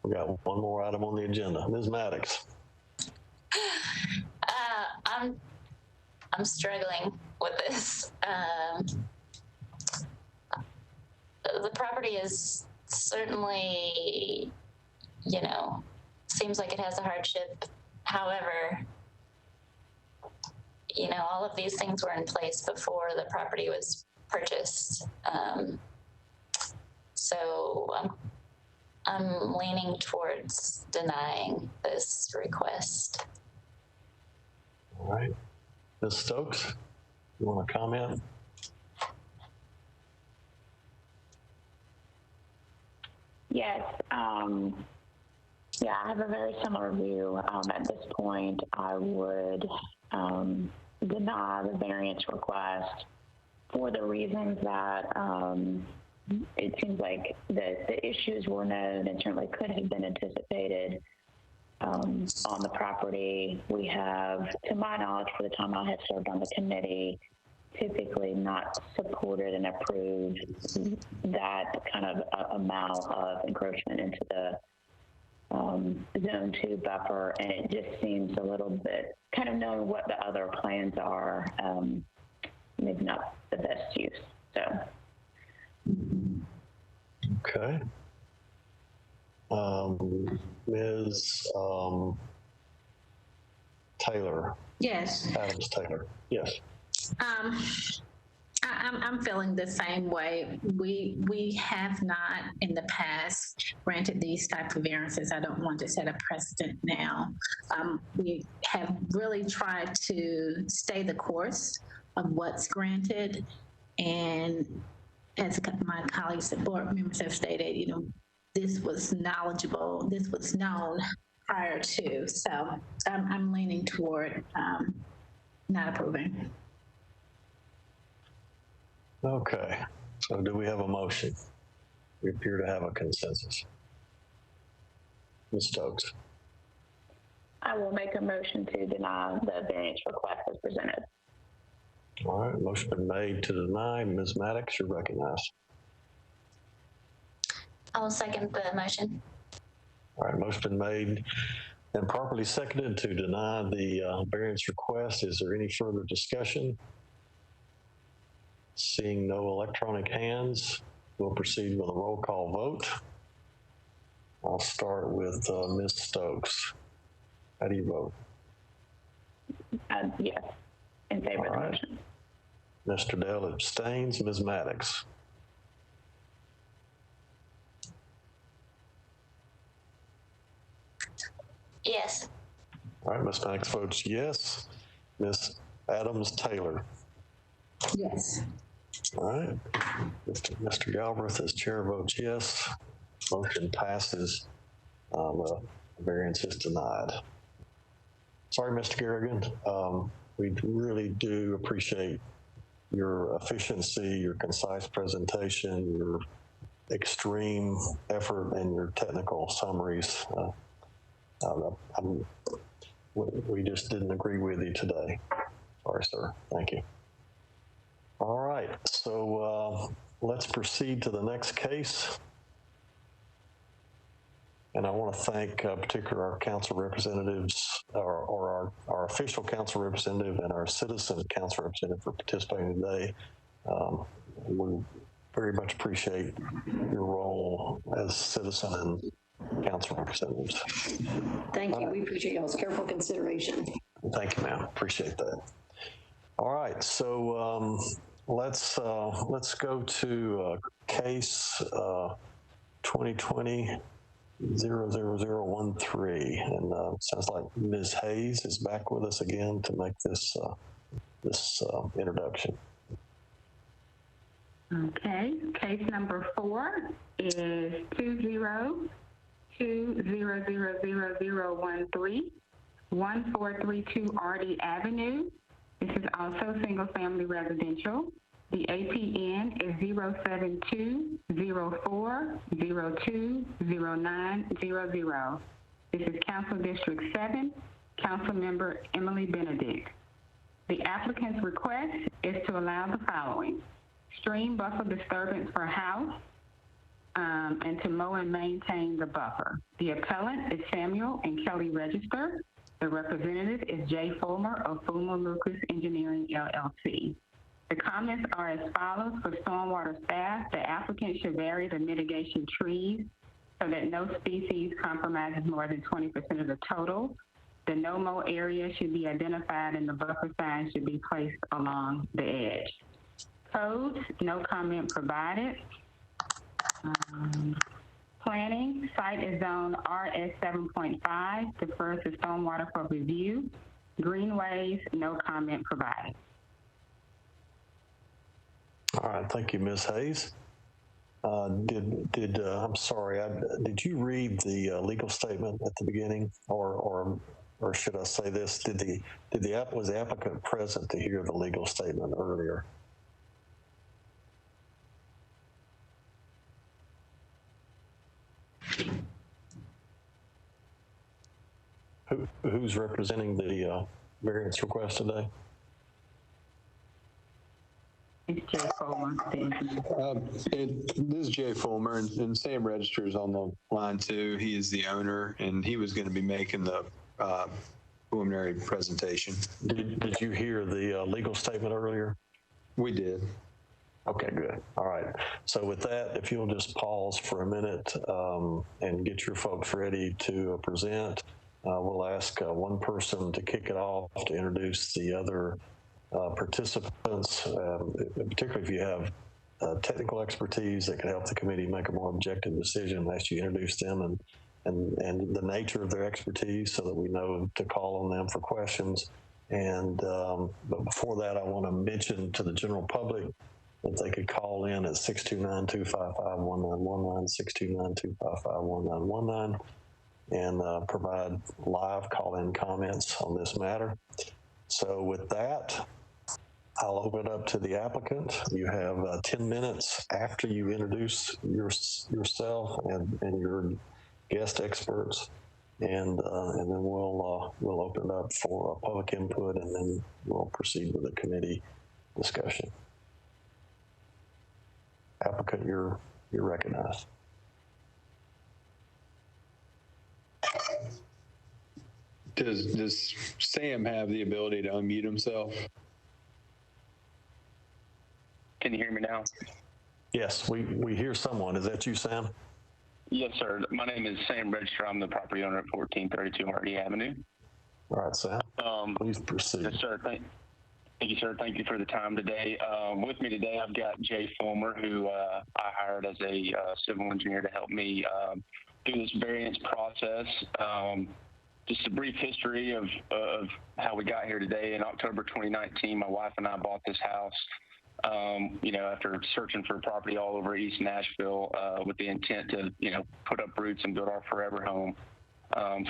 We got one more item on the agenda. Ms. Maddox. I'm struggling with this. The property is certainly, seems like it has a hardship. However, all of these things were in place before the property was purchased. So I'm leaning towards denying this request. All right. Ms. Stokes, you want to comment? Yes. Yeah, I have a very similar view. At this point, I would deny the variance request for the reasons that it seems like the issues were known and certainly could have been anticipated on the property. We have, to my knowledge, for the time I have served on the committee, typically not supported and approved that kind of amount of encroachment into the Zone 2 buffer, and it just seems a little bit, kind of knowing what the other plans are, maybe not the best use. So. Okay. Ms. Taylor. Yes. Adams Taylor. Yes. I'm feeling the same way. We have not in the past granted these type of variances. I don't want to set a precedent now. We have really tried to stay the course of what's granted, and as my colleagues and board members have stated, this was knowledgeable, this was known prior to. So I'm leaning toward not approving. Okay, so do we have a motion? We appear to have a consensus. Ms. Stokes. I will make a motion to deny the variance request as presented. All right, motion been made to deny. Ms. Maddox, you're recognized. I'll second the motion. All right, motion been made and properly seconded to deny the variance request. Is there any further discussion? Seeing no electronic hands, we'll proceed with a roll call vote. I'll start with Ms. Stokes. How do you vote? Yes, in favor of the motion. Mr. Dell abstains. Ms. Maddox. Yes. All right, Ms. Maddox votes yes. Ms. Adams Taylor. Yes. All right. Mr. Galbraith as chair votes yes. Motion passes. The variance is denied. Sorry, Mr. Kerrigan. We really do appreciate your efficiency, your concise presentation, your extreme effort, and your technical summaries. We just didn't agree with you today. Sorry, sir. Thank you. All right, so let's proceed to the next case. And I want to thank particularly our council representatives, or our official council representative and our citizen council representative for participating today. We very much appreciate your role as citizen and council representatives. Thank you. We appreciate y'all's careful consideration. Thank you, ma'am. Appreciate that. All right, so let's go to case 2020 00013. And sounds like Ms. Hayes is back with us again to make this introduction. Okay, case number 4 is 202000013, 1432 Artie Avenue. This is also single-family residential. The APN is 07204020900. This is Council District 7, Council Member Emily Benedict. The applicant's request is to allow the following: stream buffer disturbance for house, and to mow and maintain the buffer. The appellant is Samuel and Kelly Register. The representative is Jay Fulmer of Fulmer Lucas Engineering, LLC. The comments are as follows for stormwater staff. The applicant should vary the mitigation trees so that no species compromises more than 20% of the total. The no-mow area should be identified and the buffer sign should be placed along the edge. Codes, no comment provided. Planning, site is zone RS 7.5, defers to stormwater for review. Greenways, no comment provided. All right, thank you, Ms. Hayes. I'm sorry, did you read the legal statement at the beginning, or should I say this? Was the applicant present to hear the legal statement earlier? Who's representing the variance request today? It's Jay Fulmer. This is Jay Fulmer, and Sam Register's on the line too. He is the owner, and he was going to be making the preliminary presentation. Did you hear the legal statement earlier? We did. Okay, good. All right. So with that, if you'll just pause for a minute and get your folks ready to present, we'll ask one person to kick it off to introduce the other participants, particularly if you have technical expertise that can help the committee make a more objective decision. I'll ask you to introduce them and the nature of their expertise so that we know to call on them for questions. And but before that, I want to mention to the general public that they could call in at 629-255-1919, 629-255-1919, and provide live call-in comments on this matter. So with that, I'll open it up to the applicant. You have 10 minutes after you introduce yourself and your guest experts, and then we'll open it up for public input, and then we'll proceed with the committee discussion. Applicant, you're recognized. Does Sam have the ability to unmute himself? Can you hear me now? Yes, we hear someone. Is that you, Sam? Yes, sir. My name is Sam Register. I'm the property owner at 1432 Artie Avenue. All right, Sam. Please proceed. Yes, sir. Thank you, sir. Thank you for the time today. With me today, I've got Jay Fulmer, who I hired as a civil engineer to help me through this variance process. Just a brief history of how we got here today. In October 2019, my wife and I bought this house, after searching for property all over East Nashville with the intent to, put up roots and build our forever home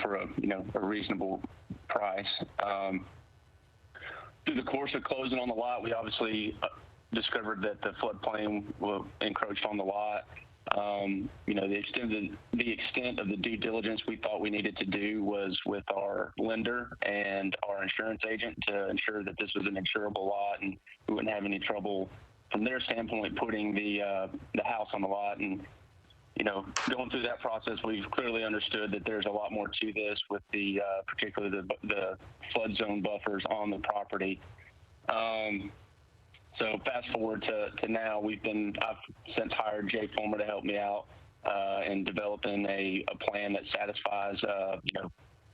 for a reasonable price. Through the course of closing on the lot, we obviously discovered that the floodplain encroached on the lot. The extent of the due diligence we thought we needed to do was with our lender and our insurance agent to ensure that this was an insurable lot and we wouldn't have any trouble from their standpoint putting the house on the lot. And going through that process, we've clearly understood that there's a lot more to this with the particularly the flood zone buffers on the property. So fast forward to now, I've since hired Jay Fulmer to help me out in developing a plan that satisfies,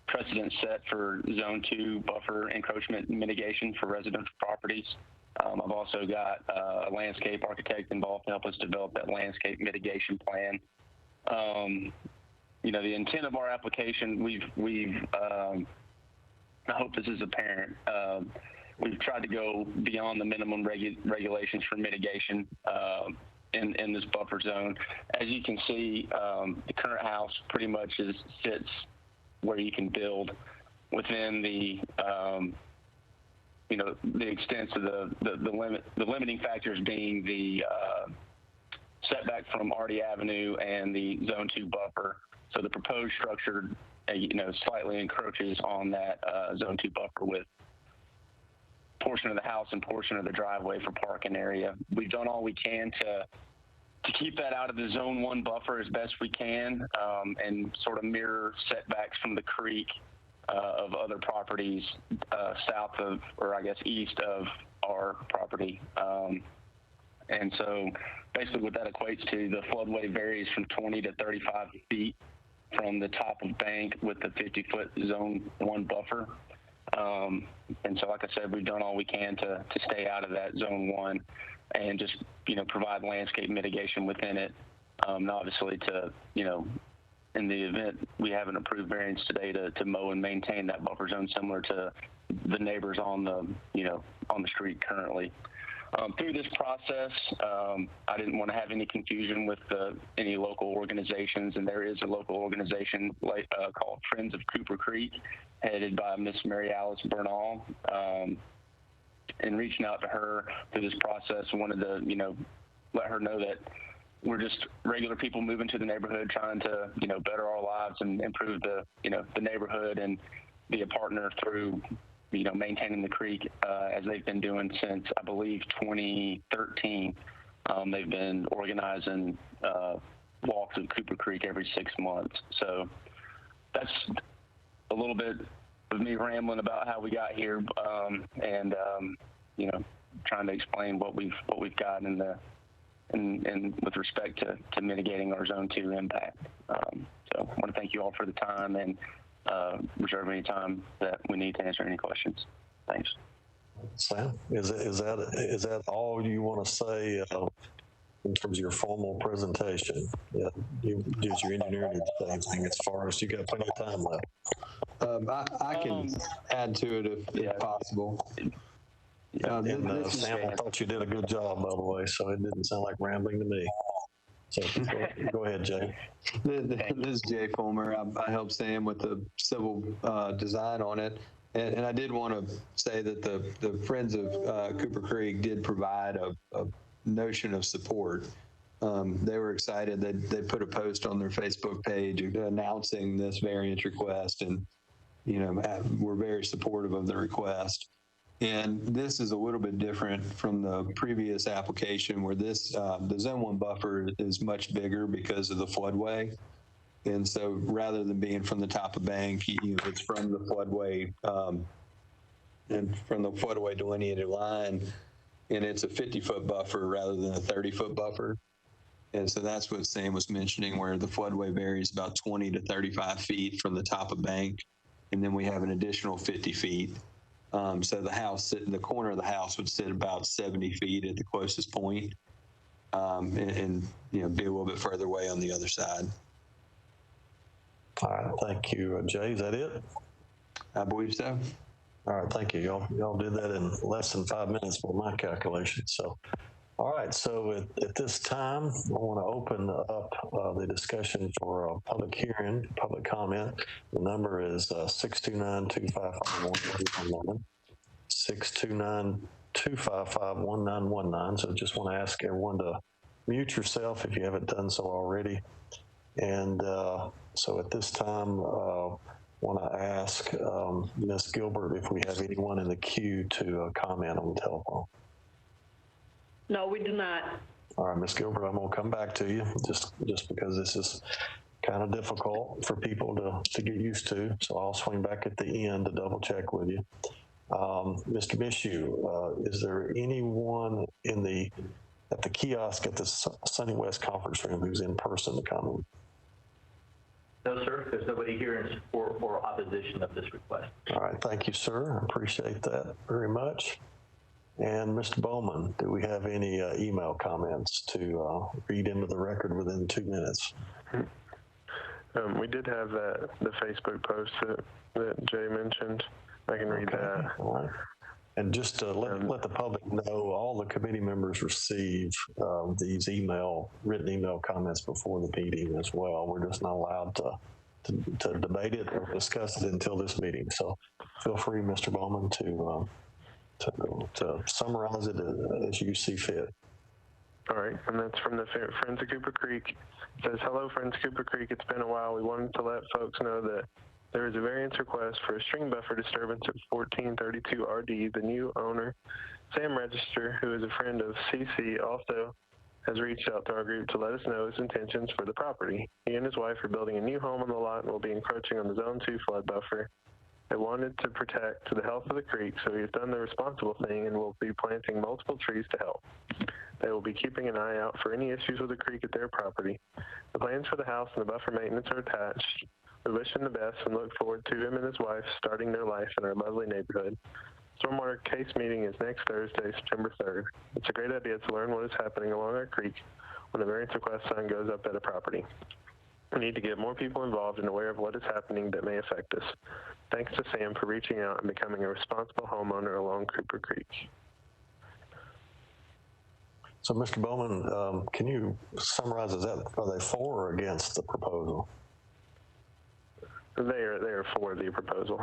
precedent set for Zone 2 buffer encroachment mitigation for residential properties. I've also got a landscape architect involved to help us develop that landscape mitigation plan. the intent of our application, I hope this is apparent. We've tried to go beyond the minimum regulations for mitigation in this buffer zone. As you can see, the current house pretty much sits where you can build within the extent of the limiting factors being the setback from Artie Avenue and the Zone 2 buffer. So the proposed structure, slightly encroaches on that Zone 2 buffer with portion of the house and portion of the driveway for parking area. We've done all we can to keep that out of the Zone 1 buffer as best we can, and sort of mirror setbacks from the creek of other properties south of, or I guess east of our property. And so basically what that equates to, the floodway varies from 20 to 35 feet from the top of bank with the 50-foot Zone 1 buffer. And so, like I said, we've done all we can to stay out of that Zone 1 and just, provide landscape mitigation within it. Obviously to, in the event we have an approved variance today to mow and maintain that buffer zone similar to the neighbors on the, on the street currently. Through this process, I didn't want to have any confusion with any local organizations, and there is a local organization called Friends of Cooper Creek, headed by Miss Mary Alice Bernal. And reaching out to her through this process, wanted to, let her know that we're just regular people moving to the neighborhood, trying to, better our lives and improve the, the neighborhood and be a partner through, maintaining the creek as they've been doing since, I believe, 2013. They've been organizing walks of Cooper Creek every 6 months. So that's a little bit of me rambling about how we got here, and trying to explain what we've got in with respect to mitigating our Zone 2 impact. So I want to thank you all for the time and reserve any time that we need to answer any questions. Thanks. Sam, is that all you want to say in terms of your formal presentation? Does your engineer need to say anything as far as you got plenty of time left? I can add to it if possible. Sam, I thought you did a good job, by the way, so it didn't sound like rambling to me. So go ahead, Jay. This is Jay Fulmer. I helped Sam with the civil design on it. And I did want to say that the Friends of Cooper Creek did provide a notion of support. They were excited. They put a post on their Facebook page announcing this variance request, and we're very supportive of the request. And this is a little bit different from the previous application where this, the Zone 1 buffer is much bigger because of the floodway. And so rather than being from the top of bank, it's from the floodway, and from the floodway delineated line, and it's a 50-foot buffer rather than a 30-foot buffer. And so that's what Sam was mentioning, where the floodway varies about 20 to 35 feet from the top of bank. And then we have an additional 50 feet. So the corner of the house would sit about 70 feet at the closest point, and be a little bit further away on the other side. All right, thank you, Jay. Is that it? I believe so. All right, thank you. Y'all did that in less than 5 minutes by my calculation. So, all right. So at this time, I want to open up the discussion for a public hearing, public comment. The number is 629-255-1919. 629-255-1919. So just want to ask everyone to mute yourself if you haven't done so already. And so at this time, want to ask Ms. Gilbert if we have anyone in the queue to comment on the telephone. No, we do not. All right, Ms. Gilbert, I'm going to come back to you just because this is kind of difficult for people to get used to. So I'll swing back at the end to double check with you. Mr. Mishu, is there anyone at the kiosk at the Sunny West Conference Room who's in person to comment? No, sir. There's nobody here in support or opposition of this request. All right. Thank you, sir. I appreciate that very much. And Mr. Bowman, do we have any email comments to read into the record within 2 minutes? We did have the Facebook post that Jay mentioned. I can read that. All right. And just to let the public know, all the committee members receive these written email comments before the meeting as well. We're just not allowed to debate it or discuss it until this meeting. So feel free, Mr. Bowman, to summarize it as you see fit. All right, and that's from the Friends of Cooper Creek. It says, hello, Friends of Cooper Creek. It's been a while. We wanted to let folks know that there is a variance request for a stream buffer disturbance at 1432 RD. The new owner, Sam Register, who is a friend of CC, also has reached out to our group to let us know his intentions for the property. He and his wife are building a new home on the lot and will be encroaching on the Zone 2 flood buffer. They wanted to protect the health of the creek, so he has done the responsible thing and will be planting multiple trees to help. They will be keeping an eye out for any issues with the creek at their property. The plans for the house and the buffer maintenance are attached. We wish him the best and look forward to him and his wife starting their life in our lovely neighborhood. Stormwater case meeting is next Thursday, September 3rd. It's a great idea to learn what is happening along our creek when the variance request sign goes up at a property. We need to get more people involved and aware of what is happening that may affect us. Thanks to Sam for reaching out and becoming a responsible homeowner along Cooper Creek. So, Mr. Bowman, can you summarize, are they for or against the proposal? They are for the proposal.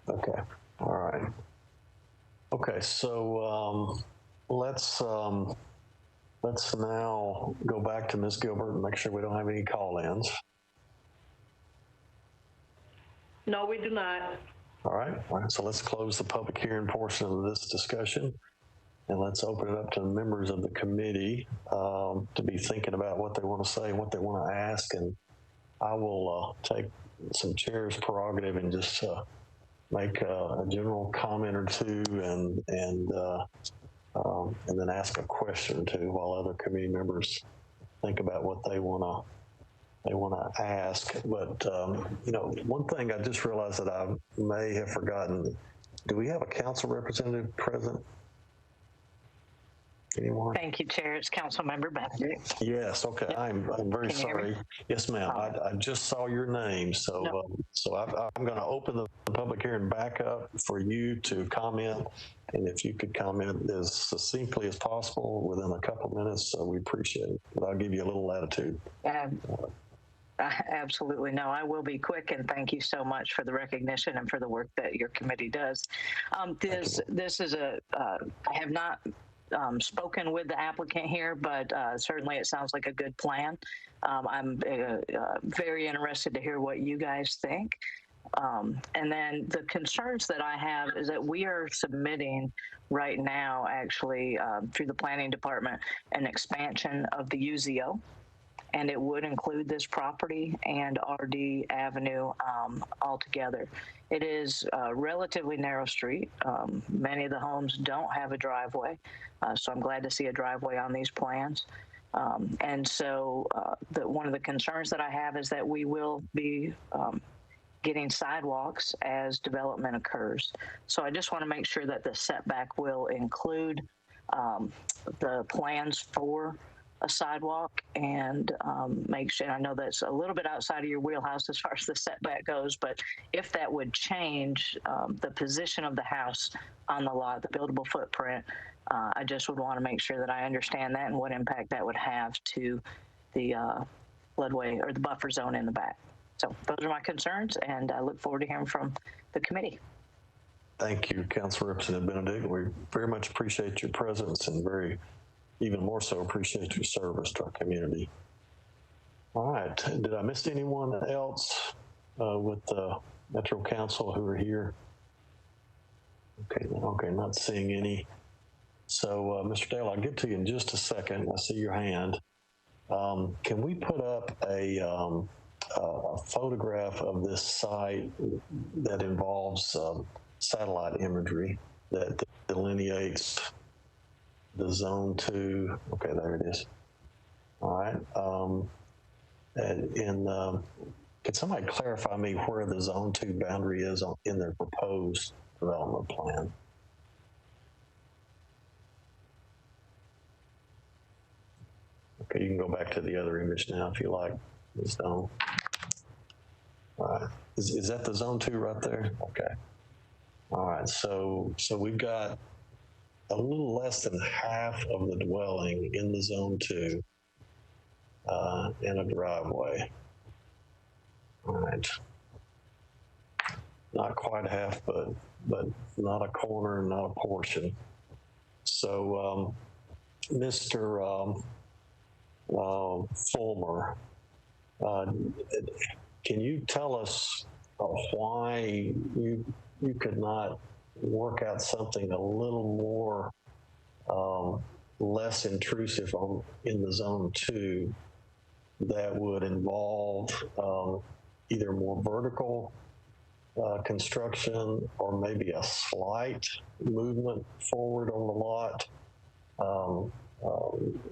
Okay, all right. Okay, so let's now go back to Ms. Gilbert and make sure we don't have any call-ins. No, we do not. All right, so let's close the public hearing portion of this discussion. And let's open it up to members of the committee to be thinking about what they want to say and what they want to ask. And I will take some chair's prerogative and just make a general comment or two and then ask a question or two while other committee members think about what they want to ask. But one thing I just realized that I may have forgotten: do we have a council representative present? Anyone? Thank you, Chair. It's Councilmember Benedict. Yes. Okay. Yep. I'm very sorry. Yes, ma'am. I just saw your name, so I'm going to open the public hearing back up for you to comment, and if you could comment as succinctly as possible within a couple minutes, we appreciate it. But I'll give you a little latitude. Absolutely. No, I will be quick, and thank you so much for the recognition and for the work that your committee does. This is I have not spoken with the applicant here, but certainly it sounds like a good plan. I'm very interested to hear what you guys think. And then the concerns that I have is that we are submitting right now, actually, through the planning department, an expansion of the UZO. And it would include this property and RD Avenue altogether. It is a relatively narrow street. Many of the homes don't have a driveway, so I'm glad to see a driveway on these plans. And so one of the concerns that I have is that we will be getting sidewalks as development occurs. So I just want to make sure that the setback will include the plans for a sidewalk and make sure, I know that's a little bit outside of your wheelhouse as far as the setback goes, but if that would change the position of the house on the lot, the buildable footprint, I just would want to make sure that I understand that and what impact that would have to the floodway or the buffer zone in the back. So those are my concerns, and I look forward to hearing from the committee. Thank you, Council Representative Benedict. We very much appreciate your presence and even more so appreciate your service to our community. All right, did I miss anyone else with the Metro Council who are here? Okay, not seeing any. So, Mr. Dale, I'll get to you in just a second. I see your hand. Can we put up a photograph of this site that involves satellite imagery that delineates the Zone 2? Okay, there it is. All right. Can somebody clarify me where the Zone 2 boundary is in their proposed development plan? Okay, you can go back to the other image now if you like, Ms. Stone. is that the zone 2 right there? Okay. All right, so we've got a little less than half of the dwelling in the zone 2 in a driveway. All right. Not quite half, but not a corner, not a portion. So, Mr. Fulmer, can you tell us why you could not work out something a little more less intrusive in the zone 2 that would involve either more vertical construction or maybe a slight movement forward on the lot?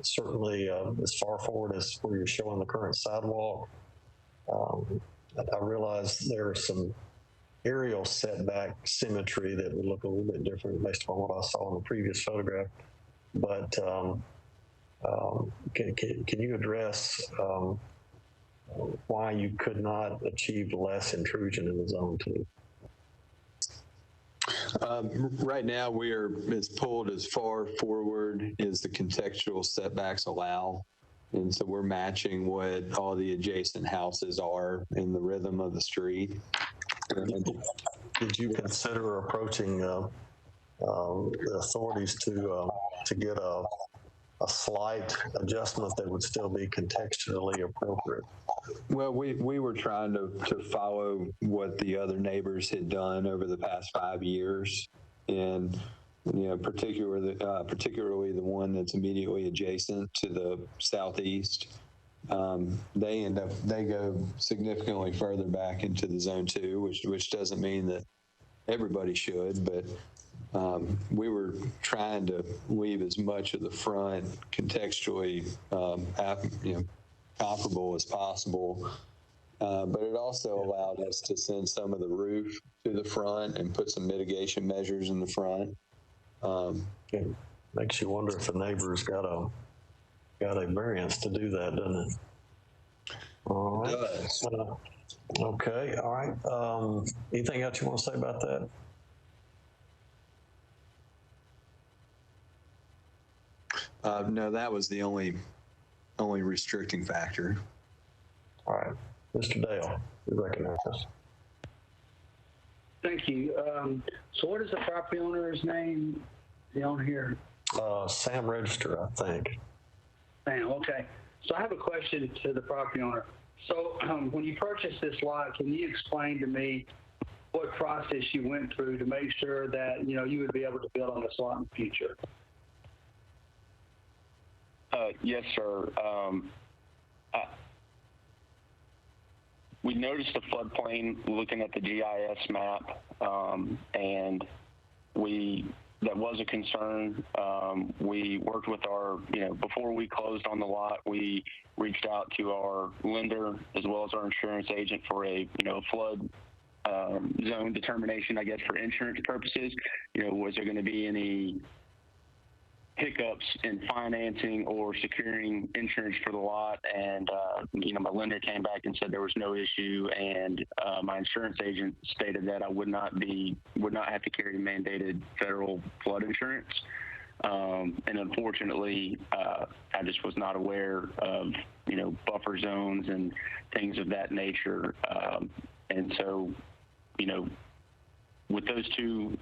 Certainly as far forward as where you're showing the current sidewalk. I realize there are some aerial setback symmetry that would look a little bit different based upon what I saw in the previous photograph. But can you address why you could not achieve less intrusion in the zone 2? Right now, it's pulled as far forward as the contextual setbacks allow. And so we're matching what all the adjacent houses are in the rhythm of the street. Did you consider approaching the authorities to get a slight adjustment that would still be contextually appropriate? Well, we were trying to follow what the other neighbors had done over the past 5 years, and particularly the one that's immediately adjacent to the southeast. They go significantly further back into the zone 2, which doesn't mean that everybody should, but we were trying to leave as much of the front contextually comparable as possible. But it also allowed us to send some of the roof to the front and put some mitigation measures in the front. It makes you wonder if the neighbors got a variance to do that, doesn't it? All right. It does. Okay. All right. Anything else you want to say about that? No, that was the only restricting factor. All right. Mr. Dale, you recognize us. Thank you. So what is the property owner's name? The owner here? Sam Register, I think. Sam, okay. So I have a question to the property owner. So when you purchased this lot, can you explain to me what process you went through to make sure that, you would be able to build on this lot in the future? Yes, sir. We noticed the floodplain looking at the GIS map, and that was a concern. We worked with before we closed on the lot, we reached out to our lender as well as our insurance agent for a flood zone determination, I guess, for insurance purposes. Was there going to be any hiccups in financing or securing insurance for the lot? And my lender came back and said there was no issue, and my insurance agent stated that I would not have to carry mandated federal flood insurance. And unfortunately, I just was not aware of buffer zones and things of that nature. And so with those two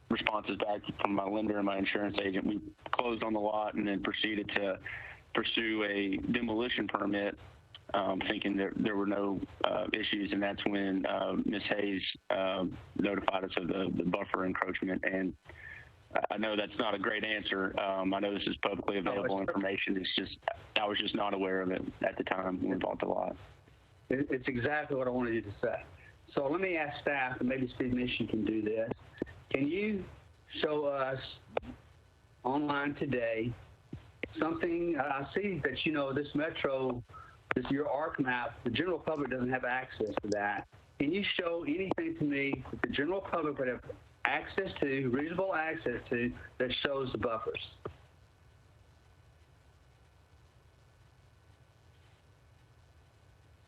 responses back from my lender and my insurance agent, we closed on the lot and then proceeded to pursue a demolition permit, thinking that there were no issues. And that's when Ms. Hayes notified us of the buffer encroachment. And I know that's not a great answer. I know this is publicly available information. It's just, I was just not aware of it at the time when we bought the lot. It's exactly what I wanted you to say. So let me ask staff, and maybe Steve Mission can do this. Can you show us online today something? I see that, this Metro, your ARC map, the general public doesn't have access to that. Can you show anything to me that the general public would have access to, reasonable access to, that shows the buffers?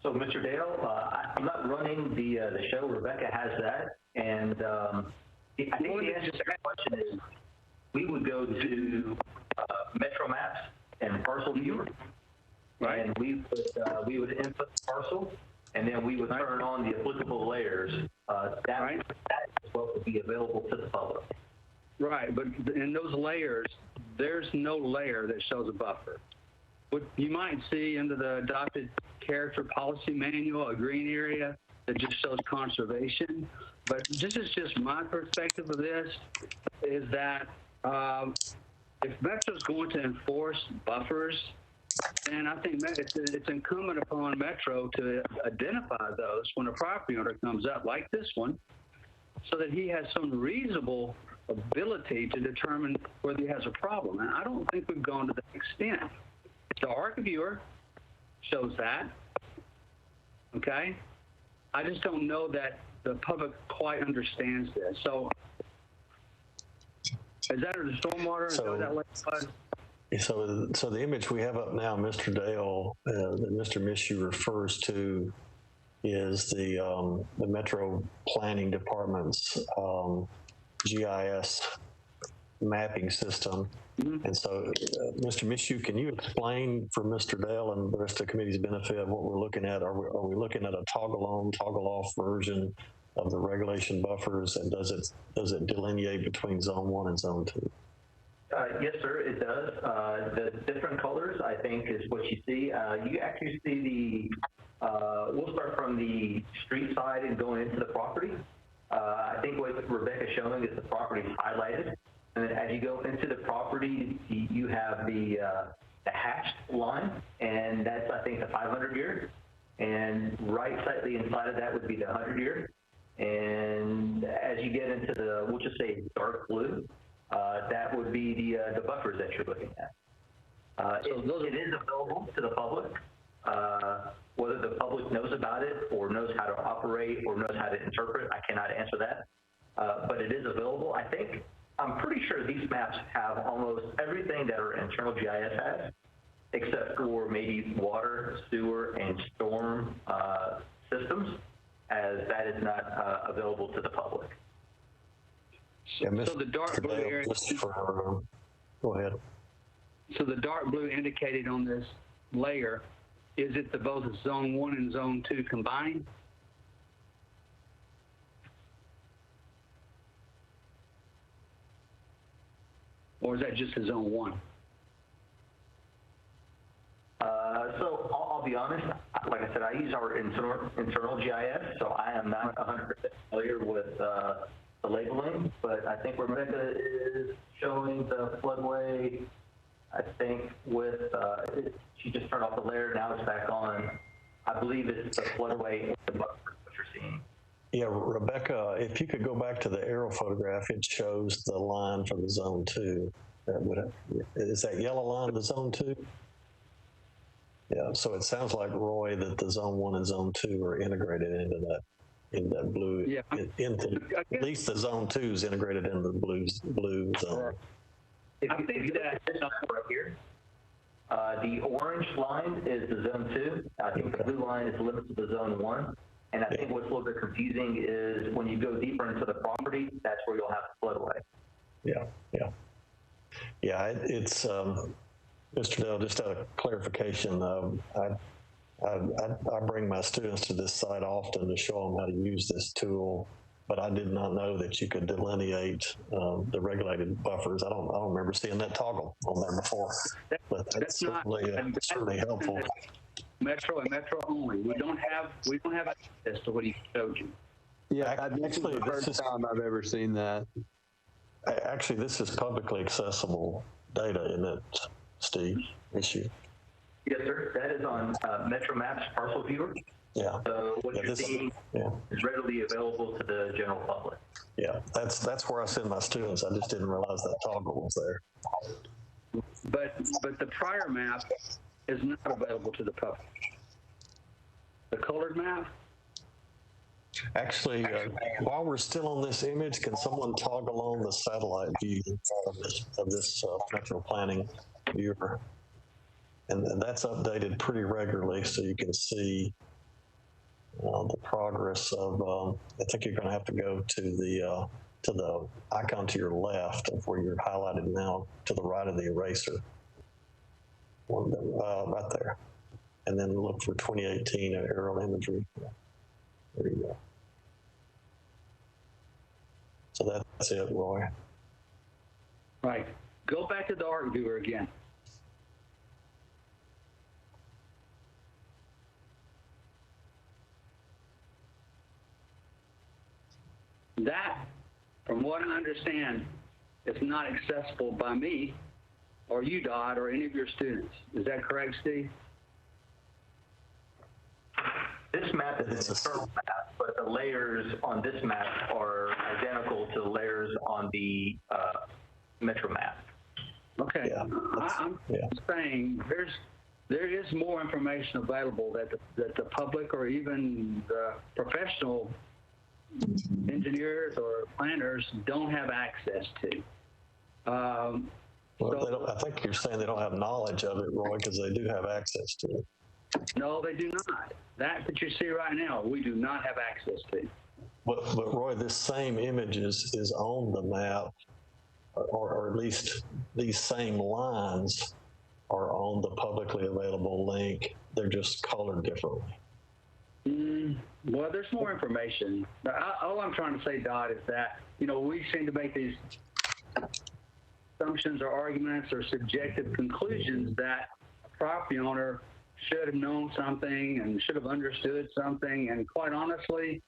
So, Mr. Dale, I'm not running the show. Rebecca has that, and I think the answer to your question is we would go to Metro Maps and Parcel Viewer, right? And we would input the parcel, and then we would turn on the applicable layers. That is what would be available to the public. Right, but in those layers, there's no layer that shows a buffer. What you might see under the adopted character policy manual, a green area that just shows conservation. But this is just my perspective of this, is that if Metro's going to enforce buffers, then I think it's incumbent upon Metro to identify those when a property owner comes up, like this one, so that he has some reasonable ability to determine whether he has a problem. And I don't think we've gone to that extent. The ArcViewer shows that, okay? I just don't know that the public quite understands this. So is that the stormwater? So the image we have up now, Mr. Dale, that Mr. Mishu refers to is the Metro Planning Department's GIS mapping system. And so, Mr. Mishu, can you explain for Mr. Dale and the rest of the committee's benefit what we're looking at? Are we looking at a toggle on, toggle off version of the regulation buffers, and does it delineate between Zone 1 and Zone 2? Yes, sir, it does. The different colors, I think, is what you see. You actually see we'll start from the street side and going into the property. I think what Rebecca's showing is the property is highlighted. And then as you go into the property, you have the hatched line, and that's, I think, the 500-year. And right slightly inside of that would be the 100-year. And as you get into we'll just say dark blue, that would be the buffers that you're looking at. It is available to the public. Whether the public knows about it or knows how to operate or knows how to interpret, I cannot answer that. But it is available. I'm pretty sure these maps have almost everything that our internal GIS has, except for maybe water, sewer, and storm systems, as that is not available to the public. So the dark blue area. Go ahead. So the dark blue indicated on this layer, is it both Zone 1 and Zone 2 combined? Or is that just a Zone 1? So I'll be honest, like I said, I use our internal GIS, so I am not 100% familiar with the labeling, but I think Rebecca is showing the floodway, I think with, she just turned off the layer, now it's back on. I believe it's the floodway in the buffer, what you're seeing. Yeah, Rebecca, if you could go back to the aerial photograph, it shows the line for the Zone 2. Is that yellow line the Zone 2? Yeah, so it sounds like, Roy, that the Zone 1 and Zone 2 are integrated into that blue. Yeah. At least the Zone 2 is integrated into the blue zone. I think that's right here. The orange line is the Zone 2. I think the blue line is limited to the Zone 1. And I think what's a little bit confusing is when you go deeper into the property, that's where you'll have the floodway. Yeah, it's Mr. Dell, just a clarification. I bring my students to this site often to show them how to use this tool, but I did not know that you could delineate the regulated buffers. I don't remember seeing that toggle on there before, but that's certainly helpful. Metro and Metro only. We don't have access to what he showed you. Yeah, actually, the first time I've ever seen that. Actually, this is publicly accessible data, isn't it, Steve? Issue. Yes, sir. That is on Metro Maps Parcel Viewer. Yeah. So what you're seeing is readily available to the general public. Yeah, that's where I send my students. I just didn't realize that toggle was there. But the prior map is not available to the public. The colored map? Actually, while we're still on this image, can someone toggle on the satellite view of this Metro Planning viewer? And that's updated pretty regularly, so you can see the progress of, I think you're going to have to go to the icon to your left of where you're highlighted now, to the right of the eraser. One right there. And then look for 2018 aerial imagery. There you go. So that's it, Roy. Right. Go back to the art viewer again. That, from what I understand, is not accessible by me or you, Dodd, or any of your students. Is that correct, Steve? This map is an internal map, but the layers on this map are identical to the layers on the Metro map. Okay, yeah, I'm saying there is more information available that the public or even the professional engineers or planners don't have access to. Well, I think you're saying they don't have knowledge of it, Roy, because they do have access to it. No, they do not. That you see right now, we do not have access to. But Roy, this same image is on the map, or at least these same lines are on the publicly available link. They're just colored differently. Well, there's more information. All I'm trying to say, Dodd, is that, we seem to make these assumptions or arguments or subjective conclusions that a property owner should have known something and should have understood something. And quite honestly,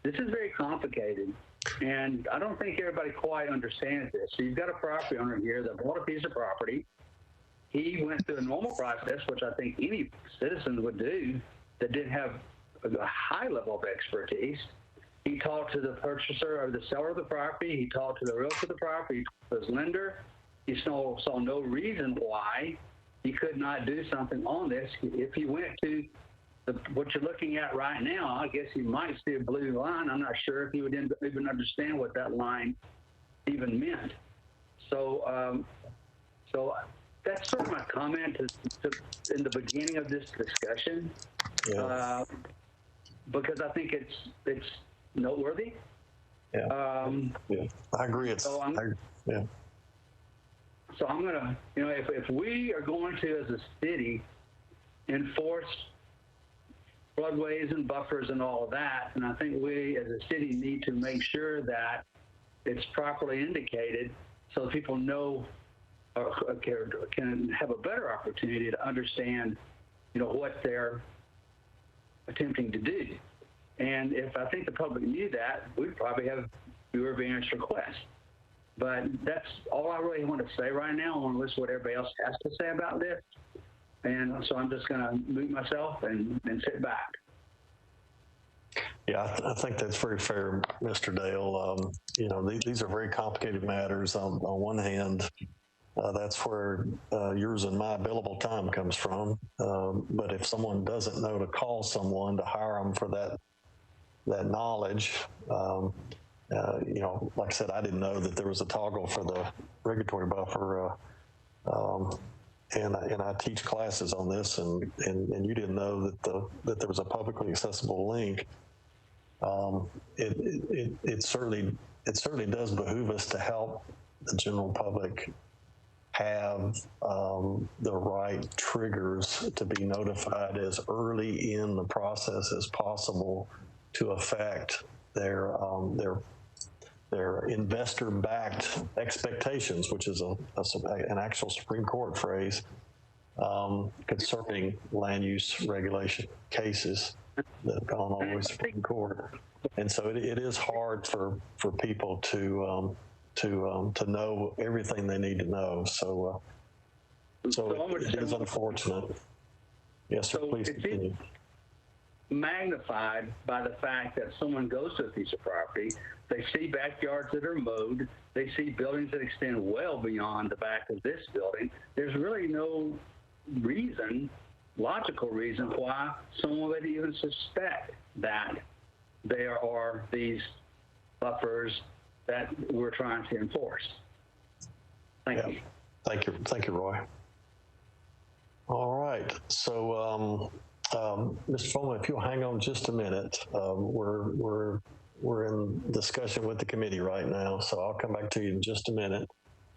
this is very complicated. And I don't think everybody quite understands this. So you've got a property owner here that bought a piece of property. He went through a normal process, which I think any citizen would do that didn't have a high level of expertise. He talked to the purchaser or the seller of the property. He talked to the realtor of the property, his lender. He saw no reason why he could not do something on this. If he went to what you're looking at right now, I guess he might see a blue line. I'm not sure if he would even understand what that line even meant. So, that's sort of my comment in the beginning of this discussion, because I think it's noteworthy. Yeah. I agree. So I'm gonna, if we are going to, as a city, enforce floodways and buffers and all of that, and I think we as a city need to make sure that it's properly indicated so people know or can have a better opportunity to understand, what they're attempting to do. And if I think the public knew that, we'd probably have fewer variance requests. But that's all I really want to say right now. I want to listen to what everybody else has to say about this. And so I'm just going to mute myself and sit back. Yeah, I think that's very fair, Mr. Dale. These are very complicated matters. On one hand, that's where yours and my billable time comes from. But if someone doesn't know to call someone to hire them for that knowledge, like I said, I didn't know that there was a toggle for the regulatory buffer, and I teach classes on this, and you didn't know that there was a publicly accessible link. It certainly does behoove us to help the general public have the right triggers to be notified as early in the process as possible to affect their investor-backed expectations, which is an actual Supreme Court phrase concerning land use regulation cases that have gone all the way to Supreme Court. And so it is hard for people to know everything they need to know. So it is unfortunate. Yes, sir. Please continue. Magnified by the fact that someone goes to a piece of property, they see backyards that are mowed, they see buildings that extend well beyond the back of this building. There's really no logical reason why someone would even suspect that there are these buffers that we're trying to enforce. Thank you. Thank you, Roy. All right. So Mr. Foreman, if you'll hang on just a minute, we're in discussion with the committee right now, so I'll come back to you in just a minute.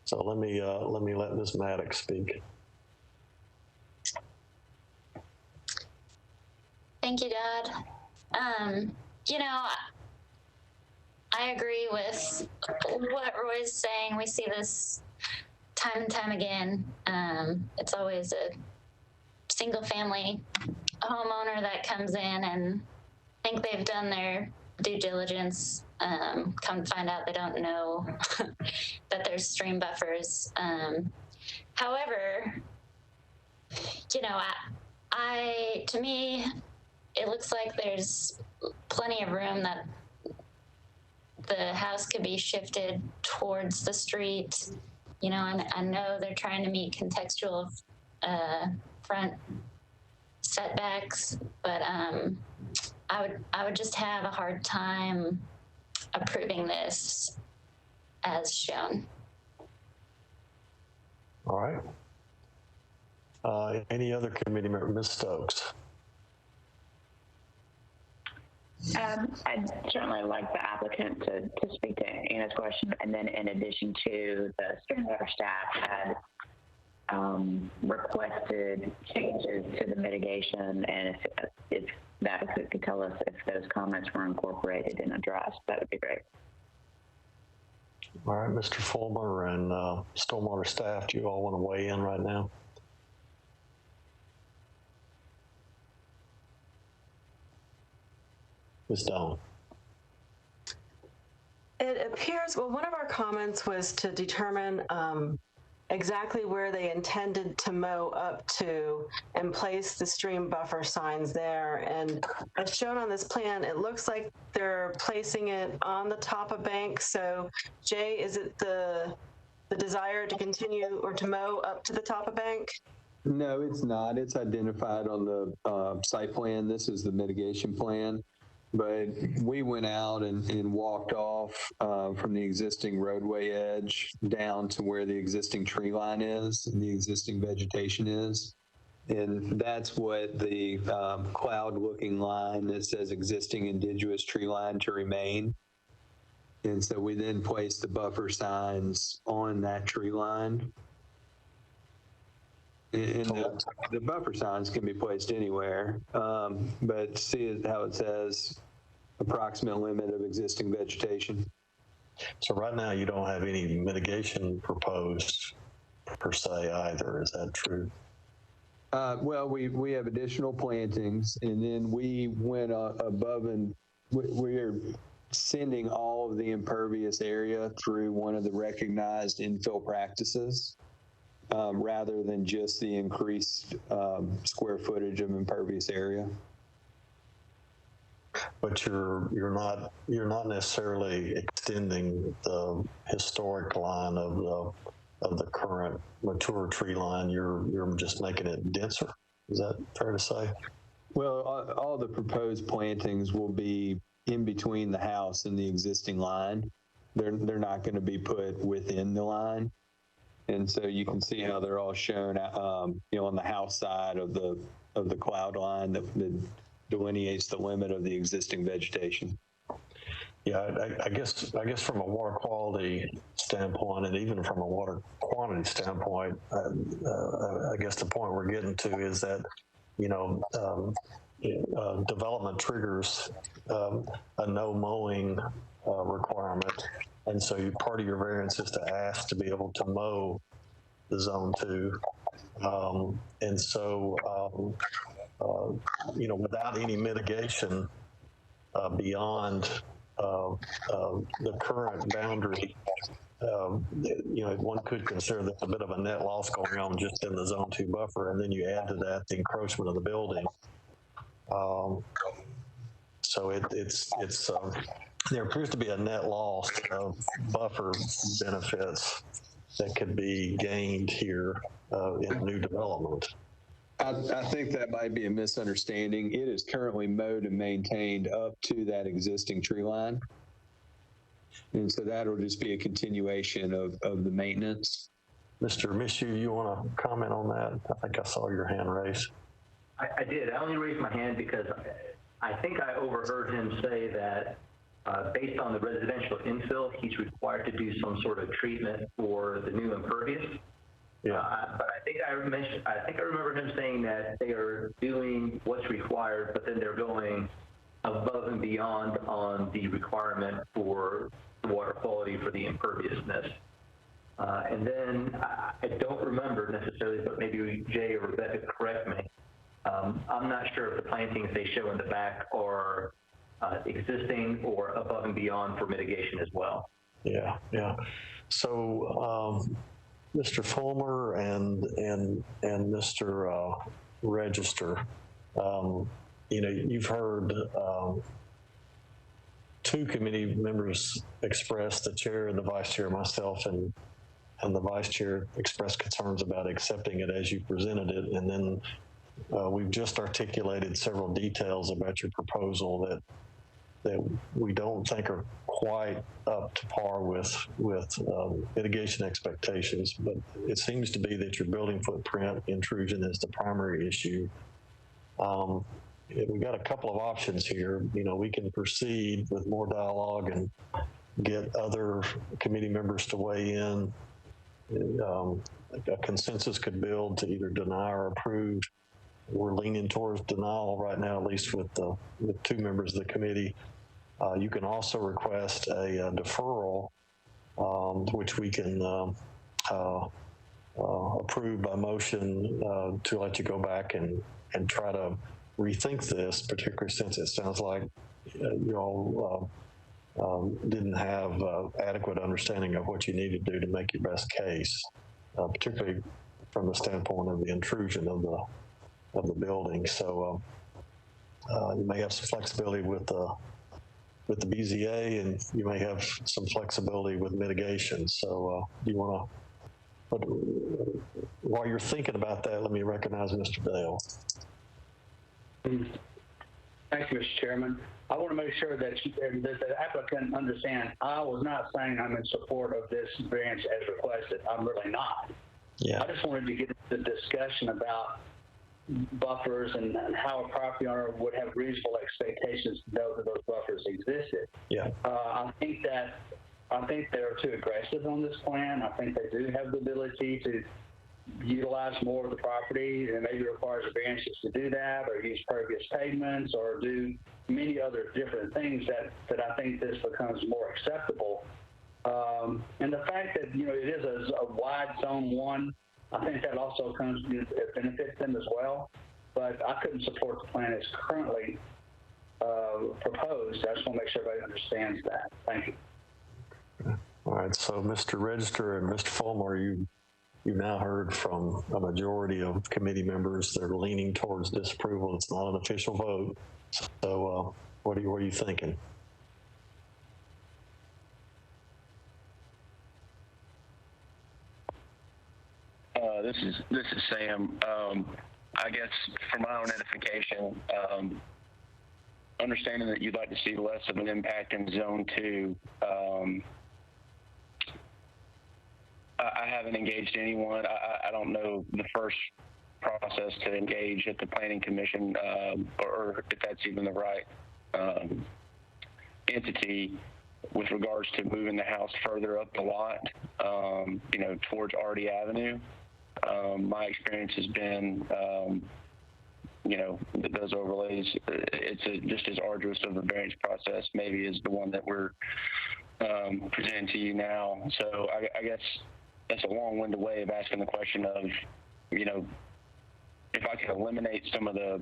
So let me let Ms. Maddox speak. Thank you, Dad. You know, I agree with what Roy's saying. We see this time and time again. It's always a single family homeowner that comes in and think they've done their due diligence, come find out they don't know that there's stream buffers. However, you know, to me, it looks like there's plenty of room that the house could be shifted towards the street. You know, and I know they're trying to meet contextual front setbacks, but I would just have a hard time approving this as shown. All right. Any other committee member? Ms. Stokes. I'd certainly like the applicant to speak to Anna's question, and then in addition to the stormwater staff had requested changes to the mitigation, and if the applicant could tell us if those comments were incorporated and addressed, that would be great. All right, Mr. Fulmer and stormwater staff, do you all want to weigh in right now? Ms. Doan. It appears, well, one of our comments was to determine exactly where they intended to mow up to and place the stream buffer signs there. And as shown on this plan, it looks like they're placing it on the top of bank. So Jay, is it the desire to continue or to mow up to the top of bank? No, it's not. It's identified on the site plan. This is the mitigation plan. But we went out and walked off from the existing roadway edge down to where the existing tree line is and the existing vegetation is. And that's what the cloud-looking line that says existing indigenous tree line to remain. And so we then placed the buffer signs on that tree line. And the buffer signs can be placed anywhere, but see how it says approximate limit of existing vegetation. So right now you don't have any mitigation proposed per se either, is that true? Well, we have additional plantings, and then we went above and we're sending all of the impervious area through one of the recognized infill practices. Rather than just the increased square footage of impervious area. But you're not necessarily extending the historic line of the current mature tree line. You're just making it denser. Is that fair to say? Well, all the proposed plantings will be in between the house and the existing line. They're not going to be put within the line. And so you can see how they're all shown, you know, on the house side of the cloud line that delineates the limit of the existing vegetation. Yeah, I guess from a water quality standpoint, and even from a water quantity standpoint, I guess the point we're getting to is that, you know, development triggers a no mowing requirement. And so part of your variance is to ask to be able to mow the zone 2. And so, you know, without any mitigation beyond the current boundary, you know, one could consider there's a bit of a net loss going on just in the zone 2 buffer. And then you add to that the encroachment of the building. So there appears to be a net loss of buffer benefits that could be gained here in new development. I think that might be a misunderstanding. It is currently mowed and maintained up to that existing tree line. And so that'll just be a continuation of the maintenance. Mr. Mishu, you want to comment on that? I think I saw your hand raised. I did. I only raised my hand because I think I overheard him say that based on the residential infill, he's required to do some sort of treatment for the new impervious. Yeah. But I think I remember him saying that they are doing what's required, but then they're going above and beyond on the requirement for the water quality for the imperviousness. And then I don't remember necessarily, but maybe Jay or Rebecca correct me. I'm not sure if the plantings they show in the back are existing or above and beyond for mitigation as well. Yeah, yeah. So, Mr. Fulmer and Mr. Register, you know, you've heard two committee members express, the chair and the vice chair, myself and the vice chair expressed concerns about accepting it as you presented it. And then we've just articulated several details about your proposal that we don't think are quite up to par with mitigation expectations, but it seems to be that your building footprint intrusion is the primary issue. We got a couple of options here. You know, we can proceed with more dialogue and get other committee members to weigh in. A consensus could build to either deny or approve. We're leaning towards denial right now, at least with two members of the committee. You can also request a deferral, which we can approve by motion to let you go back and try to rethink this, particularly since it sounds like you all didn't have adequate understanding of what you need to do to make your best case, particularly from the standpoint of the intrusion of the building. So you may have some flexibility with the BZA, and you may have some flexibility with mitigation. So you want to, but while you're thinking about that, let me recognize Mr. Dale. Thank you, Mr. Chairman. I want to make sure that the applicant understands I was not saying I'm in support of this variance as requested. I'm really not. Yeah. I just wanted to get into the discussion about buffers and how a property owner would have reasonable expectations to know that those buffers existed. Yeah. I think they're too aggressive on this plan. I think they do have the ability to utilize more of the property, and maybe requires a variances to do that, or use pervious pavements, or do many other different things that I think this becomes more acceptable. And the fact that, you know, it is a wide zone 1, I think that also comes, it benefits them as well. But I couldn't support the plan as currently proposed. I just want to make sure everybody understands that. Thank you. All right. So, Mr. Register and Mr. Fulmer, you now heard from a majority of committee members that are leaning towards disapproval. It's not an official vote. So, what are you thinking? This is Sam. I guess for my own edification, understanding that you'd like to see less of an impact in Zone 2, I haven't engaged anyone. I don't know the first process to engage at the Planning Commission, or if that's even the right entity with regards to moving the house further up the lot, you know, towards Artie Avenue. My experience has been, you know, those overlays, it's just as arduous of a variance process maybe as the one that we're presenting to you now. So I guess that's a long-winded way of asking the question of, you know, if I could eliminate some of the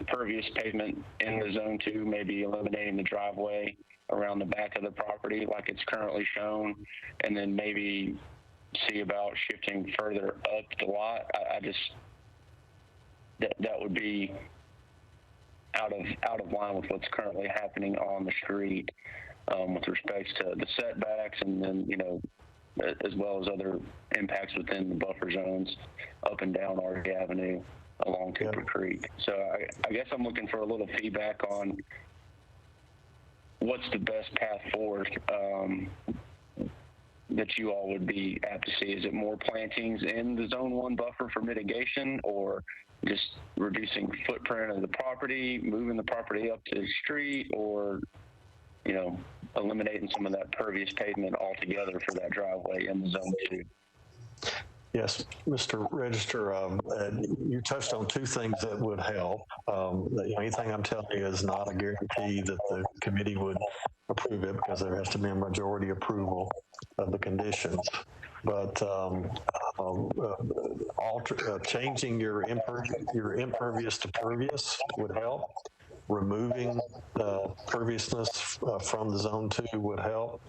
pervious pavement in the Zone 2, maybe eliminating the driveway around the back of the property like it's currently shown, and then maybe see about shifting further up the lot. I just, that would be out of line with what's currently happening on the street with respect to the setbacks, and then, you know, as well as other impacts within the buffer zones up and down Artie Avenue along Cooper Creek. So I guess I'm looking for a little feedback on what's the best path forward that you all would be apt to see? Is it more plantings in the Zone 1 buffer for mitigation, or just reducing footprint of the property, moving the property up to the street, or, you know, eliminating some of that pervious pavement altogether for that driveway in the Zone 2? Yes, Mr. Register, you touched on two things that would help. Anything I'm telling you is not a guarantee that the committee would approve it, because there has to be a majority approval of the conditions. But changing your impervious to pervious would help. Removing perviousness from the Zone 2 would help.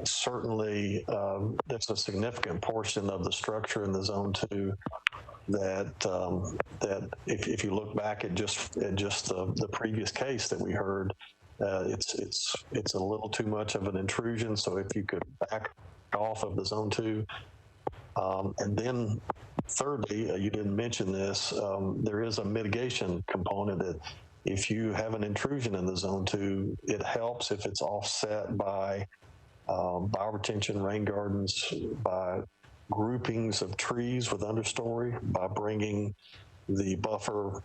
Certainly, there's a significant portion of the structure in the Zone 2 that if you look back at just the previous case that we heard, it's a little too much of an intrusion. So if you could back off of the Zone 2, and then thirdly, you didn't mention this, there is a mitigation component that if you have an intrusion in the Zone 2, it helps if it's offset by bioretention rain gardens, by groupings of trees with understory, by bringing the buffer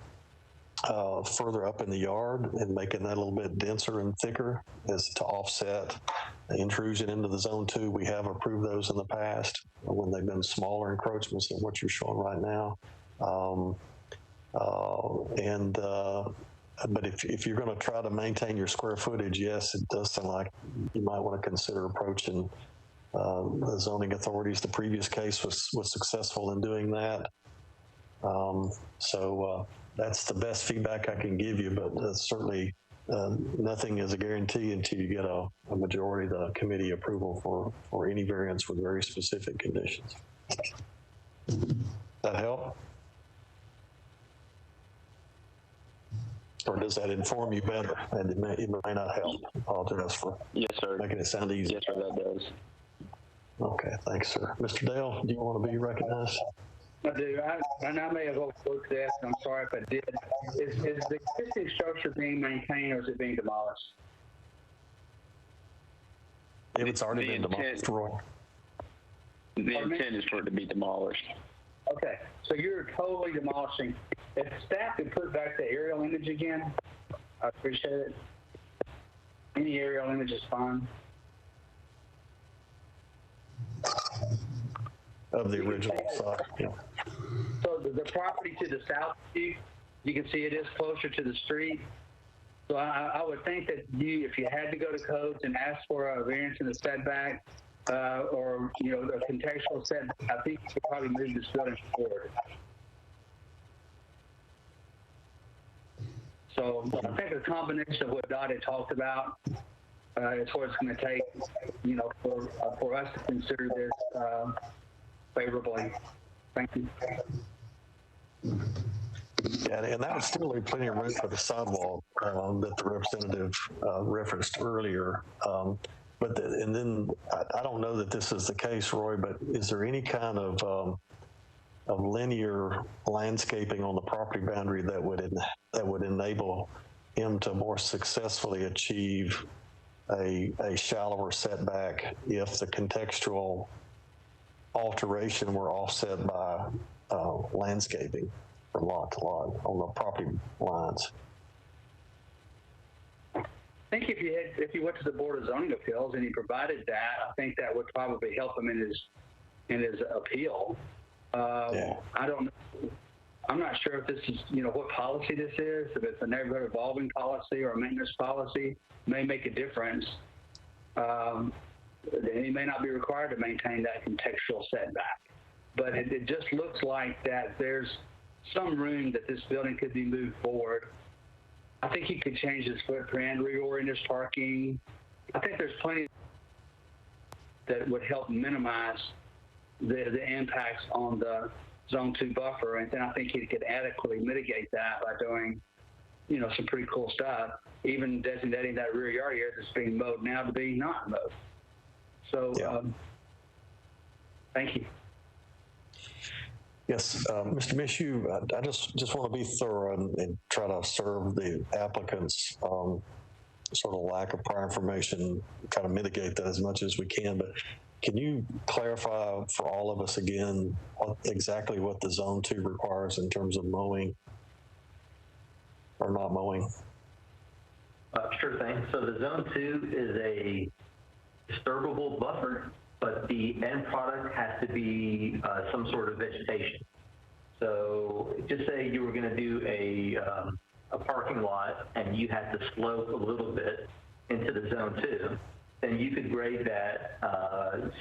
further up in the yard and making that a little bit denser and thicker as to offset the intrusion into the Zone 2. We have approved those in the past when they've been smaller encroachments than what you're showing right now. But if you're going to try to maintain your square footage, yes, it does sound like you might want to consider approaching the zoning authorities. The previous case was successful in doing that. So that's the best feedback I can give you, but certainly nothing is a guarantee until you get a majority of the committee approval for any variance with very specific conditions. That help? Or does that inform you better? And it may not help. I apologize for making it sound easy. Yes, sir, that does. Okay, thanks, sir. Mr. Dale, do you want to be recognized? I do. And I may have overlooked this, and I'm sorry if I did. Is the existing structure being maintained, or is it being demolished? It's already been demolished, Roy. The intent is for it to be demolished. Okay, so you're totally demolishing. If staff could put back the aerial image again, I appreciate it. Any aerial image is fine. Of the original site, yeah. So the property to the south, you can see it is closer to the street. So I would think that if you had to go to codes and ask for a variance in the setback, or a contextual setback, I think you could probably move this building forward. So I think a combination of what Dottie talked about is what it's going to take, for us to consider this favorably. Thank you. Yeah, and that would still leave plenty of room for the sidewalk that the representative referenced earlier. And then I don't know that this is the case, Roy, but is there any kind of linear landscaping on the property boundary that would enable him to more successfully achieve a shallower setback if the contextual alteration were offset by landscaping from lot to lot on the property lines? I think if you went to the Board of Zoning Appeals and he provided that, I think that would probably help him in his appeal. I don't know. I'm not sure if this is, what policy this is, if it's a neighborhood evolving policy or a maintenance policy, may make a difference. He may not be required to maintain that contextual setback, but it just looks like that there's some room that this building could be moved forward. I think he could change his footprint, reorient his parking. I think there's plenty that would help minimize the impacts on the Zone 2 buffer, and then I think he could adequately mitigate that by doing, some pretty cool stuff, even designating that rear yard area that's being mowed now to be not mowed. So, thank you. Yes, Mr. Mishu, I just want to be thorough and try to serve the applicants. sort of lack of prior information, kind of mitigate that as much as we can. But can you clarify for all of us again exactly what the Zone 2 requires in terms of mowing or not mowing? Sure thing. So the Zone 2 is a disturbable buffer, but the end product has to be some sort of vegetation. So just say you were going to do a parking lot and you had to slope a little bit into the Zone 2, then you could grade that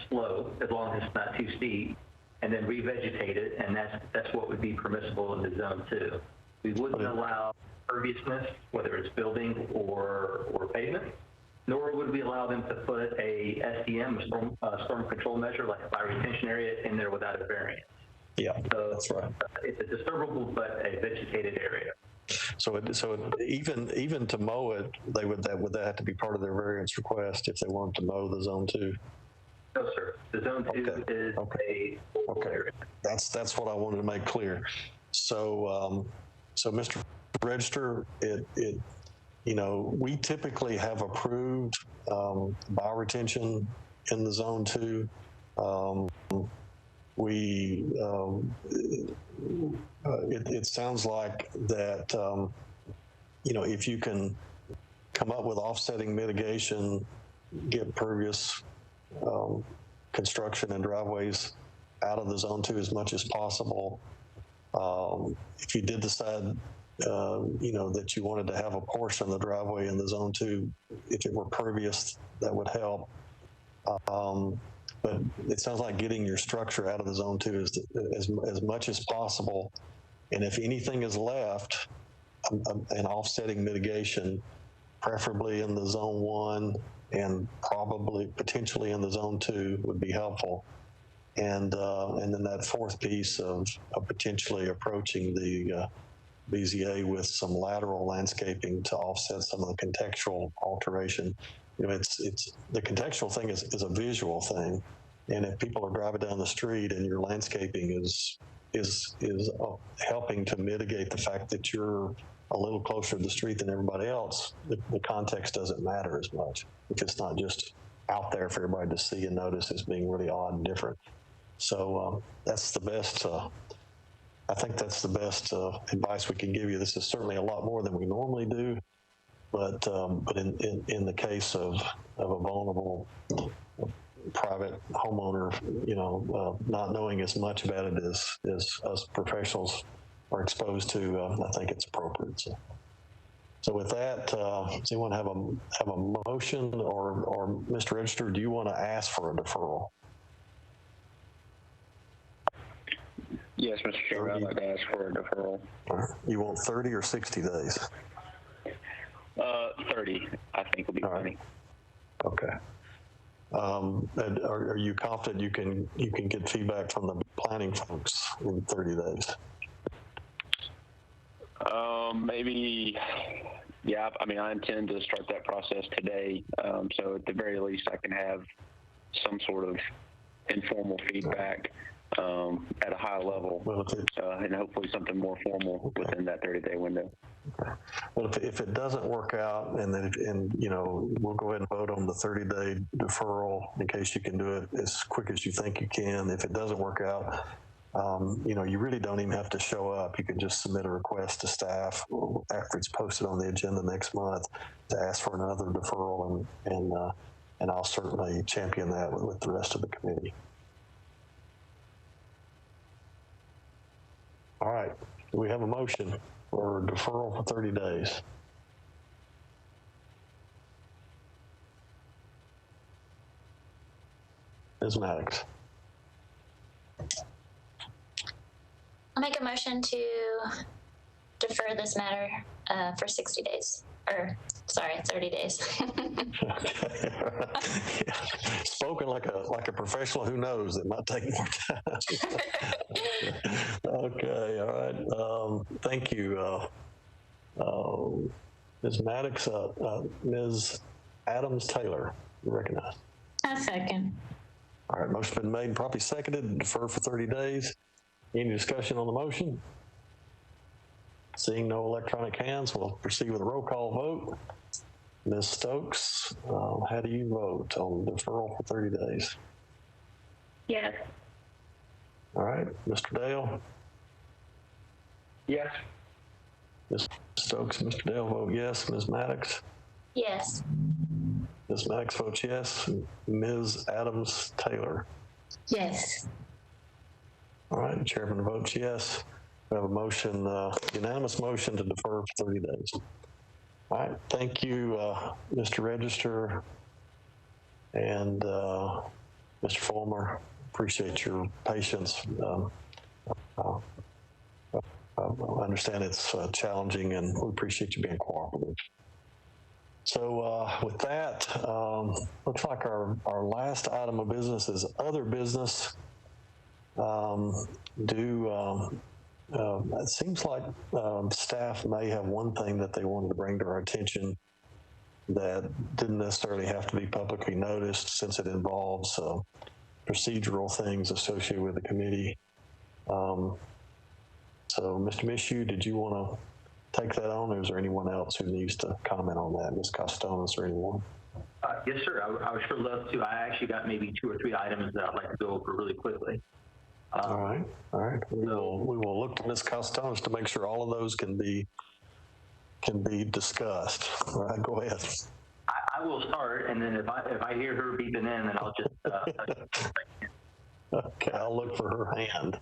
slope as long as it's not too steep and then revegetate it, and that's what would be permissible in the Zone 2. We wouldn't allow imperviousness, whether it's building or pavement, nor would we allow them to put a SDM, storm control measure, like a fire retention area, in there without a variance. Yeah, so that's right. It's a disturbable but a vegetated area. So even to mow it, would that have to be part of their variance request if they wanted to mow the Zone 2? No, sir. The Zone 2 is a full area. That's what I wanted to make clear. So so Mr. Register, we typically have approved bioretention in the Zone 2. It sounds like that, if you can come up with offsetting mitigation, get pervious construction and driveways out of the Zone 2 as much as possible. If you did decide, that you wanted to have a portion of the driveway in the Zone 2, if it were pervious, that would help. But it sounds like getting your structure out of the Zone 2 is as much as possible. And if anything is left, an offsetting mitigation, preferably in the Zone 1 and probably potentially in the Zone 2, would be helpful. And then that fourth piece of potentially approaching the BZA with some lateral landscaping to offset some of the contextual alteration. It's the contextual thing is a visual thing, and if people are driving down the street and your landscaping is helping to mitigate the fact that you're a little closer to the street than everybody else, the context doesn't matter as much if it's not just out there for everybody to see and notice as being really odd and different. So that's the best. I think that's the best advice we can give you. This is certainly a lot more than we normally do. But in the case of a vulnerable private homeowner, not knowing as much about it as us professionals are exposed to, I think it's appropriate. So with that, does anyone have a motion, or Mr. Register, do you want to ask for a deferral? Yes, Mr. Chairman, I'd like to ask for a deferral. You want 30 or 60 days? 30, I think will be fine. Okay. Are you confident you can get feedback from the planning folks in 30 days? Maybe, yeah. I mean, I intend to start that process today. So at the very least, I can have some sort of informal feedback at a high level, and hopefully something more formal within that 30-day window. Okay. Well, if it doesn't work out, and we'll go ahead and vote on the 30-day deferral in case you can do it as quick as you think you can. If it doesn't work out, you really don't even have to show up. You can just submit a request to staff after it's posted on the agenda next month to ask for another deferral, and I'll certainly champion that with the rest of the committee. All right, we have a motion for deferral for 30 days. Ms. Maddox. I'll make a motion to defer this matter for 60 days. Or, sorry, 30 days. Spoken like a professional who knows it might take more time. Okay, all right. Thank you, Ms. Maddox. Ms. Adams-Taylor, you recognize? I second. All right, motion been made and properly seconded, defer for 30 days. Any discussion on the motion? Seeing no electronic hands, we'll proceed with a roll call vote. Ms. Stokes, how do you vote on deferral for 30 days? Yes. All right, Mr. Dale? Yes. Ms. Stokes, Mr. Dale vote yes. Ms. Maddox? Yes. Ms. Maddox votes yes. Ms. Adams Taylor? Yes. All right, Chairman votes yes. We have a motion, unanimous motion to defer for 30 days. All right, thank you, Mr. Register and Mr. Fulmer. Appreciate your patience. I understand it's challenging, and we appreciate you being cooperative. So with that, looks like our last item of business is other business. It seems like staff may have one thing that they wanted to bring to our attention that didn't necessarily have to be publicly noticed, since it involves procedural things associated with the committee. So, Mr. Mishu, did you want to take that on, or is there anyone else who needs to comment on that? Ms. Costones or anyone? Yes, sir. I would sure love to. I actually got maybe 2 or 3 items that I'd like to go over really quickly. All right. We will look to Ms. Costones to make sure all of those can be discussed. All right, go ahead. I will start, and then if I hear her beeping in, then I'll just. Okay, I'll look for her hand.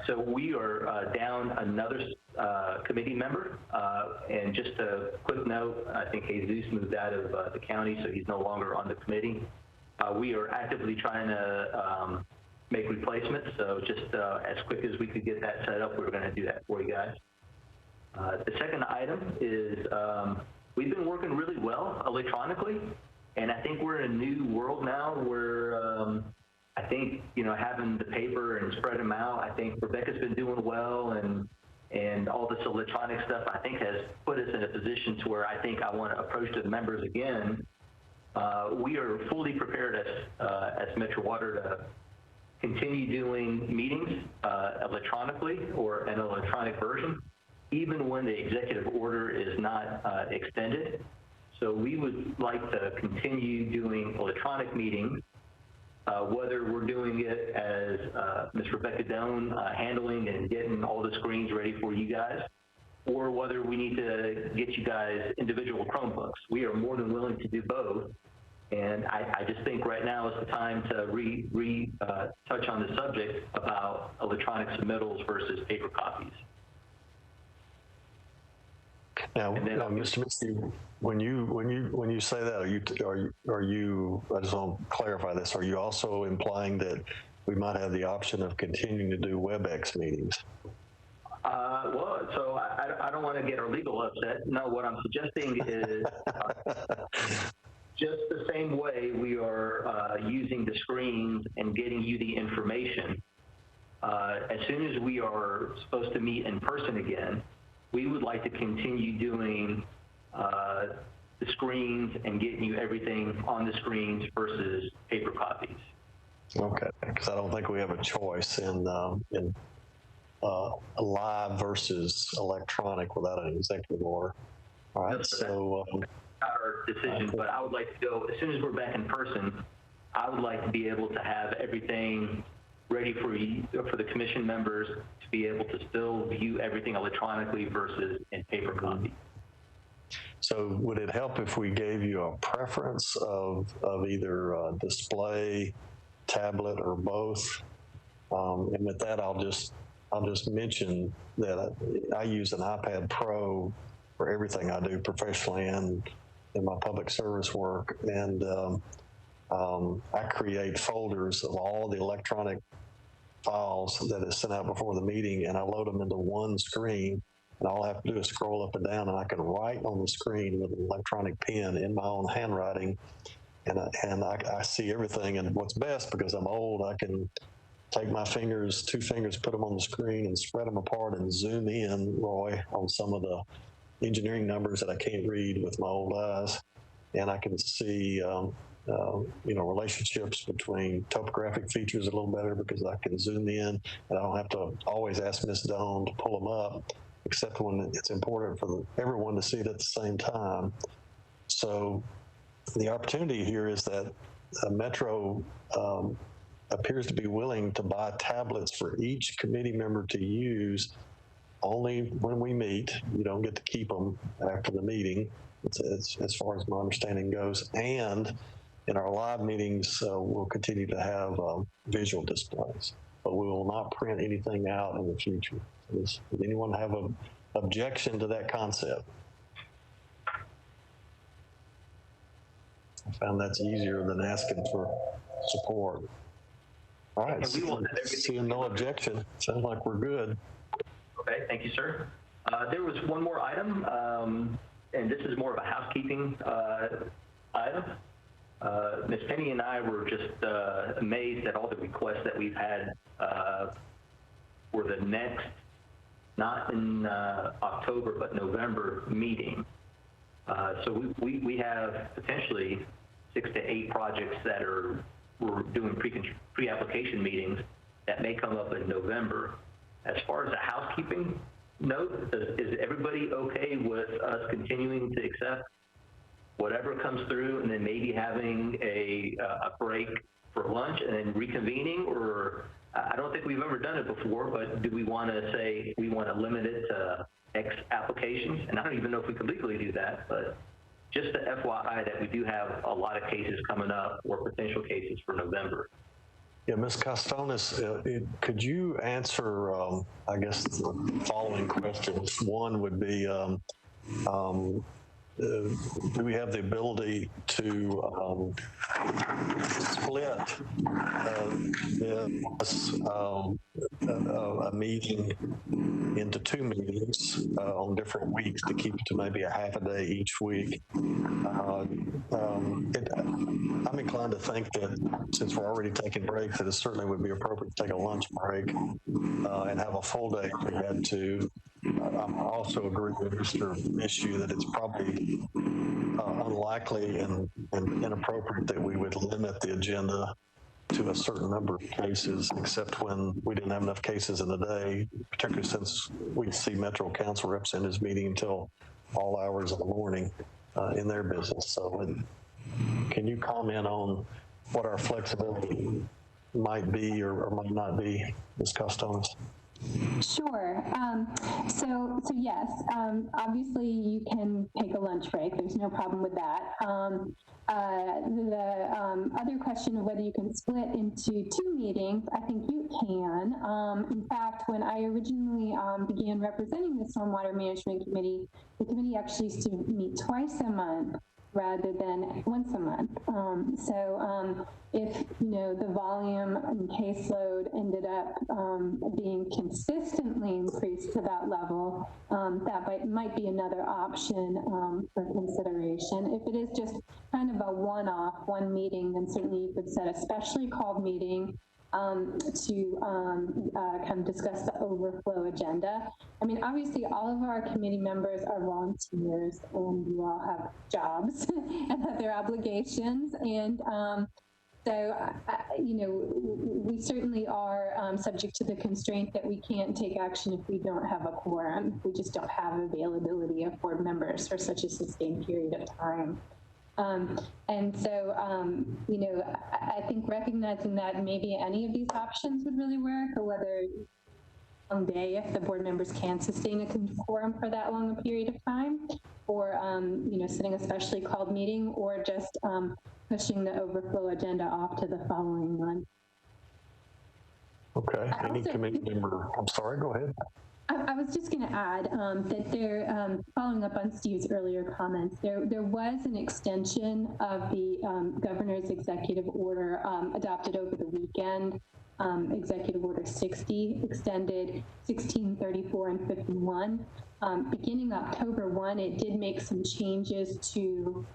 So we are down another committee member, and just a quick note, I think Jesus moved out of the county, so he's no longer on the committee. We are actively trying to make replacements, so just as quick as we could get that set up, we're going to do that for you guys. The second item is we've been working really well electronically, and I think we're in a new world now where I think, having the paper and spread them out, I think Rebecca's been doing well, and all this electronic stuff, I think, has put us in a position to where I think I want to approach the members again. We are fully prepared as Metro Water to continue doing meetings electronically or an electronic version, even when the executive order is not extended. So we would like to continue doing electronic meetings, whether we're doing it as Ms. Rebecca Doan handling and getting all the screens ready for you guys, or whether we need to get you guys individual Chromebooks. We are more than willing to do both. And I just think right now is the time to touch on the subject about electronic submittals versus paper copies. Now, Mr. Misty, when you say that, are you? I just want to clarify this. Are you also implying that we might have the option of continuing to do WebEx meetings? Well, so I don't want to get our legal upset. No, what I'm suggesting is just the same way we are using the screens and getting you the information. As soon as we are supposed to meet in person again, we would like to continue doing the screens and getting you everything on the screens versus paper copies. Okay, because I don't think we have a choice in live versus electronic without an executive order. All right, so our decision, but I would like to go as soon as we're back in person. I would like to be able to have everything ready for you, for the commission members to be able to still view everything electronically versus in paper copy. So would it help if we gave you a preference of either display, tablet, or both? And with that, I'll just mention that I use an iPad Pro for everything I do professionally and in my public service work, and I create folders of all the electronic files that is sent out before the meeting, and I load them into one screen, and all I have to do is scroll up and down, and I can write on the screen with an electronic pen in my own handwriting, and I see everything. And what's best, because I'm old, I can take my fingers, 2 fingers, put them on the screen and spread them apart and zoom in, Roy, on some of the engineering numbers that I can't read with my old eyes, and I can see relationships between topographic features a little better because I can zoom in, and I don't have to always ask Ms. Doan to pull them up. except when it's important for everyone to see it at the same time. So the opportunity here is that Metro appears to be willing to buy tablets for each committee member to use only when we meet. You don't get to keep them after the meeting, as far as my understanding goes. And in our live meetings, we'll continue to have visual displays, but we will not print anything out in the future. Does anyone have an objection to that concept? I found that's easier than asking for support. All right, seeing no objection, sounds like we're good. Okay, thank you, sir. There was one more item, and this is more of a housekeeping item. Ms. Penny and I were just amazed at all the requests that we've had for the next, not in October, but November meeting. So we have potentially 6 to 8 projects that we're doing pre-application meetings that may come up in November. As far as a housekeeping note, is everybody okay with us continuing to accept whatever comes through and then maybe having a break for lunch and then reconvening? Or I don't think we've ever done it before, but do we want to say we want to limit it to X applications? And I don't even know if we can legally do that, but just the FYI that we do have a lot of cases coming up or potential cases for November. Yeah, Ms. Costonis, could you answer, I guess, the following questions? One would be, do we have the ability to split a meeting into 2 meetings on different weeks to keep it to maybe a half a day each week? I'm inclined to think that since we're already taking breaks, that it certainly would be appropriate to take a lunch break and have a full day if we had to. I also agree with Mr. Issue that it's probably unlikely and inappropriate that we would limit the agenda to a certain number of cases, except when we didn't have enough cases in a day, particularly since we see Metro Council representatives meeting until all hours of the morning in their business. So can you comment on what our flexibility might be or might not be, Ms. Costonis? Sure. So yes, obviously you can take a lunch break. There's no problem with that. The other question of whether you can split into 2 meetings, I think you can. In fact, when I originally began representing the Stormwater Management Committee, the committee actually used to meet twice a month rather than once a month. If the volume and caseload ended up being consistently increased to that level, that might be another option for consideration. If it is just kind of a one-off, one meeting, then certainly you could set a specially called meeting to kind of discuss the overflow agenda. I mean, obviously, all of our committee members are volunteers, and you all have jobs and other obligations, and we certainly are subject to the constraint that we can't take action if we don't have a quorum. We just don't have availability of board members for such a sustained period of time. I think recognizing that maybe any of these options would really work, or whether one day if the board members can sustain a quorum for that long a period of time, or setting a specially called meeting, or just pushing the overflow agenda off to the following month. Okay. Any committee member? I'm sorry. Go ahead. I was just going to add that there, following up on Steve's earlier comments, there was an extension of the governor's executive order adopted over the weekend, Executive Order 60, extended 1634 and 51. Beginning October 1, it did make some changes to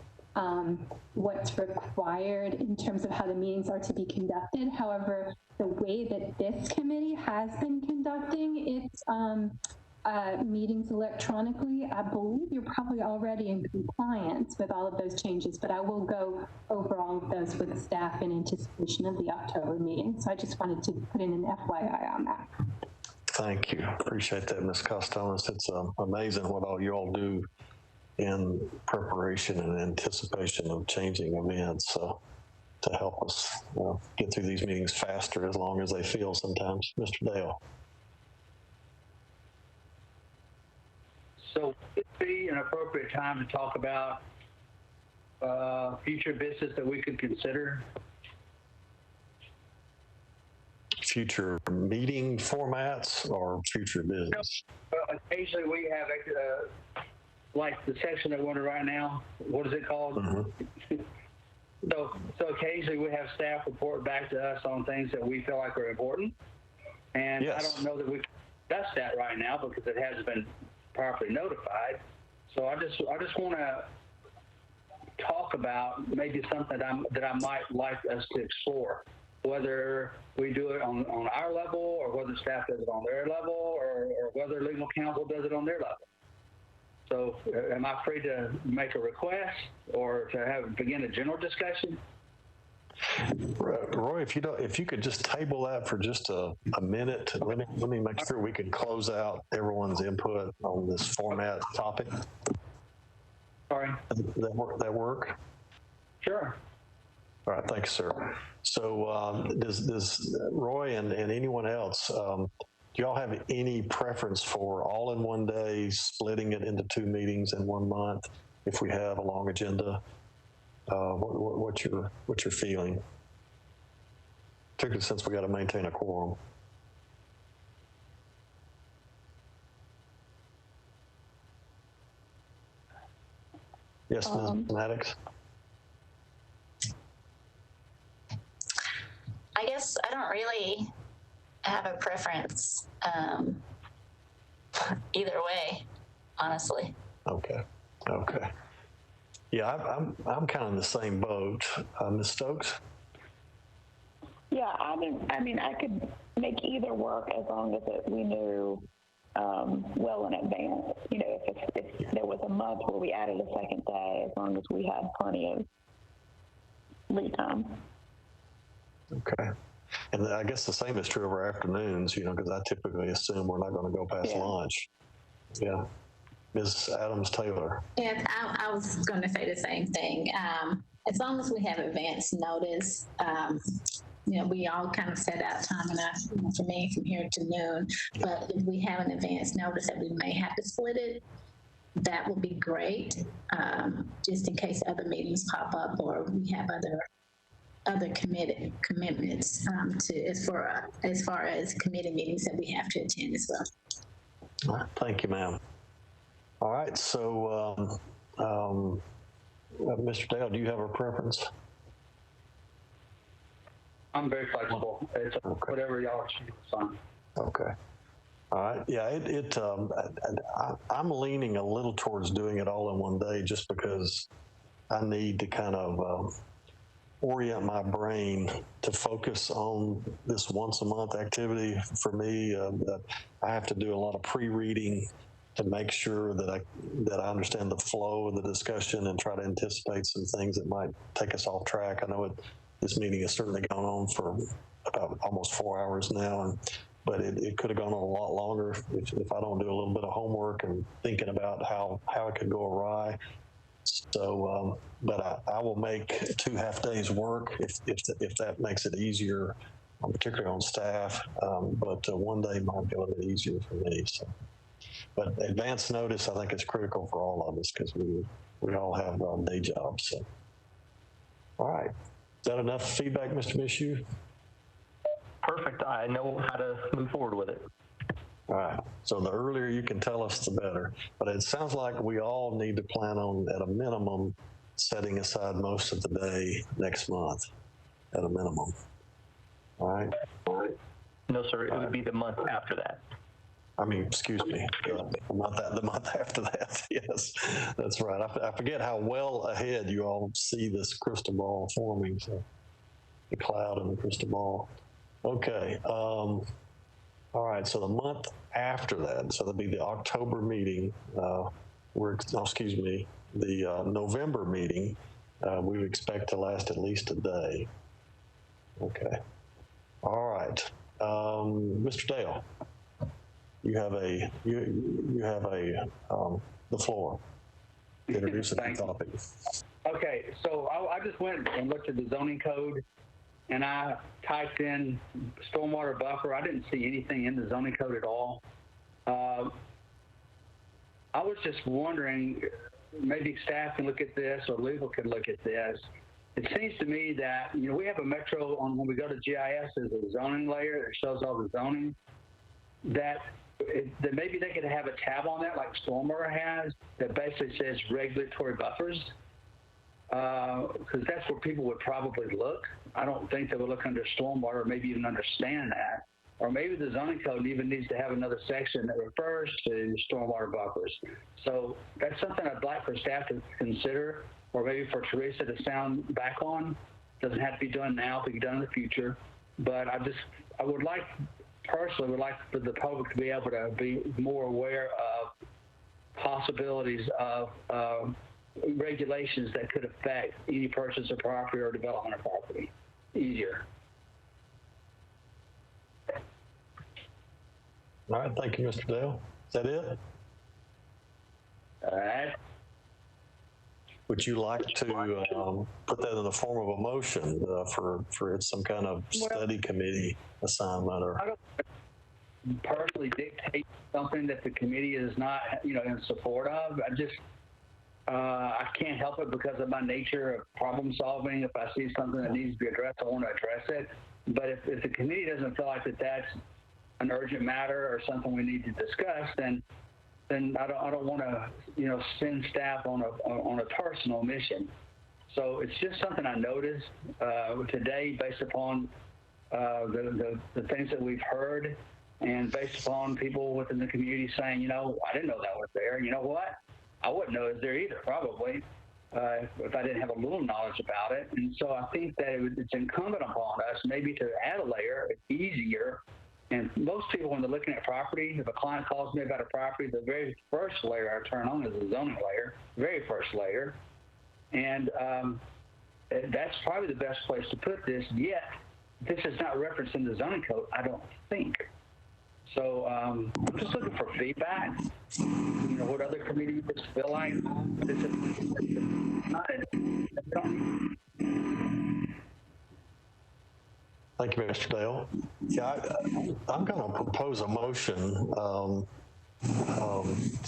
what's required in terms of how the meetings are to be conducted. However, the way that this committee has been conducting its meetings electronically, I believe you're probably already in compliance with all of those changes, but I will go over all of those with staff in anticipation of the October meeting. So I just wanted to put in an FYI on that. Thank you. Appreciate that, Ms. Costones. It's amazing what all you all do in preparation and anticipation of changing events to help us get through these meetings faster as long as they feel sometimes. Mr. Dale. So would it be an appropriate time to talk about future business that we could consider? Future meeting formats or future business? Well, occasionally we have, like the section that we're in right now, what is it called? Mm-hmm. So occasionally we have staff report back to us on things that we feel like are important. And yes. I don't know that we can discuss that right now because it hasn't been properly notified. So I just want to talk about maybe something that I might like us to explore, whether we do it on our level or whether staff does it on their level or whether legal counsel does it on their level. So am I free to make a request or to begin a general discussion? Roy, if you could just table that for just a minute, let me make sure we can close out everyone's input on this format topic. Sorry. That work? Sure. All right, thanks, sir. So does Roy and anyone else, do y'all have any preference for all in one day, splitting it into 2 meetings in 1 month if we have a long agenda? What's your feeling? Particularly since we got to maintain a quorum. Yes, Ms. Maddox. I guess I don't really have a preference either way, honestly. Okay. Yeah, I'm kind of in the same boat. Ms. Stokes? Yeah, I mean, I could make either work as long as we knew well in advance. You know, if there was a month where we added a second day, as long as we had plenty of lead time. Okay. And I guess the same is true of our afternoons, because I typically assume we're not going to go past lunch. Yeah. Ms. Adams-Taylor. Yeah, I was going to say the same thing. As long as we have advance notice, we all kind of set out time enough for me from here to noon. But if we have an advance notice that we may have to split it, that would be great, just in case other meetings pop up or we have other commitments as far as committee meetings that we have to attend as well. All right, thank you, ma'am. All right, so Mr. Dale, do you have a preference? I'm very flexible. It's whatever y'all choose. Fine. Okay. All right. Yeah, I'm leaning a little towards doing it all in one day just because I need to kind of orient my brain to focus on this once a month activity. For me, I have to do a lot of pre-reading to make sure that I understand the flow of the discussion and try to anticipate some things that might take us off track. I know this meeting has certainly gone on for about almost 4 hours now, but it could have gone on a lot longer if I don't do a little bit of homework and thinking about how it could go awry. So, but I will make 2 half days work if that makes it easier, particularly on staff. But 1 day might be a little bit easier for me. So, but advance notice I think is critical for all of us because we all have day jobs. So, all right, is that enough feedback, Mr. Mishu? Perfect. I know how to move forward with it. All right. So the earlier you can tell us, the better. But it sounds like we all need to plan on, at a minimum, setting aside most of the day next month, at a minimum. All right? No, sir. It would be the month after that. I mean, excuse me, the month after that. Yes, that's right. I forget how well ahead you all see this crystal ball forming. So the cloud and the crystal ball. Okay. All right. So the month after that, so that'll be the October meeting. The November meeting. We would expect to last at least a day. Okay. All right. Mr. Dale. you have the floor. Introduce the topic. Okay, so I just went and looked at the zoning code, and I typed in stormwater buffer. I didn't see anything in the zoning code at all. I was just wondering, maybe staff can look at this or legal can look at this. It seems to me that, we have a metro on, when we go to GIS, there's a zoning layer that shows all the zoning, that maybe they could have a tab on that like Stormwater has that basically says regulatory buffers, because that's where people would probably look. I don't think they would look under Stormwater or maybe even understand that. Or maybe the zoning code even needs to have another section that refers to stormwater buffers. So that's something I'd like for staff to consider, or maybe for Teresa to sound back on. Doesn't have to be done now, it can be done in the future. But I would like, personally, would like for the public to be able to be more aware of possibilities of regulations that could affect any purchase of property or development of property easier. All right, thank you, Mr. Dale. Is that it? All right. Would you like to put that in the form of a motion for some kind of study committee assignment? Or I don't personally dictate something that the committee is not, in support of. I can't help it because of my nature of problem solving. If I see something that needs to be addressed, I want to address it. But if the committee doesn't feel like that's an urgent matter or something we need to discuss, then I don't want to send staff on a personal mission. So it's just something I noticed today based upon the things that we've heard, and based upon people within the community saying, I didn't know that was there. You know what? I wouldn't know it was there either, probably, if I didn't have a little knowledge about it. And so I think that it's incumbent upon us maybe to add a layer. It's easier. And most people, when they're looking at property, if a client calls me about a property, the very first layer I turn on is the zoning layer, very first layer. And that's probably the best place to put this, yet this is not referenced in the zoning code, I don't think. So I'm just looking for feedback. What other committees feel like this is not. Thank you, Mr. Dale. Yeah, I'm going to propose a motion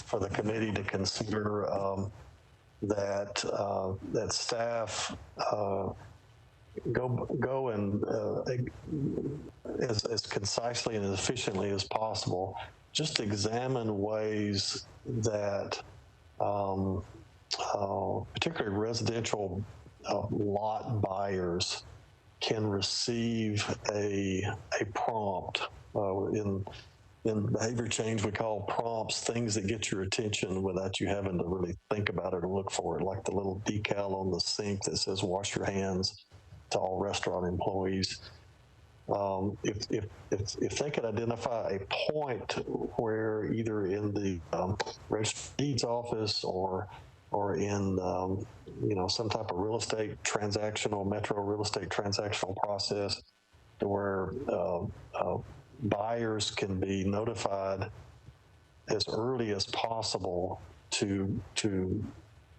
for the committee to consider that staff go and as concisely and as efficiently as possible, just examine ways that particularly residential lot buyers can receive a prompt. In behavior change, we call prompts things that get your attention without you having to really think about it or look for it, like the little decal on the sink that says "wash your hands" to all restaurant employees. If they could identify a point where either in the Registry of Deeds office or in some type of real estate transactional, metro real estate transactional process, to where buyers can be notified as early as possible to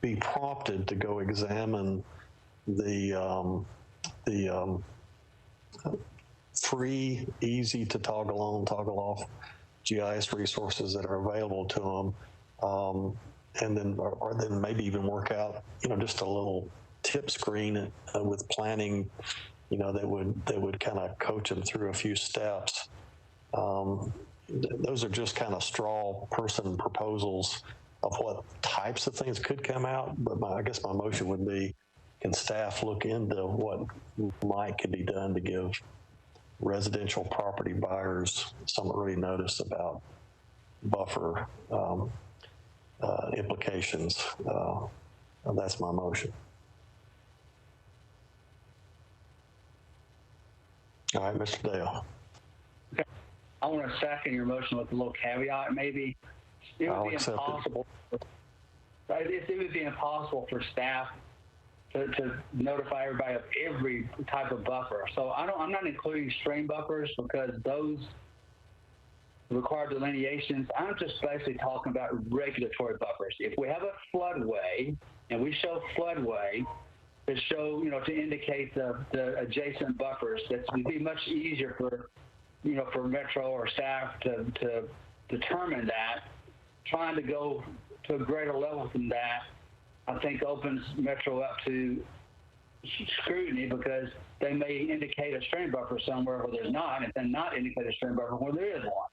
be prompted to go examine the free, easy to toggle on, toggle off GIS resources that are available to them. And then, or then maybe even work out, just a little tip screen with planning, that would kind of coach them through a few steps. Those are just kind of straw person proposals of what types of things could come out. But I guess my motion would be, can staff look into what could be done to give residential property buyers some early notice about buffer implications? That's my motion. All right, Mr. Dale. Okay. I want to second your motion with a little caveat. Maybe it would be impossible. It would be impossible for staff to notify everybody of every type of buffer. So I'm not including stream buffers because those required delineations. I'm just basically talking about regulatory buffers. If we have a floodway and we show floodway to show, to indicate the adjacent buffers, that would be much easier for, for Metro or staff to determine that. Trying to go to a greater level than that, I think opens Metro up to scrutiny, because they may indicate a stream buffer somewhere where there's not, and then not indicate a stream buffer where there is one.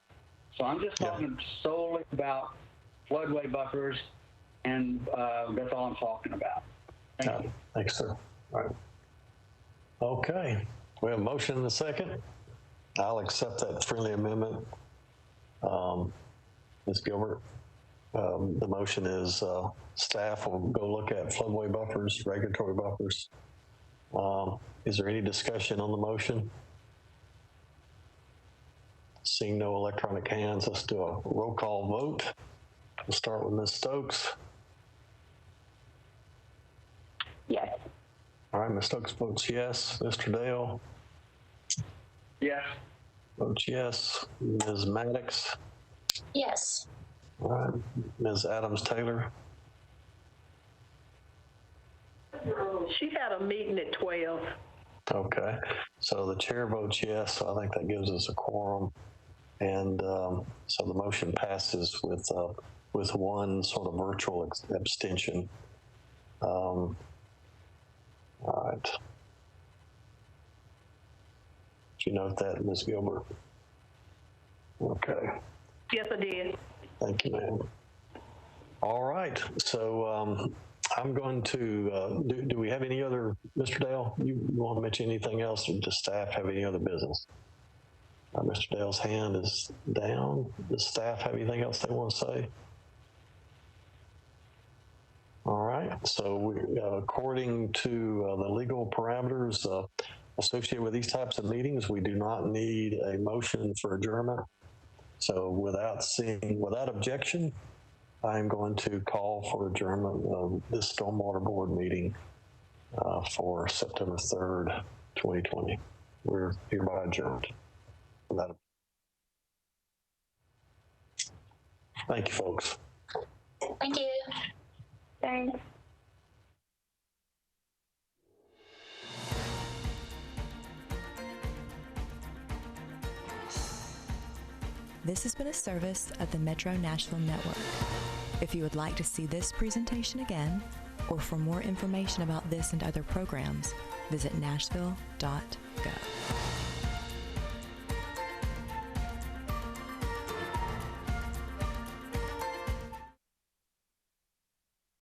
So I'm just talking solely about floodway buffers, and that's all I'm talking about. Thank you. Thanks, sir. All right. Okay. We have a motion and a second. I'll accept that friendly amendment. Ms. Gilbert, the motion is staff will go look at floodway buffers, regulatory buffers. Is there any discussion on the motion? Seeing no electronic hands, let's do a roll call vote. We'll start with Ms. Stokes. Yes. All right, Ms. Stokes votes yes. Mr. Dale? Yes. Votes yes. Ms. Maddox? Yes. All right. Ms. Adams-Taylor? She had a meeting at 12. Okay. So the chair votes yes, so I think that gives us a quorum. And so the motion passes with one sort of virtual abstention. All right. Did you note that, Ms. Gilbert? Okay. Yes, I did. Thank you, ma'am. All right. So I'm going to, do we have any other, Mr. Dale, you want to mention anything else, or does staff have any other business? Mr. Dale's hand is down. Does staff have anything else they want to say? All right. So according to the legal parameters associated with these types of meetings, we do not need a motion for adjournment. So without objection, I'm going to call for adjournment of this Stormwater Board meeting for September 3rd, 2020. We're hereby adjourned. Thank you, folks. Thank you. Thanks. This has been a service of the Metro Nashville Network. If you would like to see this presentation again, or for more information about this and other programs, visit nashville.gov.